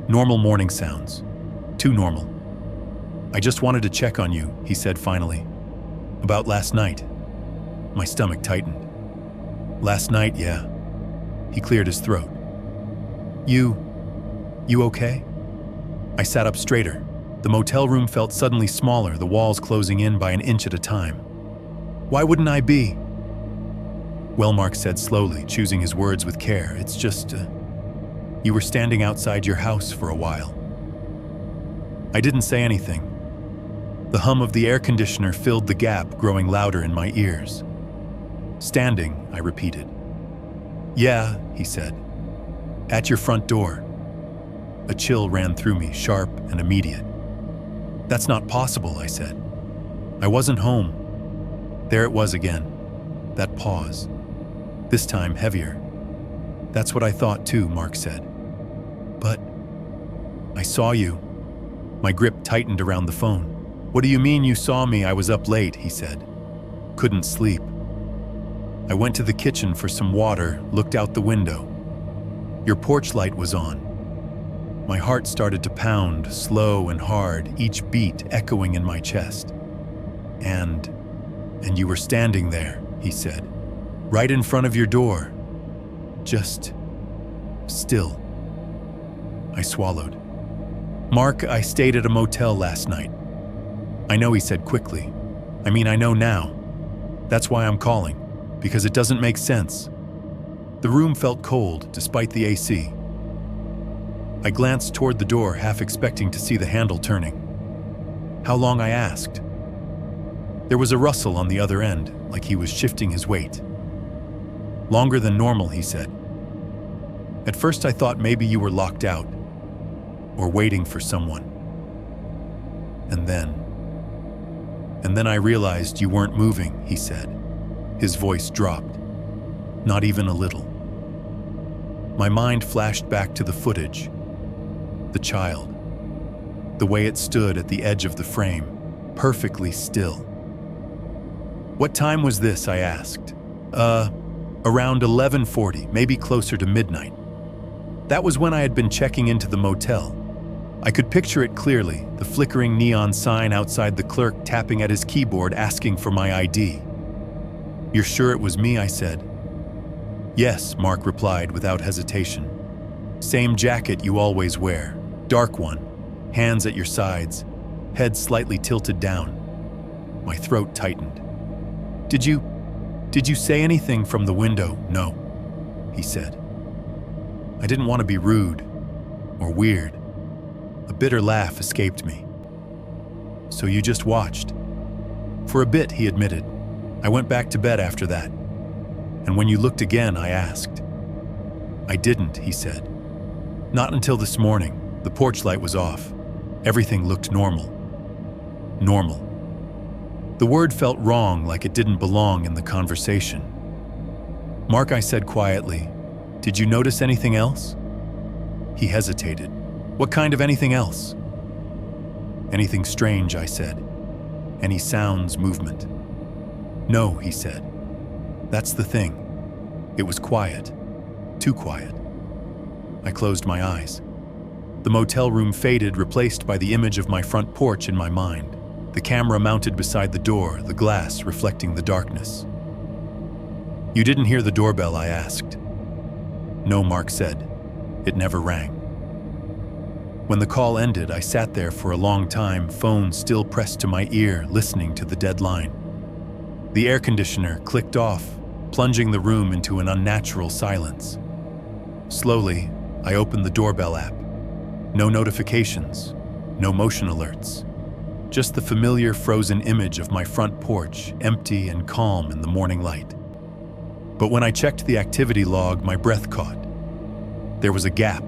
Normal morning sounds. Too normal. "I just wanted to check on you," he said finally. "About last night." My stomach tightened. "Last night, yeah." He cleared his throat. You okay?" I sat up straighter. The motel room felt suddenly smaller, the walls closing in by an inch at a time. "Why wouldn't I be?" "Well," Mark said slowly, choosing his words with care, "it's just, you were standing outside your house for a while." I didn't say anything. The hum of the air conditioner filled the gap, growing louder in my ears. "Standing," I repeated. "Yeah," he said. "At your front door." A chill ran through me, sharp and immediate. "That's not possible," I said. "I wasn't home." There it was again, that pause. This time heavier. "That's what I thought too," Mark said. "But I saw you." My grip tightened around the phone. "What do you mean you saw me? I was up late," he said. "Couldn't sleep." I went to the kitchen for some water, looked out the window. Your porch light was on. My heart started to pound, slow and hard, each beat echoing in my chest. And you were standing there, he said, right in front of your door. Just still. I swallowed. Mark, I stayed at a motel last night. I know, he said quickly. I know now. That's why I'm calling, because it doesn't make sense. The room felt cold, despite the AC. I glanced toward the door, half expecting to see the handle turning. How long, I asked. There was a rustle on the other end, like he was shifting his weight. Longer than normal, he said. At first I thought maybe you were locked out, or waiting for someone. And then I realized you weren't moving, he said. His voice dropped. Not even a little. My mind flashed back to the footage. The child. The way it stood at the edge of the frame, perfectly still. What time was this, I asked. Around 11:40, maybe closer to midnight. That was when I had been checking into the motel. I could picture it clearly, the flickering neon sign outside, the clerk tapping at his keyboard asking for my ID. You're sure it was me, I said. Yes, Mark replied without hesitation. Same jacket you always wear, dark one, hands at your sides, head slightly tilted down. My throat tightened. Did you say anything from the window? No, he said. I didn't want to be rude or weird. A bitter laugh escaped me. So you just watched? For a bit, he admitted. I went back to bed after that. And when you looked again, I asked. I didn't, he said. Not until this morning. The porch light was off. Everything looked normal. Normal. The word felt wrong, like it didn't belong in the conversation. Mark, I said quietly, did you notice anything else? He hesitated. What kind of anything else? Anything strange, I said. Any sounds, movement? No, he said. That's the thing. It was quiet. Too quiet. I closed my eyes. The motel room faded, replaced by the image of my front porch in my mind. The camera mounted beside the door, the glass reflecting the darkness. You didn't hear the doorbell, I asked. No, Mark said. It never rang. When the call ended, I sat there for a long time, phone still pressed to my ear, listening to the dead line. The air conditioner clicked off, plunging the room into an unnatural silence. Slowly, I opened the doorbell app. No notifications, no motion alerts. Just the familiar frozen image of my front porch, empty and calm in the morning light. But when I checked the activity log, my breath caught. There was a gap,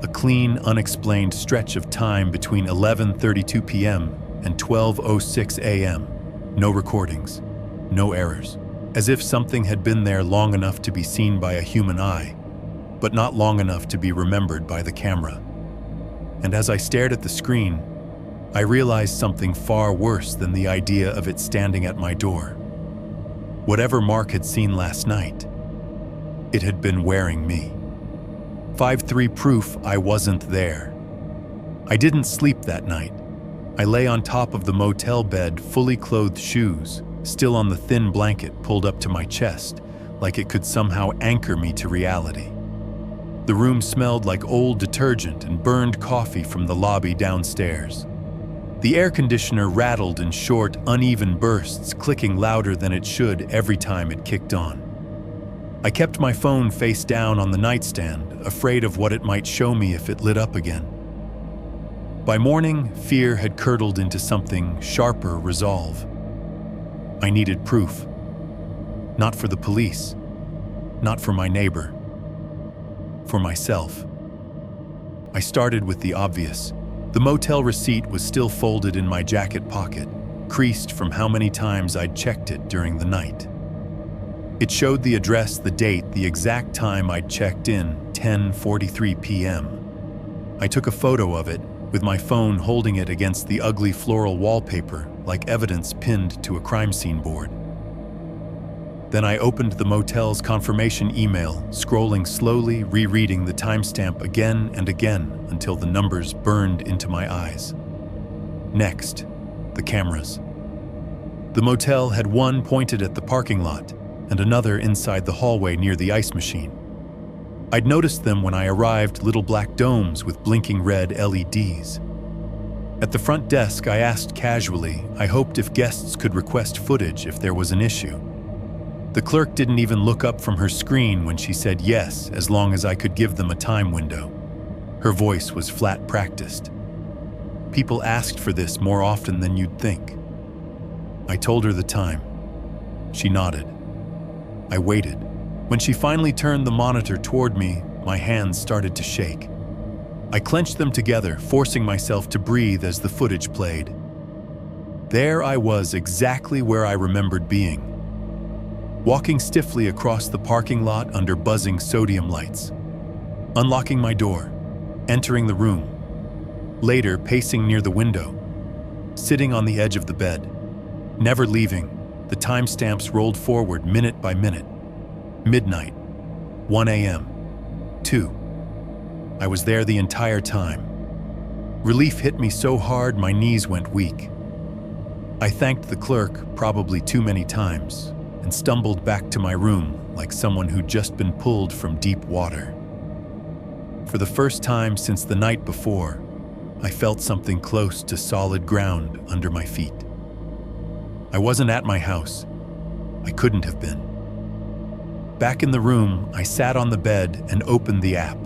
a clean, unexplained stretch of time between 11:32 p.m. and 12:06 a.m. No recordings, no errors. As if something had been there long enough to be seen by a human eye, but not long enough to be remembered by the camera. And as I stared at the screen, I realized something far worse than the idea of it standing at my door. Whatever Mark had seen last night, it had been wearing me. 5-3 proof I wasn't there. I didn't sleep that night. I lay on top of the motel bed, fully clothed, shoes still on the thin blanket pulled up to my chest, like it could somehow anchor me to reality. The room smelled like old detergent and burned coffee from the lobby downstairs. The air conditioner rattled in short, uneven bursts, clicking louder than it should every time it kicked on. I kept my phone face down on the nightstand, afraid of what it might show me if it lit up again. By morning, fear had curdled into something sharper, resolve. I needed proof. Not for the police, not for my neighbor, for myself. I started with the obvious. The motel receipt was still folded in my jacket pocket, creased from how many times I'd checked it during the night. It showed the address, the date, the exact time I'd checked in, 10:43 p.m. I took a photo of it, with my phone holding it against the ugly floral wallpaper, like evidence pinned to a crime scene board. Then I opened the motel's confirmation email, scrolling slowly, rereading the timestamp again and again until the numbers burned into my eyes. Next, the cameras. The motel had one pointed at the parking lot and another inside the hallway near the ice machine. I'd noticed them when I arrived, little black domes with blinking red LEDs. At the front desk, I asked casually, I hoped if guests could request footage if there was an issue. The clerk didn't even look up from her screen when she said yes, as long as I could give them a time window. Her voice was flat practiced. People asked for this more often than you'd think. I told her the time. She nodded. I waited. When she finally turned the monitor toward me, my hands started to shake. I clenched them together, forcing myself to breathe as the footage played. There I was, exactly where I remembered being. Walking stiffly across the parking lot under buzzing sodium lights. Unlocking my door, entering the room. Later, pacing near the window. Sitting on the edge of the bed. Never leaving, the timestamps rolled forward minute by minute. Midnight, 1 a.m., 2. I was there the entire time. Relief hit me so hard my knees went weak. I thanked the clerk probably too many times and stumbled back to my room like someone who'd just been pulled from deep water. For the first time since the night before, I felt something close to solid ground under my feet. I wasn't at my house. I couldn't have been. Back in the room, I sat on the bed and opened the app.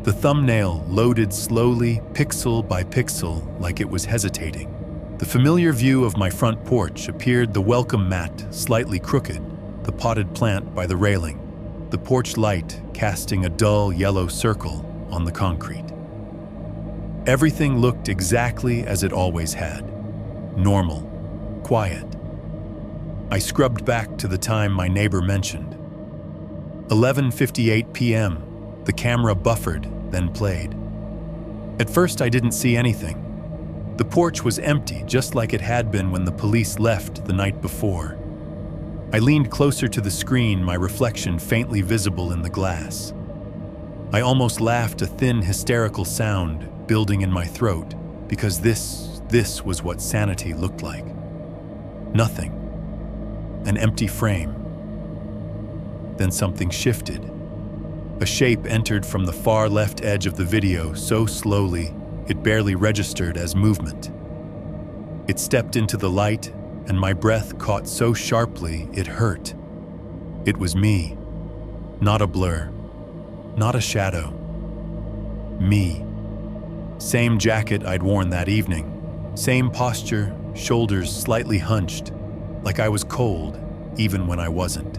The thumbnail loaded slowly, pixel by pixel, like it was hesitating. The familiar view of my front porch appeared, the welcome mat slightly crooked, the potted plant by the railing, the porch light casting a dull yellow circle on the concrete. Everything looked exactly as it always had. Normal, quiet. I scrubbed back to the time my neighbor mentioned. 11:58 p.m. The camera buffered, then played. At first I didn't see anything. The porch was empty, just like it had been when the police left the night before. I leaned closer to the screen, my reflection faintly visible in the glass. I almost laughed, a thin, hysterical sound building in my throat, because this was what sanity looked like. Nothing. An empty frame. Then something shifted. A shape entered from the far left edge of the video so slowly it barely registered as movement. It stepped into the light, and my breath caught so sharply it hurt. It was me. Not a blur. Not a shadow. Me. Same jacket I'd worn that evening. Same posture, shoulders slightly hunched, like I was cold, even when I wasn't.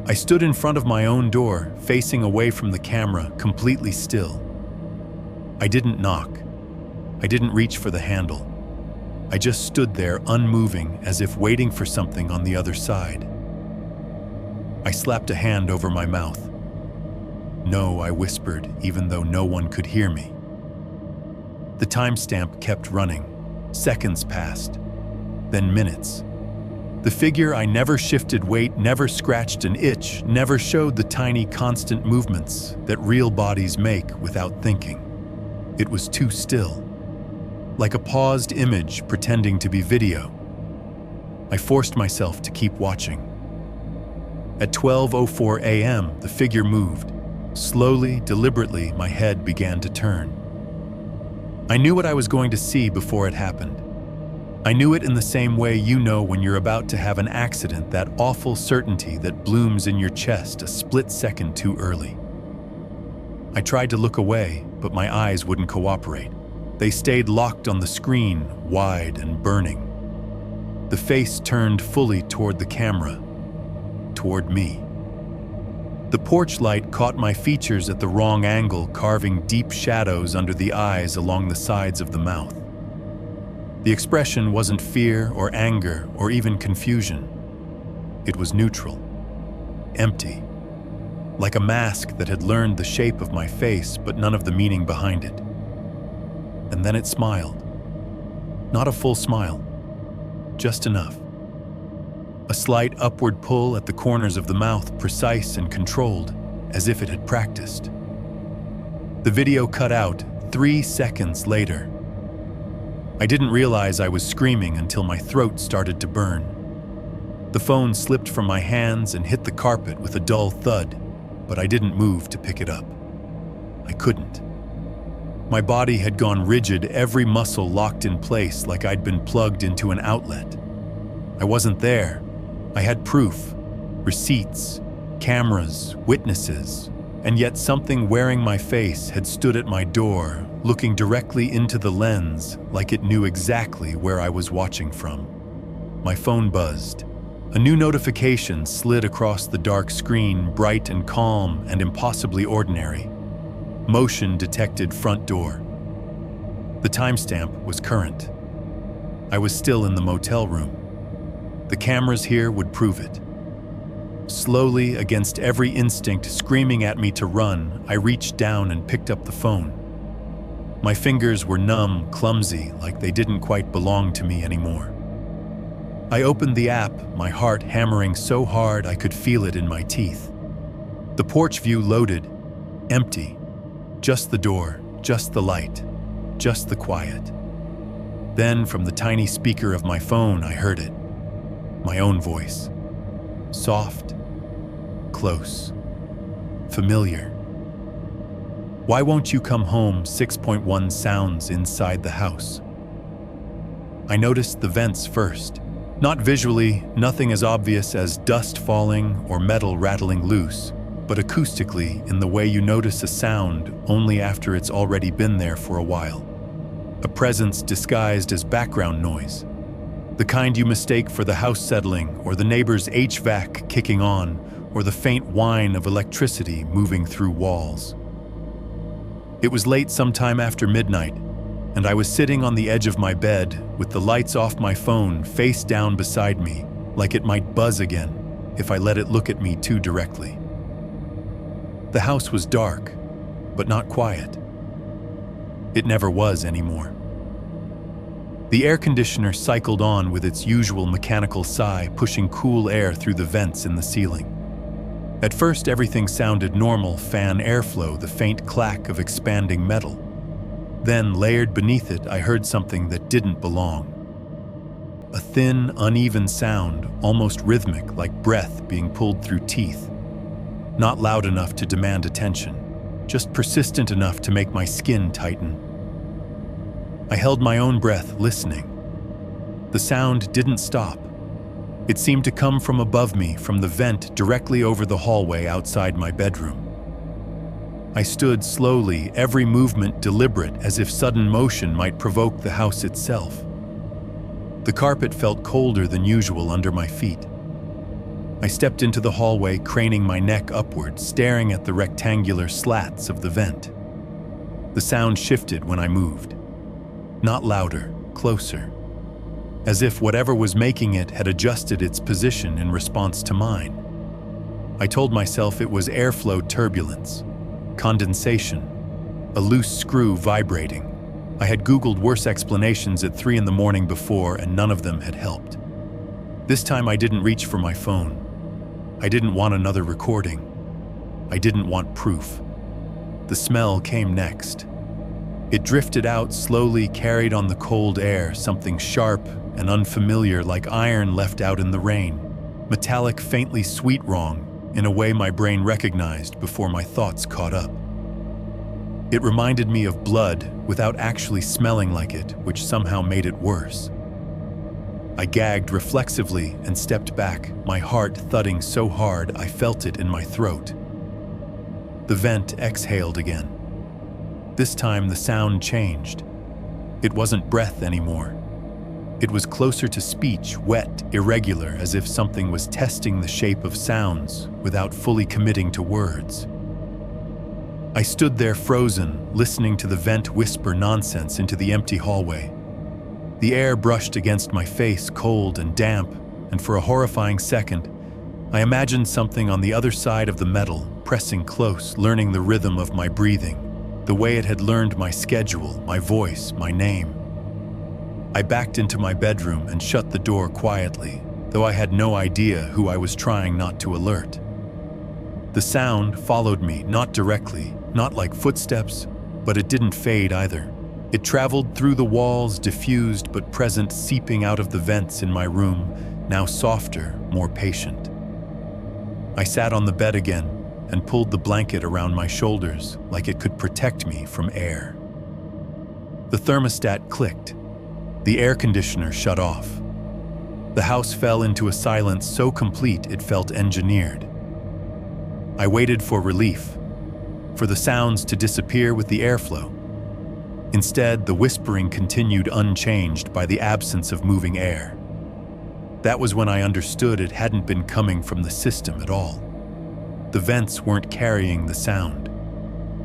I stood in front of my own door, facing away from the camera, completely still. I didn't knock. I didn't reach for the handle. I just stood there, unmoving, as if waiting for something on the other side. I slapped a hand over my mouth. No, I whispered, even though no one could hear me. The timestamp kept running. Seconds passed, then minutes. The figure I never shifted weight, never scratched an itch, never showed the tiny constant movements that real bodies make without thinking. It was too still, like a paused image pretending to be video. I forced myself to keep watching. At 12:04 a.m., the figure moved. Slowly, deliberately, my head began to turn. I knew what I was going to see before it happened. I knew it in the same way you know when you're about to have an accident, that awful certainty that blooms in your chest a split second too early. I tried to look away, but my eyes wouldn't cooperate. They stayed locked on the screen, wide and burning. The face turned fully toward the camera, toward me. The porch light caught my features at the wrong angle, carving deep shadows under the eyes along the sides of the mouth. The expression wasn't fear or anger or even confusion. It was neutral, empty, like a mask that had learned the shape of my face but none of the meaning behind it. And then it smiled. Not a full smile, just enough. A slight upward pull at the corners of the mouth, precise and controlled, as if it had practiced. The video cut out 3 seconds later. I didn't realize I was screaming until my throat started to burn. The phone slipped from my hands and hit the carpet with a dull thud, but I didn't move to pick it up. I couldn't. My body had gone rigid, every muscle locked in place like I'd been plugged into an outlet. I wasn't there. I had proof, receipts, cameras, witnesses, and yet something wearing my face had stood at my door, looking directly into the lens like it knew exactly where I was watching from. My phone buzzed. A new notification slid across the dark screen, bright and calm and impossibly ordinary. Motion detected front door. The timestamp was current. I was still in the motel room. The cameras here would prove it. Slowly, against every instinct screaming at me to run, I reached down and picked up the phone. My fingers were numb, clumsy, like they didn't quite belong to me anymore. I opened the app, my heart hammering so hard I could feel it in my teeth. The porch view loaded, empty. Just the door, just the light, just the quiet. Then, from the tiny speaker of my phone, I heard it. My own voice. Soft, close, familiar. Why won't you come home? 6.1 sounds inside the house. I noticed the vents first. Not visually, nothing as obvious as dust falling or metal rattling loose, but acoustically in the way you notice a sound only after it's already been there for a while. A presence disguised as background noise. The kind you mistake for the house settling or the neighbor's HVAC kicking on or the faint whine of electricity moving through walls. It was late sometime after midnight, and I was sitting on the edge of my bed with the lights off my phone face down beside me, like it might buzz again if I let it look at me too directly. The house was dark, but not quiet. It never was anymore. The air conditioner cycled on with its usual mechanical sigh, pushing cool air through the vents in the ceiling. At first, everything sounded normal, fan airflow, the faint clack of expanding metal. Then, layered beneath it, I heard something that didn't belong. A thin, uneven sound, almost rhythmic, like breath being pulled through teeth. Not loud enough to demand attention, just persistent enough to make my skin tighten. I held my own breath, listening. The sound didn't stop. It seemed to come from above me, from the vent directly over the hallway outside my bedroom. I stood slowly, every movement deliberate, as if sudden motion might provoke the house itself. The carpet felt colder than usual under my feet. I stepped into the hallway, craning my neck upward, staring at the rectangular slats of the vent. The sound shifted when I moved. Not louder, closer. As if whatever was making it had adjusted its position in response to mine. I told myself it was airflow turbulence, condensation, a loose screw vibrating. I had Googled worse explanations at 3 a.m. before, and none of them had helped. This time I didn't reach for my phone. I didn't want another recording. I didn't want proof. The smell came next. It drifted out slowly, carried on the cold air, something sharp and unfamiliar like iron left out in the rain. Metallic, faintly sweet wrong, in a way my brain recognized before my thoughts caught up. It reminded me of blood without actually smelling like it, which somehow made it worse. I gagged reflexively and stepped back, my heart thudding so hard I felt it in my throat. The vent exhaled again. This time the sound changed. It wasn't breath anymore. It was closer to speech, wet, irregular, as if something was testing the shape of sounds without fully committing to words. I stood there frozen, listening to the vent whisper nonsense into the empty hallway. The air brushed against my face, cold and damp, and for a horrifying second, I imagined something on the other side of the metal, pressing close, learning the rhythm of my breathing, the way it had learned my schedule, my voice, my name. I backed into my bedroom and shut the door quietly, though I had no idea who I was trying not to alert. The sound followed me, not directly, not like footsteps, but it didn't fade either. It traveled through the walls, diffused but present, seeping out of the vents in my room, now softer, more patient. I sat on the bed again and pulled the blanket around my shoulders like it could protect me from air. The thermostat clicked. The air conditioner shut off. The house fell into a silence so complete it felt engineered. I waited for relief, for the sounds to disappear with the airflow. Instead, the whispering continued unchanged by the absence of moving air. That was when I understood it hadn't been coming from the system at all. The vents weren't carrying the sound.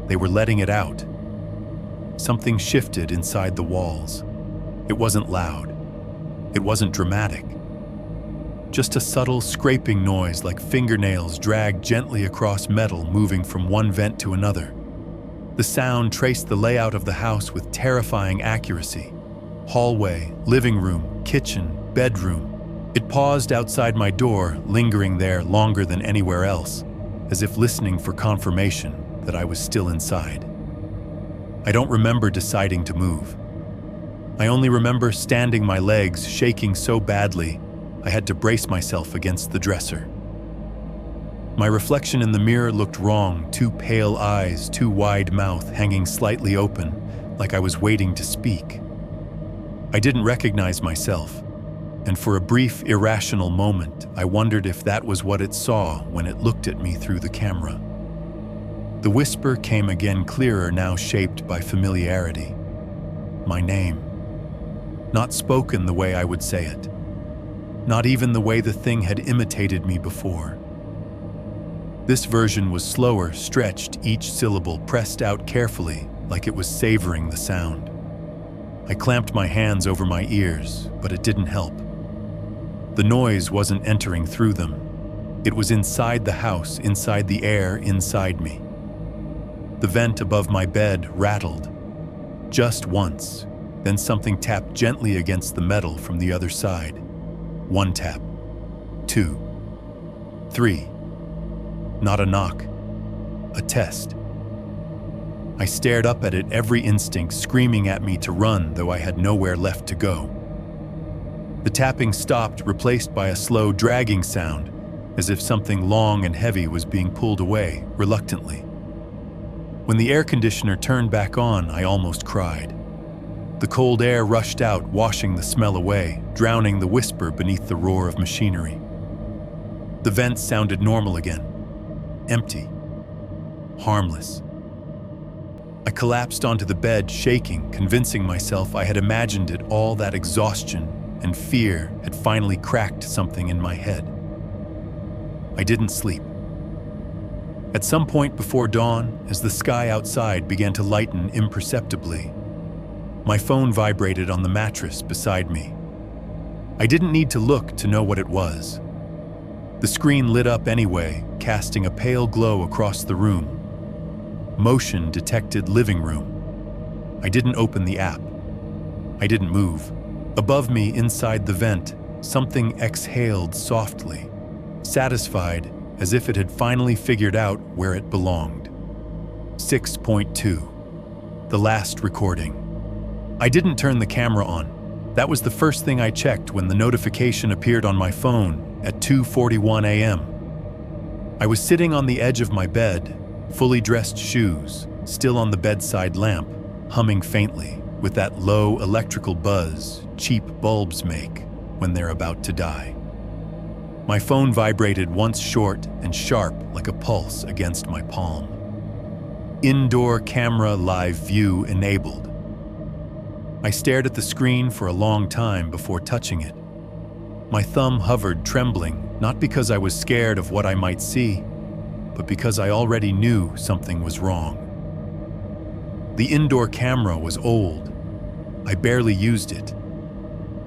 They were letting it out. Something shifted inside the walls. It wasn't loud. It wasn't dramatic. Just a subtle scraping noise like fingernails dragged gently across metal moving from one vent to another. The sound traced the layout of the house with terrifying accuracy. Hallway, living room, kitchen, bedroom. It paused outside my door, lingering there longer than anywhere else, as if listening for confirmation that I was still inside. I don't remember deciding to move. I only remember standing, my legs shaking so badly I had to brace myself against the dresser. My reflection in the mirror looked wrong, two pale eyes, too wide mouth hanging slightly open, like I was waiting to speak. I didn't recognize myself, and for a brief, irrational moment, I wondered if that was what it saw when it looked at me through the camera. The whisper came again, clearer, now shaped by familiarity. My name. Not spoken the way I would say it. Not even the way the thing had imitated me before. This version was slower, stretched, each syllable pressed out carefully, like it was savoring the sound. I clamped my hands over my ears, but it didn't help. The noise wasn't entering through them. It was inside the house, inside the air, inside me. The vent above my bed rattled. Just once, then something tapped gently against the metal from the other side. One tap. 2. 3. Not a knock. A test. I stared up at it, every instinct screaming at me to run, though I had nowhere left to go. The tapping stopped, replaced by a slow, dragging sound, as if something long and heavy was being pulled away, reluctantly. When the air conditioner turned back on, I almost cried. The cold air rushed out, washing the smell away, drowning the whisper beneath the roar of machinery. The vents sounded normal again. Empty. Harmless. I collapsed onto the bed, shaking, convincing myself I had imagined it all. That exhaustion and fear had finally cracked something in my head. I didn't sleep. At some point before dawn, as the sky outside began to lighten imperceptibly, my phone vibrated on the mattress beside me. I didn't need to look to know what it was. The screen lit up anyway, casting a pale glow across the room. Motion detected living room. I didn't open the app. I didn't move. Above me, inside the vent, something exhaled softly, satisfied, as if it had finally figured out where it belonged. 6.2. The last recording. I didn't turn the camera on. That was the first thing I checked when the notification appeared on my phone at 2:41 a.m. I was sitting on the edge of my bed, fully dressed, shoes still on the bedside lamp, humming faintly with that low electrical buzz cheap bulbs make when they're about to die. My phone vibrated once, short and sharp like a pulse against my palm. Indoor camera live view enabled. I stared at the screen for a long time before touching it. My thumb hovered, trembling, not because I was scared of what I might see, but because I already knew something was wrong. The indoor camera was old. I barely used it.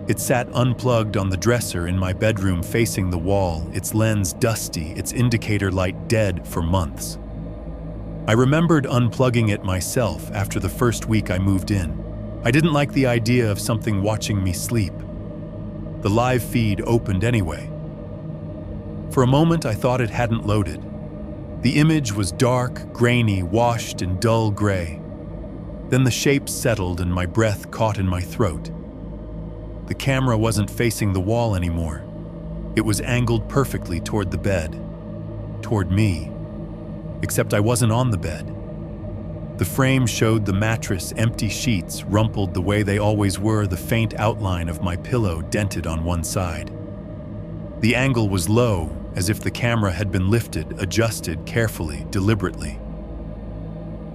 It sat unplugged on the dresser in my bedroom facing the wall, its lens dusty, its indicator light dead for months. I remembered unplugging it myself after the first week I moved in. I didn't like the idea of something watching me sleep. The live feed opened anyway. For a moment, I thought it hadn't loaded. The image was dark, grainy, washed in dull gray. Then the shape settled and my breath caught in my throat. The camera wasn't facing the wall anymore. It was angled perfectly toward the bed, toward me, except I wasn't on the bed. The frame showed the mattress, empty sheets rumpled the way they always were, the faint outline of my pillow dented on one side. The angle was low, as if the camera had been lifted, adjusted carefully, deliberately.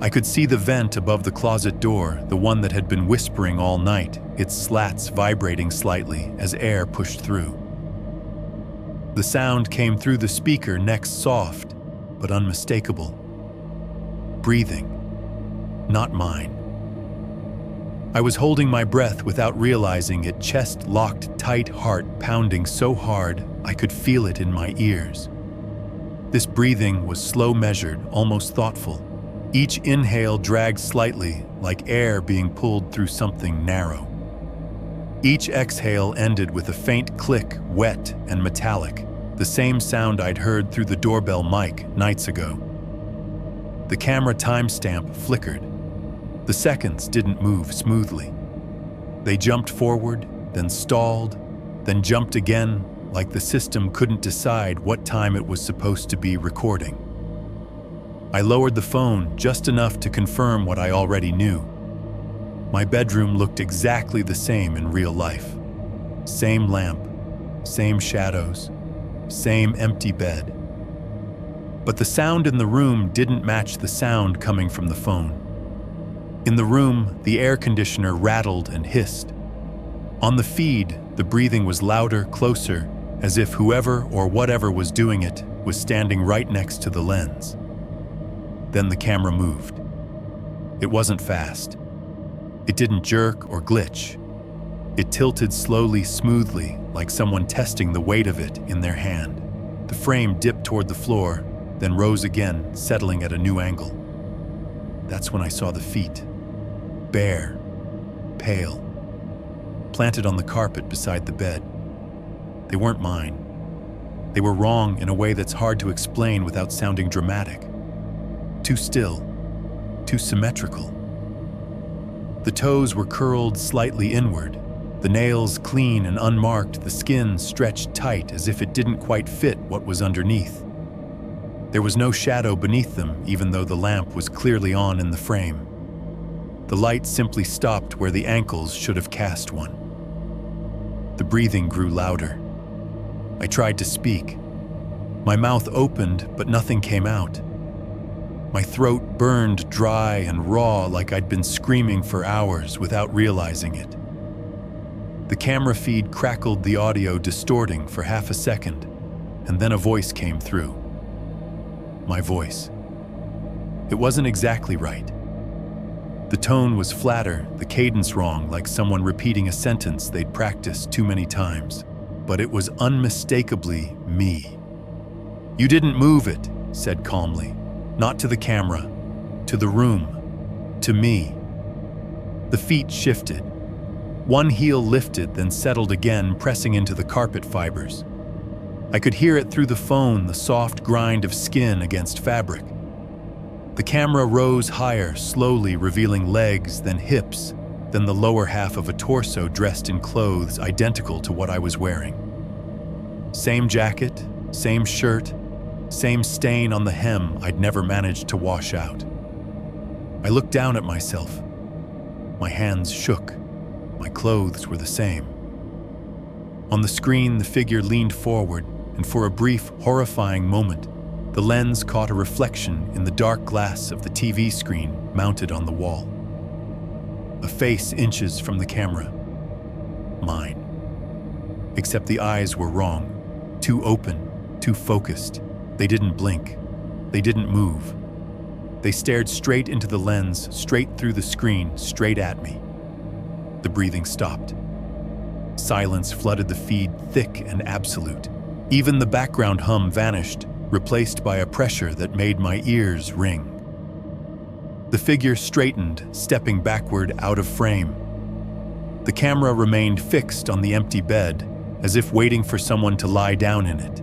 I could see the vent above the closet door, the one that had been whispering all night, its slats vibrating slightly as air pushed through. The sound came through the speaker, next soft, but unmistakable. Breathing. Not mine. I was holding my breath without realizing it, chest locked tight, heart pounding so hard I could feel it in my ears. This breathing was slow, measured, almost thoughtful. Each inhale dragged slightly, like air being pulled through something narrow. Each exhale ended with a faint click, wet and metallic, the same sound I'd heard through the doorbell mic nights ago. The camera timestamp flickered. The seconds didn't move smoothly. They jumped forward, then stalled, then jumped again, like the system couldn't decide what time it was supposed to be recording. I lowered the phone just enough to confirm what I already knew. My bedroom looked exactly the same in real life. Same lamp, same shadows, same empty bed. But the sound in the room didn't match the sound coming from the phone. In the room, the air conditioner rattled and hissed. On the feed, the breathing was louder, closer, as if whoever or whatever was doing it was standing right next to the lens. Then the camera moved. It wasn't fast. It didn't jerk or glitch. It tilted slowly, smoothly, like someone testing the weight of it in their hand. The frame dipped toward the floor, then rose again, settling at a new angle. That's when I saw the feet. Bare, pale, planted on the carpet beside the bed. They weren't mine. They were wrong in a way that's hard to explain without sounding dramatic. Too still, too symmetrical. The toes were curled slightly inward, the nails clean and unmarked, the skin stretched tight as if it didn't quite fit what was underneath. There was no shadow beneath them, even though the lamp was clearly on in the frame. The light simply stopped where the ankles should have cast one. The breathing grew louder. I tried to speak. My mouth opened, but nothing came out. My throat burned dry and raw, like I'd been screaming for hours without realizing it. The camera feed crackled, the audio distorting for half a second, and then a voice came through. My voice. It wasn't exactly right. The tone was flatter, the cadence wrong, like someone repeating a sentence they'd practiced too many times. But it was unmistakably me. "You didn't move it," said calmly. "Not to the camera, to the room, to me." The feet shifted. One heel lifted, then settled again, pressing into the carpet fibers. I could hear it through the phone, the soft grind of skin against fabric. The camera rose higher, slowly revealing legs, then hips, then the lower half of a torso dressed in clothes identical to what I was wearing. Same jacket, same shirt, same stain on the hem I'd never managed to wash out. I looked down at myself. My hands shook. My clothes were the same. On the screen, the figure leaned forward, and for a brief, horrifying moment, the lens caught a reflection in the dark glass of the TV screen mounted on the wall. A face inches from the camera. Mine. Except the eyes were wrong. Too open, too focused. They didn't blink. They didn't move. They stared straight into the lens, straight through the screen, straight at me. The breathing stopped. Silence flooded the feed, thick and absolute. Even the background hum vanished, replaced by a pressure that made my ears ring. The figure straightened, stepping backward out of frame. The camera remained fixed on the empty bed, as if waiting for someone to lie down in it.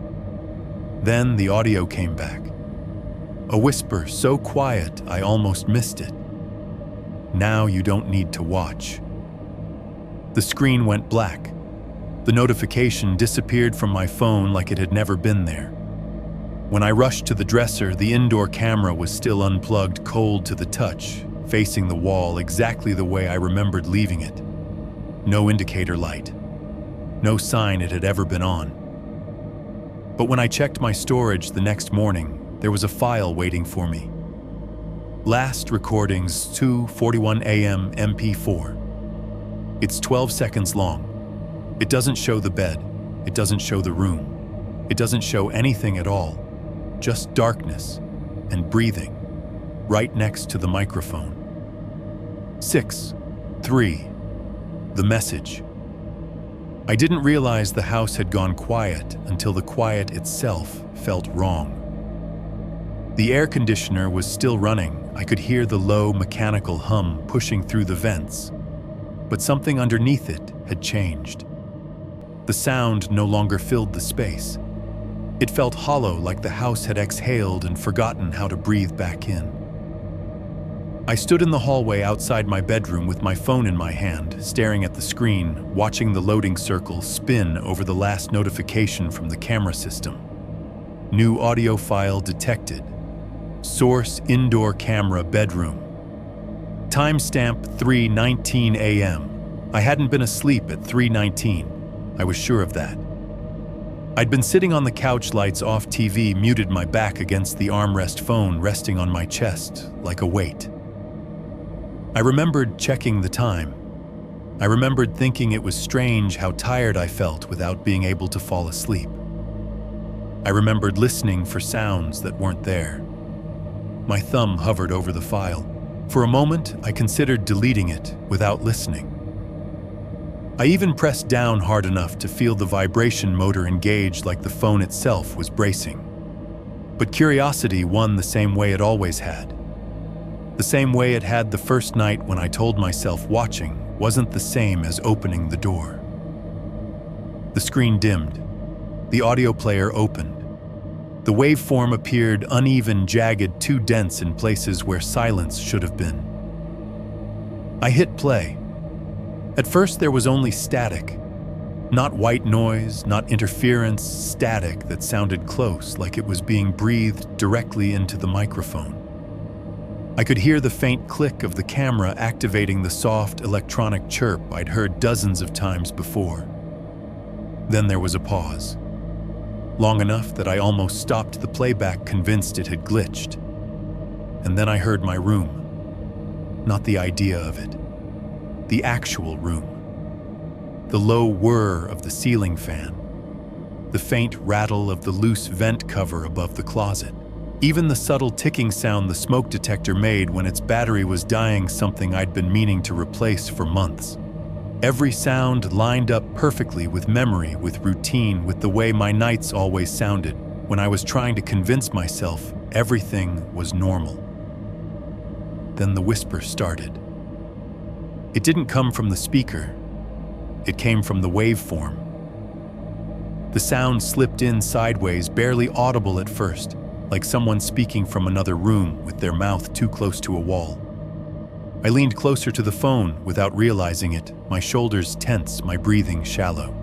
Then the audio came back. A whisper so quiet I almost missed it. "Now you don't need to watch." The screen went black. The notification disappeared from my phone like it had never been there. When I rushed to the dresser, the indoor camera was still unplugged, cold to the touch, facing the wall exactly the way I remembered leaving it. No indicator light. No sign it had ever been on. But when I checked my storage the next morning, there was a file waiting for me. Last recordings 2:41 a.m. MP4. It's 12 seconds long. It doesn't show the bed. It doesn't show the room. It doesn't show anything at all. Just darkness and breathing right next to the microphone. 6:3. The message. I didn't realize the house had gone quiet until the quiet itself felt wrong. The air conditioner was still running. I could hear the low mechanical hum pushing through the vents, but something underneath it had changed. The sound no longer filled the space. It felt hollow, like the house had exhaled and forgotten how to breathe back in. I stood in the hallway outside my bedroom with my phone in my hand, staring at the screen, watching the loading circle spin over the last notification from the camera system. New audio file detected. Source indoor camera bedroom. Timestamp 3:19 a.m. I hadn't been asleep at 3:19. I was sure of that. I'd been sitting on the couch, lights off, TV muted, my back against the armrest, phone resting on my chest like a weight. I remembered checking the time. I remembered thinking it was strange how tired I felt without being able to fall asleep. I remembered listening for sounds that weren't there. My thumb hovered over the file. For a moment, I considered deleting it without listening. I even pressed down hard enough to feel the vibration motor engage, like the phone itself was bracing. But curiosity won the same way it always had. The same way it had the first night when I told myself watching wasn't the same as opening the door. The screen dimmed. The audio player opened. The waveform appeared uneven, jagged, too dense in places where silence should have been. I hit play. At first there was only static. Not white noise, not interference, static that sounded close, like it was being breathed directly into the microphone. I could hear the faint click of the camera activating the soft electronic chirp I'd heard dozens of times before. Then there was a pause. Long enough that I almost stopped the playback, convinced it had glitched. And then I heard my room. Not the idea of it. The actual room. The low whir of the ceiling fan. The faint rattle of the loose vent cover above the closet. Even the subtle ticking sound the smoke detector made when its battery was dying, something I'd been meaning to replace for months. Every sound lined up perfectly with memory, with routine, with the way my nights always sounded when I was trying to convince myself everything was normal. Then the whisper started. It didn't come from the speaker. It came from the waveform. The sound slipped in sideways, barely audible at first, like someone speaking from another room with their mouth too close to a wall. I leaned closer to the phone without realizing it, my shoulders tense, my breathing shallow.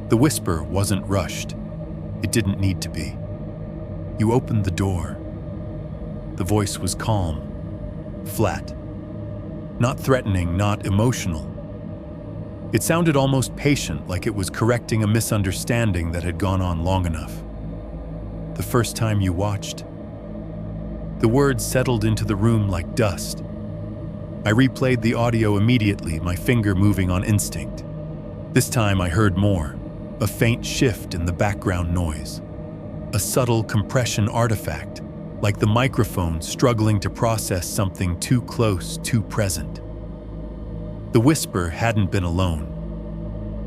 The whisper wasn't rushed. It didn't need to be. "You opened the door." The voice was calm, flat. Not threatening, not emotional. It sounded almost patient, like it was correcting a misunderstanding that had gone on long enough. "The first time you watched." The words settled into the room like dust. I replayed the audio immediately, my finger moving on instinct. This time I heard more, a faint shift in the background noise. A subtle compression artifact, like the microphone struggling to process something too close, too present. The whisper hadn't been alone.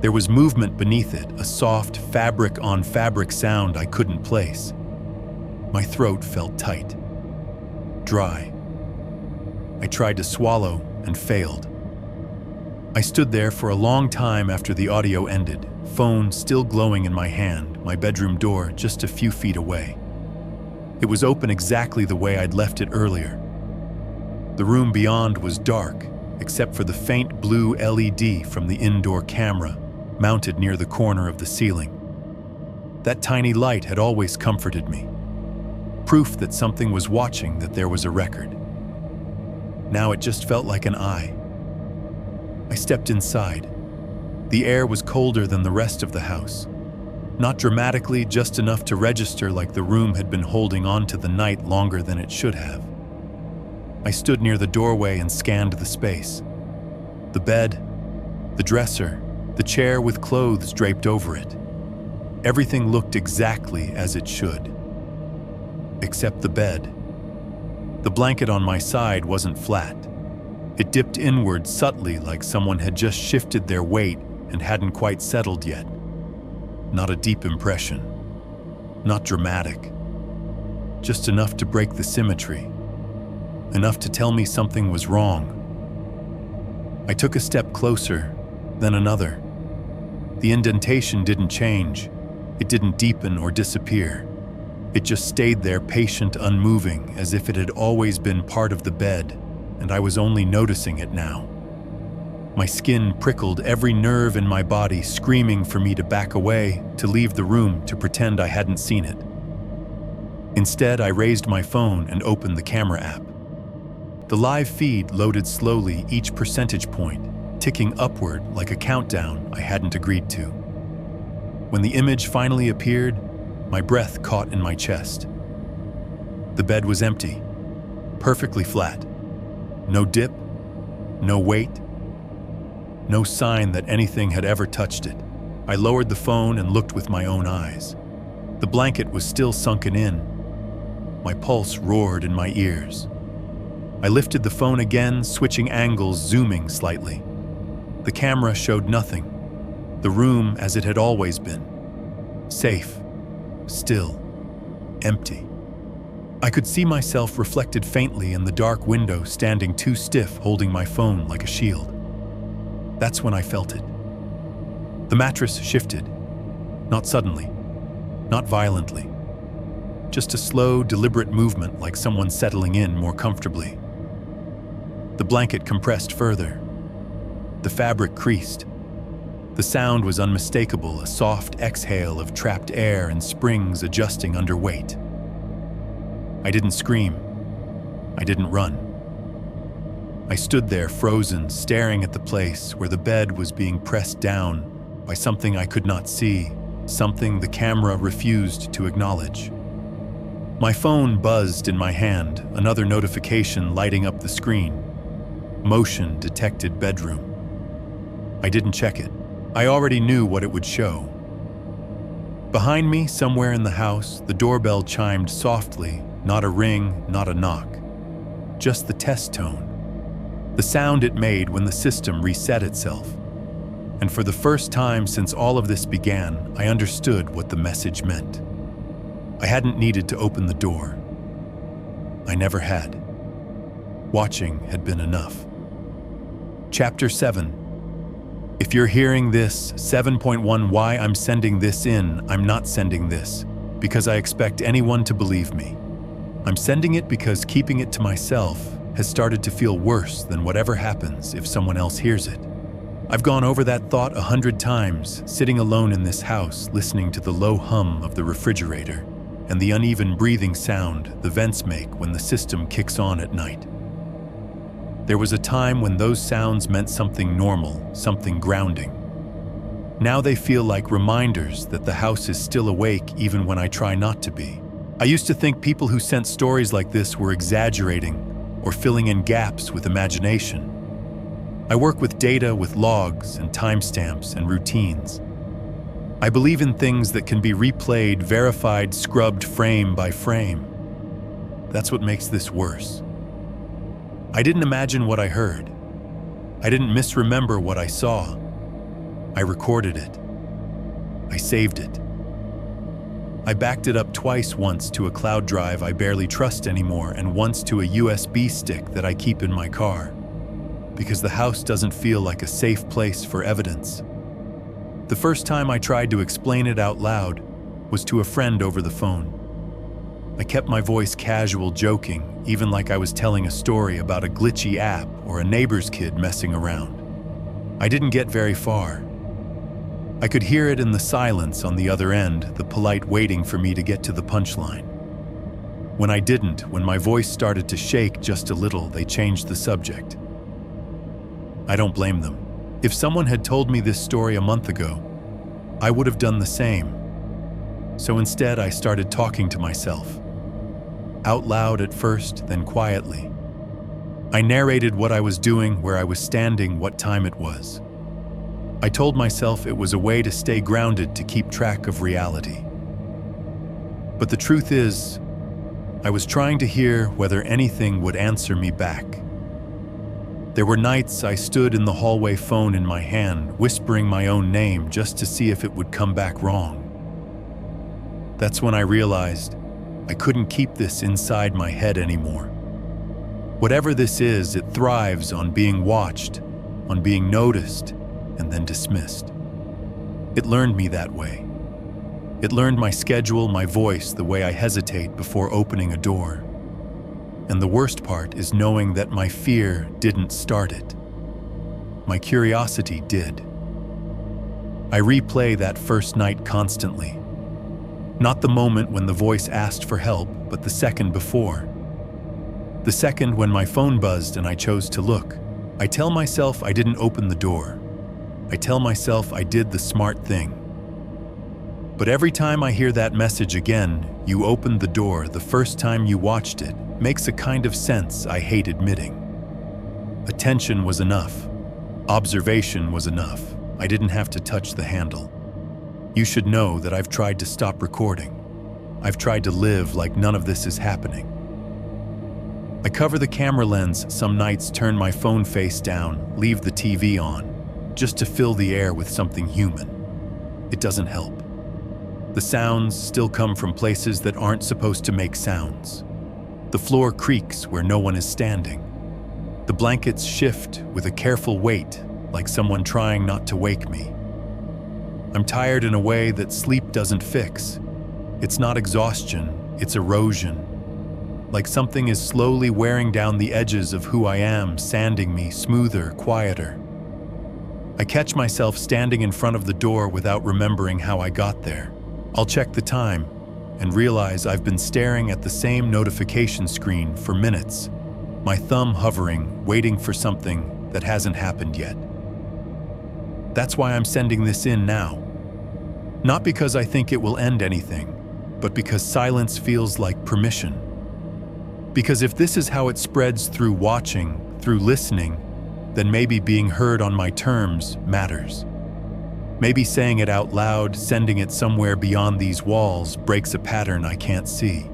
There was movement beneath it, a soft fabric-on-fabric sound I couldn't place. My throat felt tight, dry. I tried to swallow and failed. I stood there for a long time after the audio ended, phone still glowing in my hand, my bedroom door just a few feet away. It was open exactly the way I'd left it earlier. The room beyond was dark, except for the faint blue LED from the indoor camera mounted near the corner of the ceiling. That tiny light had always comforted me. Proof that something was watching, that there was a record. Now it just felt like an eye. I stepped inside. The air was colder than the rest of the house. Not dramatically, just enough to register like the room had been holding on to the night longer than it should have. I stood near the doorway and scanned the space. The bed, the dresser, the chair with clothes draped over it. Everything looked exactly as it should. Except the bed. The blanket on my side wasn't flat. It dipped inward subtly, like someone had just shifted their weight and hadn't quite settled yet. Not a deep impression. Not dramatic. Just enough to break the symmetry. Enough to tell me something was wrong. I took a step closer, then another. The indentation didn't change. It didn't deepen or disappear. It just stayed there, patient, unmoving, as if it had always been part of the bed, and I was only noticing it now. My skin prickled, every nerve in my body screaming for me to back away, to leave the room, to pretend I hadn't seen it. Instead, I raised my phone and opened the camera app. The live feed loaded slowly, each percentage point ticking upward like a countdown I hadn't agreed to. When the image finally appeared, my breath caught in my chest. The bed was empty, perfectly flat. No dip, no weight, no sign that anything had ever touched it. I lowered the phone and looked with my own eyes. The blanket was still sunken in. My pulse roared in my ears. I lifted the phone again, switching angles, zooming slightly. The camera showed nothing. The room as it had always been. Safe, still, empty. I could see myself reflected faintly in the dark window, standing too stiff, holding my phone like a shield. That's when I felt it. The mattress shifted. Not suddenly, not violently. Just a slow, deliberate movement, like someone settling in more comfortably. The blanket compressed further. The fabric creased. The sound was unmistakable, a soft exhale of trapped air and springs adjusting under weight. I didn't scream. I didn't run. I stood there frozen, staring at the place where the bed was being pressed down by something I could not see, something the camera refused to acknowledge. My phone buzzed in my hand, another notification lighting up the screen. Motion detected bedroom. I didn't check it. I already knew what it would show. Behind me, somewhere in the house, the doorbell chimed softly, not a ring, not a knock. Just the test tone. The sound it made when the system reset itself. And for the first time since all of this began, I understood what the message meant. I hadn't needed to open the door. I never had. Watching had been enough. Chapter 7. If you're hearing this, 7.1, why I'm sending this in, I'm not sending this, because I expect anyone to believe me. I'm sending it because keeping it to myself has started to feel worse than whatever happens if someone else hears it. I've gone over that thought 100 times, sitting alone in this house, listening to the low hum of the refrigerator and the uneven breathing sound the vents make when the system kicks on at night. There was a time when those sounds meant something normal, something grounding. Now they feel like reminders that the house is still awake even when I try not to be. I used to think people who sent stories like this were exaggerating or filling in gaps with imagination. I work with data, with logs and timestamps and routines. I believe in things that can be replayed, verified, scrubbed frame by frame. That's what makes this worse. I didn't imagine what I heard. I didn't misremember what I saw. I recorded it. I saved it. I backed it up twice, once to a cloud drive I barely trust anymore, and once to a USB stick that I keep in my car, because the house doesn't feel like a safe place for evidence. The first time I tried to explain it out loud was to a friend over the phone. I kept my voice casual, joking, even like I was telling a story about a glitchy app or a neighbor's kid messing around. I didn't get very far. I could hear it in the silence on the other end, the polite waiting for me to get to the punchline. When I didn't, when my voice started to shake just a little, they changed the subject. I don't blame them. If someone had told me this story a month ago, I would have done the same. So instead, I started talking to myself. Out loud at first, then quietly. I narrated what I was doing, where I was standing, what time it was. I told myself it was a way to stay grounded, to keep track of reality. But the truth is, I was trying to hear whether anything would answer me back. There were nights I stood in the hallway, phone in my hand, whispering my own name just to see if it would come back wrong. That's when I realized I couldn't keep this inside my head anymore. Whatever this is, it thrives on being watched, on being noticed, and then dismissed. It learned me that way. It learned my schedule, my voice, the way I hesitate before opening a door. And the worst part is knowing that my fear didn't start it. My curiosity did. I replay that first night constantly. Not the moment when the voice asked for help, but the second before. The second when my phone buzzed and I chose to look. I tell myself I didn't open the door. I tell myself I did the smart thing. But every time I hear that message again, you opened the door, the first time you watched it, makes a kind of sense I hate admitting. Attention was enough. Observation was enough. I didn't have to touch the handle. You should know that I've tried to stop recording. I've tried to live like none of this is happening. I cover the camera lens some nights, turn my phone face down, leave the TV on, just to fill the air with something human. It doesn't help. The sounds still come from places that aren't supposed to make sounds. The floor creaks where no one is standing. The blankets shift with a careful weight, like someone trying not to wake me. I'm tired in a way that sleep doesn't fix. It's not exhaustion, it's erosion. Like something is slowly wearing down the edges of who I am, sanding me smoother, quieter. I catch myself standing in front of the door without remembering how I got there. I'll check the time and realize I've been staring at the same notification screen for minutes, my thumb hovering, waiting for something that hasn't happened yet. That's why I'm sending this in now. Not because I think it will end anything, but because silence feels like permission. Because if this is how it spreads through watching, through listening, then maybe being heard on my terms matters. Maybe saying it out loud, sending it somewhere beyond these walls, breaks a pattern I can't see.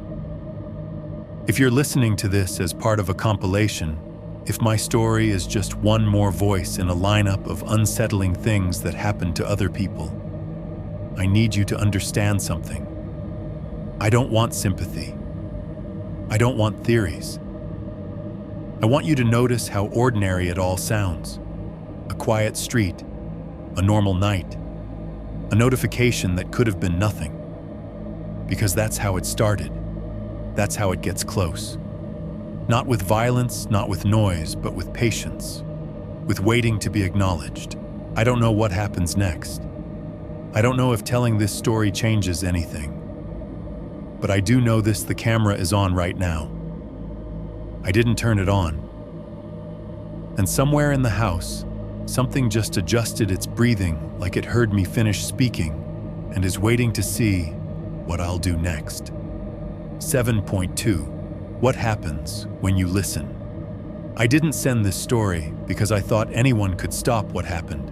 If you're listening to this as part of a compilation, if my story is just one more voice in a lineup of unsettling things that happen to other people, I need you to understand something. I don't want sympathy. I don't want theories. I want you to notice how ordinary it all sounds. A quiet street, a normal night, a notification that could have been nothing. Because that's how it started. That's how it gets close. Not with violence, not with noise, but with patience, with waiting to be acknowledged. I don't know what happens next. I don't know if telling this story changes anything. But I do know this: the camera is on right now. I didn't turn it on. And somewhere in the house, something just adjusted its breathing, like it heard me finish speaking and is waiting to see what I'll do next. 7.2. What happens when you listen? I didn't send this story because I thought anyone could stop what happened.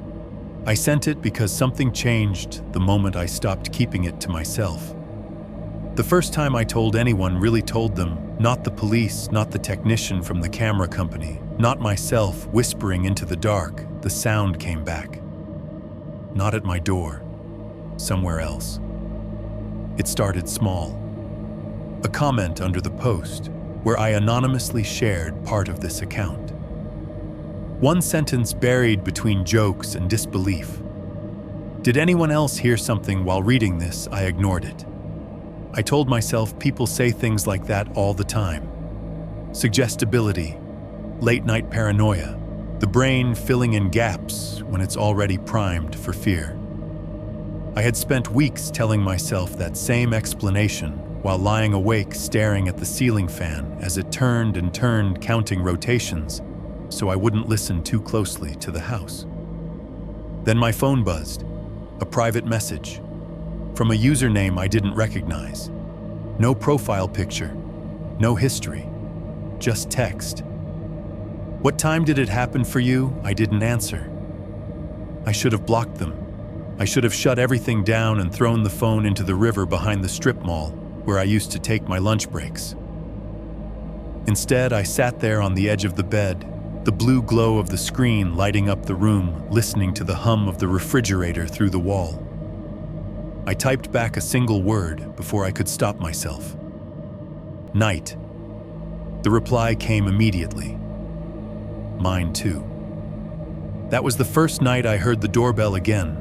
I sent it because something changed the moment I stopped keeping it to myself. The first time I told anyone, really told them, not the police, not the technician from the camera company, not myself whispering into the dark, the sound came back. Not at my door, somewhere else. It started small. A comment under the post where I anonymously shared part of this account. One sentence buried between jokes and disbelief. Did anyone else hear something while reading this? I ignored it. I told myself people say things like that all the time. Suggestibility, late-night paranoia, the brain filling in gaps when it's already primed for fear. I had spent weeks telling myself that same explanation while lying awake staring at the ceiling fan as it turned and turned, counting rotations, so I wouldn't listen too closely to the house. Then my phone buzzed, a private message, from a username I didn't recognize. No profile picture, no history, just text. What time did it happen for you? I didn't answer. I should have blocked them. I should have shut everything down and thrown the phone into the river behind the strip mall where I used to take my lunch breaks. Instead, I sat there on the edge of the bed, the blue glow of the screen lighting up the room, listening to the hum of the refrigerator through the wall. I typed back a single word before I could stop myself. Night. The reply came immediately. Mine too. That was the first night I heard the doorbell again.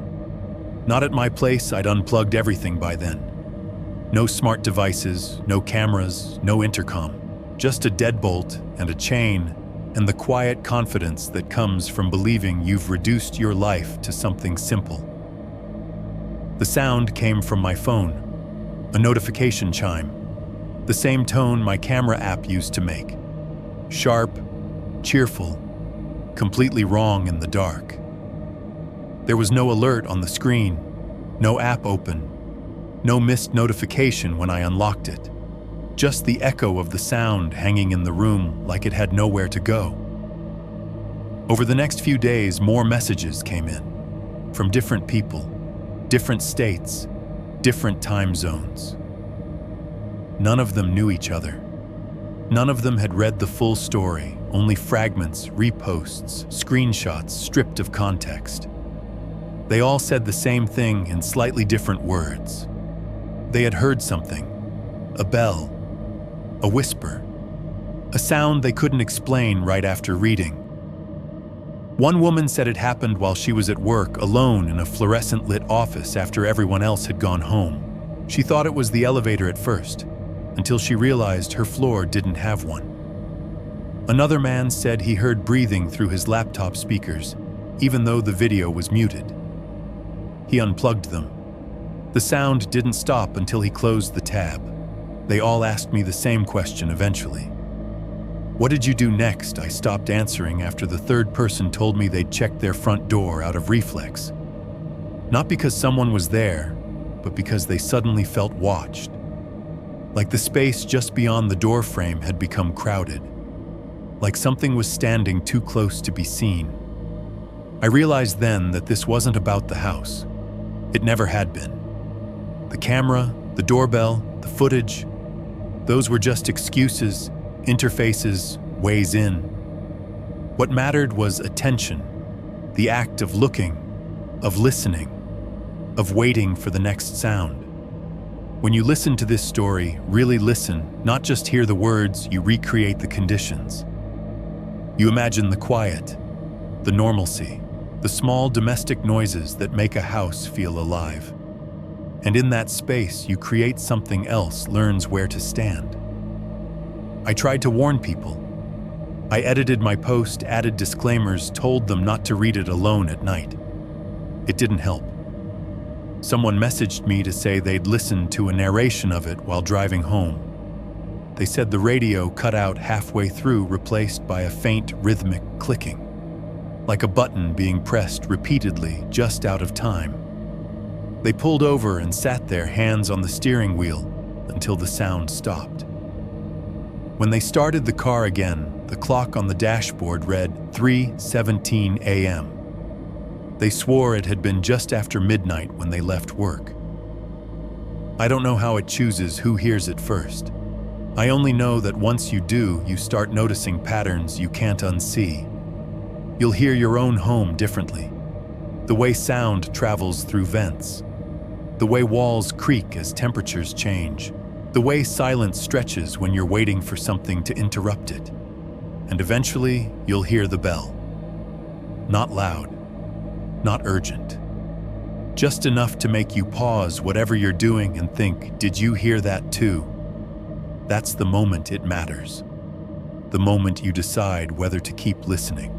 Not at my place, I'd unplugged everything by then. No smart devices, no cameras, no intercom. Just a deadbolt and a chain, and the quiet confidence that comes from believing you've reduced your life to something simple. The sound came from my phone, a notification chime, the same tone my camera app used to make. Sharp, cheerful, completely wrong in the dark. There was no alert on the screen, no app open, no missed notification when I unlocked it. Just the echo of the sound hanging in the room like it had nowhere to go. Over the next few days, more messages came in, from different people, different states, different time zones. None of them knew each other. None of them had read the full story, only fragments, reposts, screenshots stripped of context. They all said the same thing in slightly different words. They had heard something, a bell, a whisper, a sound they couldn't explain right after reading. One woman said it happened while she was at work alone in a fluorescent-lit office after everyone else had gone home. She thought it was the elevator at first, until she realized her floor didn't have one. Another man said he heard breathing through his laptop speakers, even though the video was muted. He unplugged them. The sound didn't stop until he closed the tab. They all asked me the same question eventually. What did you do next? I stopped answering after the third person told me they'd checked their front door out of reflex. Not because someone was there, but because they suddenly felt watched. Like the space just beyond the door frame had become crowded. Like something was standing too close to be seen. I realized then that this wasn't about the house. It never had been. The camera, the doorbell, the footage, those were just excuses, interfaces, ways in. What mattered was attention, the act of looking, of listening, of waiting for the next sound. When you listen to this story, really listen, not just hear the words, you recreate the conditions. You imagine the quiet, the normalcy, the small domestic noises that make a house feel alive. And in that space, you create something else learns where to stand. I tried to warn people. I edited my post, added disclaimers, told them not to read it alone at night. It didn't help. Someone messaged me to say they'd listened to a narration of it while driving home. They said the radio cut out halfway through, replaced by a faint rhythmic clicking, like a button being pressed repeatedly just out of time. They pulled over and sat there, hands on the steering wheel, until the sound stopped. When they started the car again, the clock on the dashboard read 3:17 a.m. They swore it had been just after midnight when they left work. I don't know how it chooses who hears it first. I only know that once you do, you start noticing patterns you can't unsee. You'll hear your own home differently. The way sound travels through vents. The way walls creak as temperatures change. The way silence stretches when you're waiting for something to interrupt it. And eventually, you'll hear the bell. Not loud, not urgent, Just enough to make you pause whatever you're doing and think, did you hear that too? That's the moment it matters. The moment you decide whether to keep listening.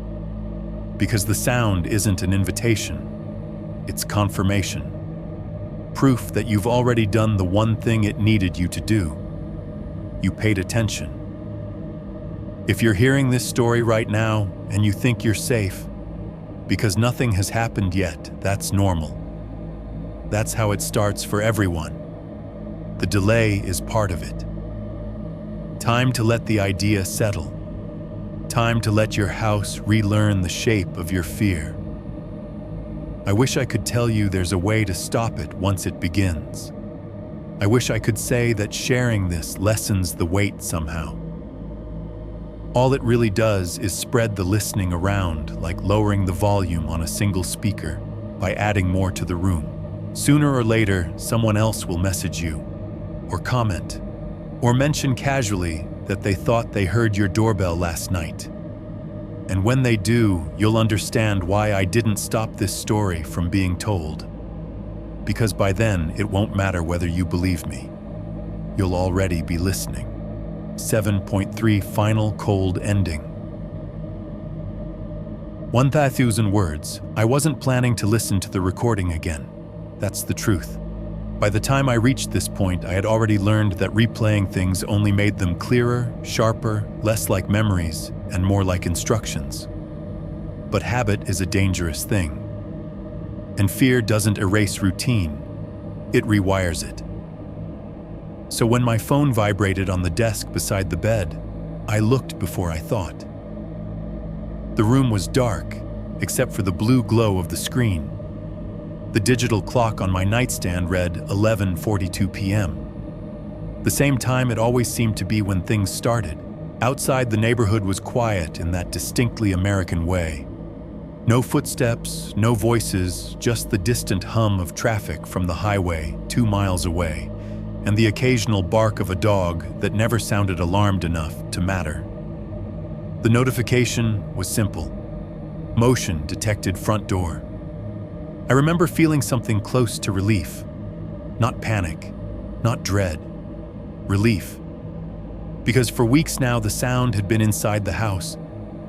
Because the sound isn't an invitation, it's confirmation. Proof that you've already done the one thing it needed you to do. You paid attention. If you're hearing this story right now and you think you're safe, because nothing has happened yet, that's normal. That's how it starts for everyone. The delay is part of it. Time to let the idea settle. Time to let your house relearn the shape of your fear. I wish I could tell you there's a way to stop it once it begins. I wish I could say that sharing this lessens the weight somehow. All it really does is spread the listening around, like lowering the volume on a single speaker by adding more to the room. Sooner or later, someone else will message you, or comment, or mention casually that they thought they heard your doorbell last night. And when they do, you'll understand why I didn't stop this story from being told. Because by then, it won't matter whether you believe me. You'll already be listening. 7.3 Final Cold Ending. 1,000 words. I wasn't planning to listen to the recording again. That's the truth. By the time I reached this point, I had already learned that replaying things only made them clearer, sharper, less like memories, and more like instructions. But habit is a dangerous thing. And fear doesn't erase routine, it rewires it. So when my phone vibrated on the desk beside the bed, I looked before I thought. The room was dark, except for the blue glow of the screen. The digital clock on my nightstand read 11:42 p.m. The same time it always seemed to be when things started. Outside, the neighborhood was quiet in that distinctly American way. No footsteps, no voices, just the distant hum of traffic from the highway 2 miles away, and the occasional bark of a dog that never sounded alarmed enough to matter. The notification was simple. Motion detected front door. I remember feeling something close to relief. Not panic, not dread. Relief. Because for weeks now the sound had been inside the house,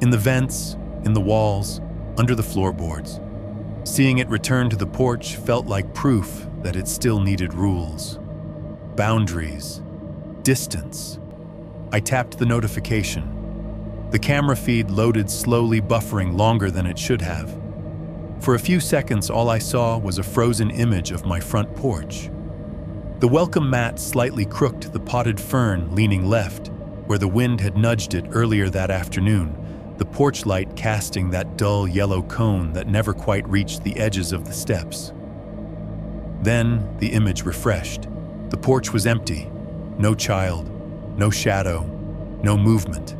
in the vents, in the walls, under the floorboards. Seeing it return to the porch felt like proof that it still needed rules. Boundaries. Distance. I tapped the notification. The camera feed loaded slowly, buffering longer than it should have. For a few seconds, all I saw was a frozen image of my front porch. The welcome mat slightly crooked, the potted fern leaning left, where the wind had nudged it earlier that afternoon, the porch light casting that dull yellow cone that never quite reached the edges of the steps. Then the image refreshed. The porch was empty. No child, no shadow, no movement.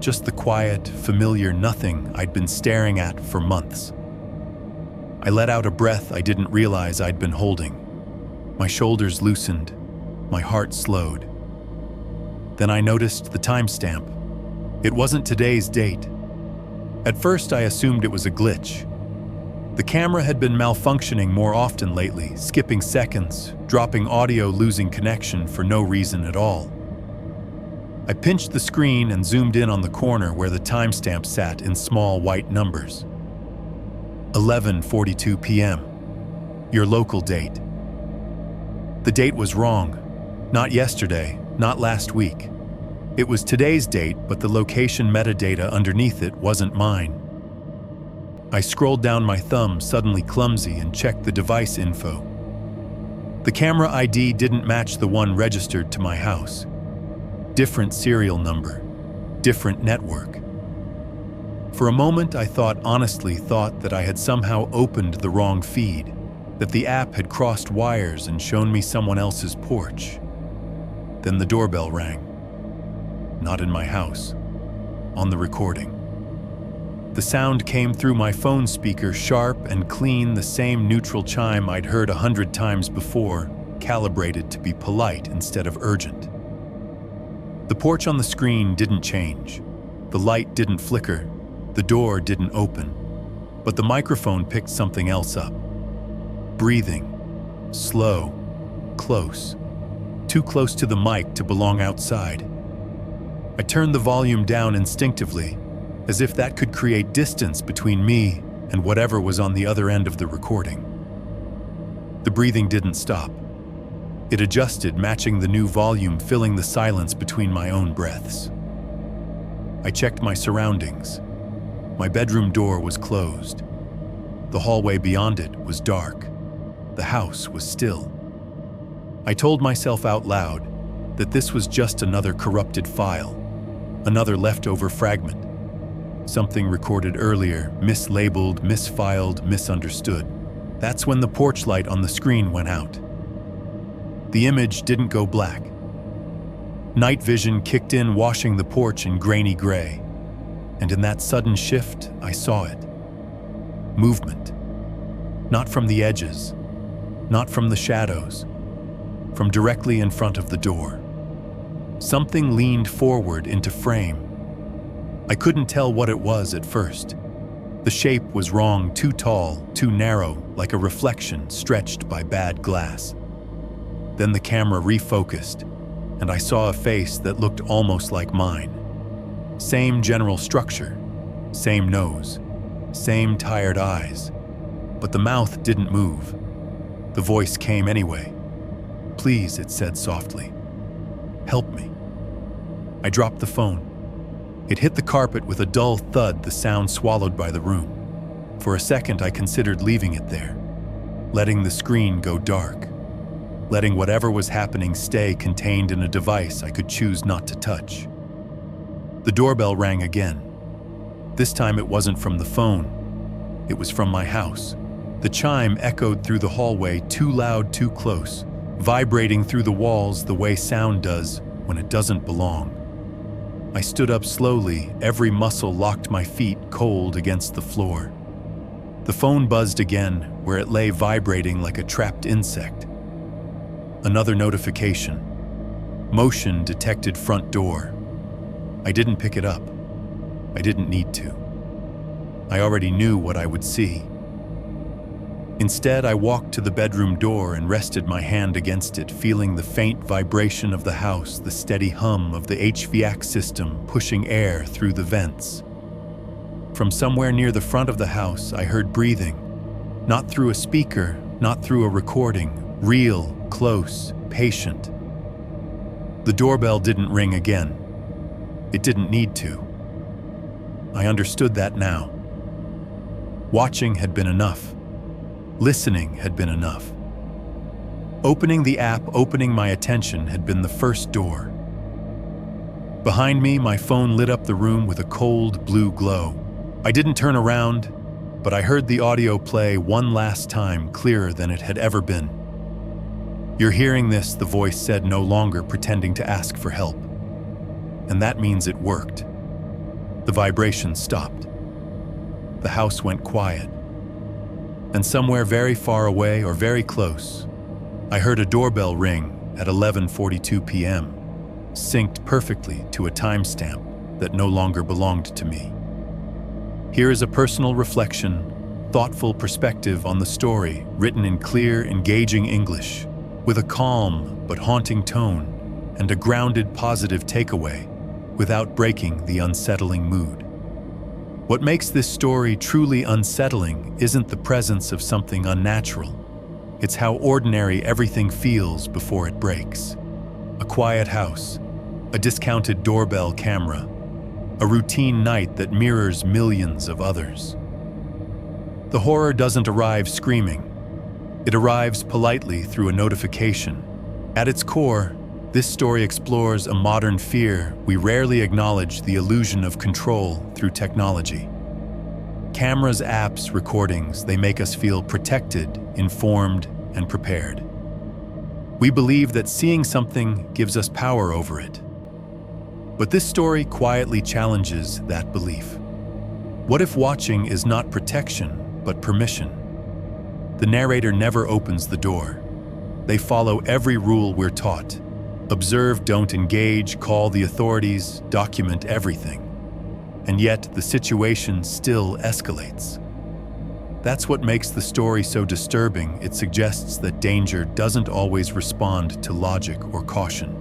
Just the quiet, familiar nothing I'd been staring at for months. I let out a breath I didn't realize I'd been holding. My shoulders loosened, my heart slowed. Then I noticed the timestamp. It wasn't today's date. At first I assumed it was a glitch. The camera had been malfunctioning more often lately, skipping seconds, dropping audio, losing connection for no reason at all. I pinched the screen and zoomed in on the corner where the timestamp sat in small white numbers. 11:42 p.m. Your local date. The date was wrong. Not yesterday, not last week. It was today's date, but the location metadata underneath it wasn't mine. I scrolled down my thumb, suddenly clumsy, and checked the device info. The camera ID didn't match the one registered to my house. Different serial number, different network. For a moment, I honestly thought that I had somehow opened the wrong feed, that the app had crossed wires and shown me someone else's porch. Then the doorbell rang. Not in my house, on the recording. The sound came through my phone speaker, sharp and clean, the same neutral chime I'd heard 100 times before, calibrated to be polite instead of urgent. The porch on the screen didn't change. The light didn't flicker. The door didn't open. But the microphone picked something else up. breathing. Slow, close. Too close to the mic to belong outside. I turned the volume down instinctively, as if that could create distance between me and whatever was on the other end of the recording. The breathing didn't stop. It adjusted, matching the new volume, filling the silence between my own breaths. I checked my surroundings. My bedroom door was closed. The hallway beyond it was dark. The house was still. I told myself out loud that this was just another corrupted file, another leftover fragment. Something recorded earlier, mislabeled, misfiled, misunderstood. That's when the porch light on the screen went out. The image didn't go black. Night vision kicked in, washing the porch in grainy gray. And in that sudden shift, I saw it. Movement. Not from the edges, not from the shadows, from directly in front of the door. Something leaned forward into frame. I couldn't tell what it was at first. The shape was wrong, too tall, too narrow, like a reflection stretched by bad glass. Then the camera refocused, and I saw a face that looked almost like mine. Same general structure, same nose, same tired eyes, but the mouth didn't move. The voice came anyway. "Please," it said softly. "Help me." I dropped the phone. It hit the carpet with a dull thud, the sound swallowed by the room. For a second, I considered leaving it there, letting the screen go dark, letting whatever was happening stay contained in a device I could choose not to touch. The doorbell rang again. This time it wasn't from the phone. It was from my house. The chime echoed through the hallway, too loud, too close, vibrating through the walls the way sound does when it doesn't belong. I stood up slowly, every muscle locked, my feet cold against the floor. The phone buzzed again, where it lay vibrating like a trapped insect. Another notification. Motion detected, front door. I didn't pick it up. I didn't need to. I already knew what I would see. Instead, I walked to the bedroom door and rested my hand against it, feeling the faint vibration of the house, the steady hum of the HVAC system pushing air through the vents. From somewhere near the front of the house, I heard breathing. Not through a speaker, not through a recording. Real, close, patient. The doorbell didn't ring again. It didn't need to. I understood that now. Watching had been enough. Listening had been enough. Opening the app, opening my attention had been the first door. Behind me, my phone lit up the room with a cold blue glow. I didn't turn around, but I heard the audio play one last time, clearer than it had ever been. "You're hearing this," the voice said, no longer pretending to ask for help. And that means it worked. The vibration stopped. The house went quiet. And somewhere very far away, or very close, I heard a doorbell ring at 11:42 p.m., synced perfectly to a timestamp that no longer belonged to me. Here is a personal reflection, thoughtful perspective on the story, written in clear, engaging English, with a calm but haunting tone and a grounded, positive takeaway, without breaking the unsettling mood. What makes this story truly unsettling isn't the presence of something unnatural. It's how ordinary everything feels before it breaks. A quiet house, a discounted doorbell camera, a routine night that mirrors millions of others. The horror doesn't arrive screaming. It arrives politely through a notification. At its core, this story explores a modern fear we rarely acknowledge: the illusion of control through technology. Cameras, apps, recordings, they make us feel protected, informed, and prepared. We believe that seeing something gives us power over it. But this story quietly challenges that belief. What if watching is not protection, but permission? The narrator never opens the door. They follow every rule we're taught. Observe, don't engage, call the authorities, document everything. And yet, the situation still escalates. That's what makes the story so disturbing. It suggests that danger doesn't always respond to logic or caution.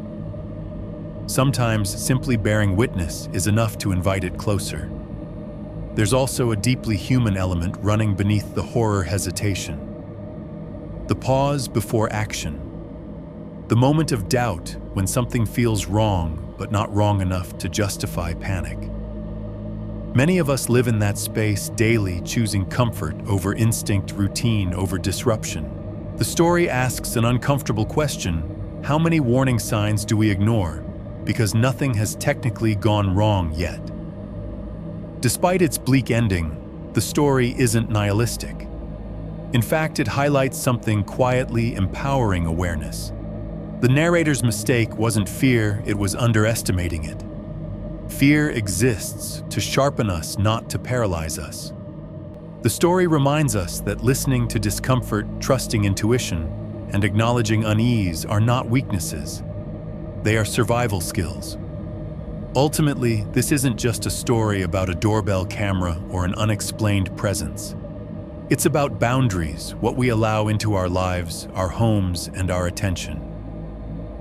Sometimes simply bearing witness is enough to invite it closer. There's also a deeply human element running beneath the horror hesitation. The pause before action. The moment of doubt when something feels wrong but not wrong enough to justify panic. Many of us live in that space daily, choosing comfort over instinct, routine over disruption. The story asks an uncomfortable question: how many warning signs do we ignore because nothing has technically gone wrong yet? Despite its bleak ending, the story isn't nihilistic. In fact, it highlights something quietly empowering: awareness. The narrator's mistake wasn't fear, it was underestimating it. Fear exists to sharpen us, not to paralyze us. The story reminds us that listening to discomfort, trusting intuition, and acknowledging unease are not weaknesses. They are survival skills. Ultimately, this isn't just a story about a doorbell camera or an unexplained presence. It's about boundaries, what we allow into our lives, our homes, and our attention.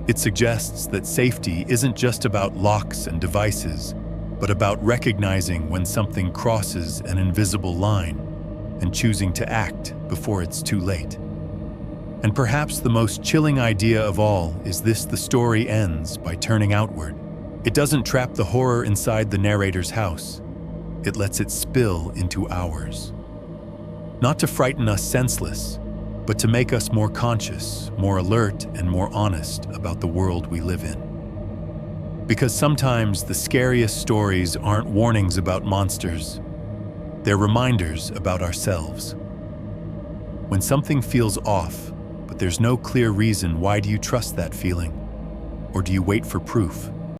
It suggests that safety isn't just about locks and devices, but about recognizing when something crosses an invisible line and choosing to act before it's too late. And perhaps the most chilling idea of all is this: the story ends by turning outward. It doesn't trap the horror inside the narrator's house. It lets it spill into ours. Not to frighten us senseless, but to make us more conscious, more alert, and more honest about the world we live in. Because sometimes the scariest stories aren't warnings about monsters. They're reminders about ourselves. When something feels off, but there's no clear reason, why do you trust that feeling? Or do you wait for proof?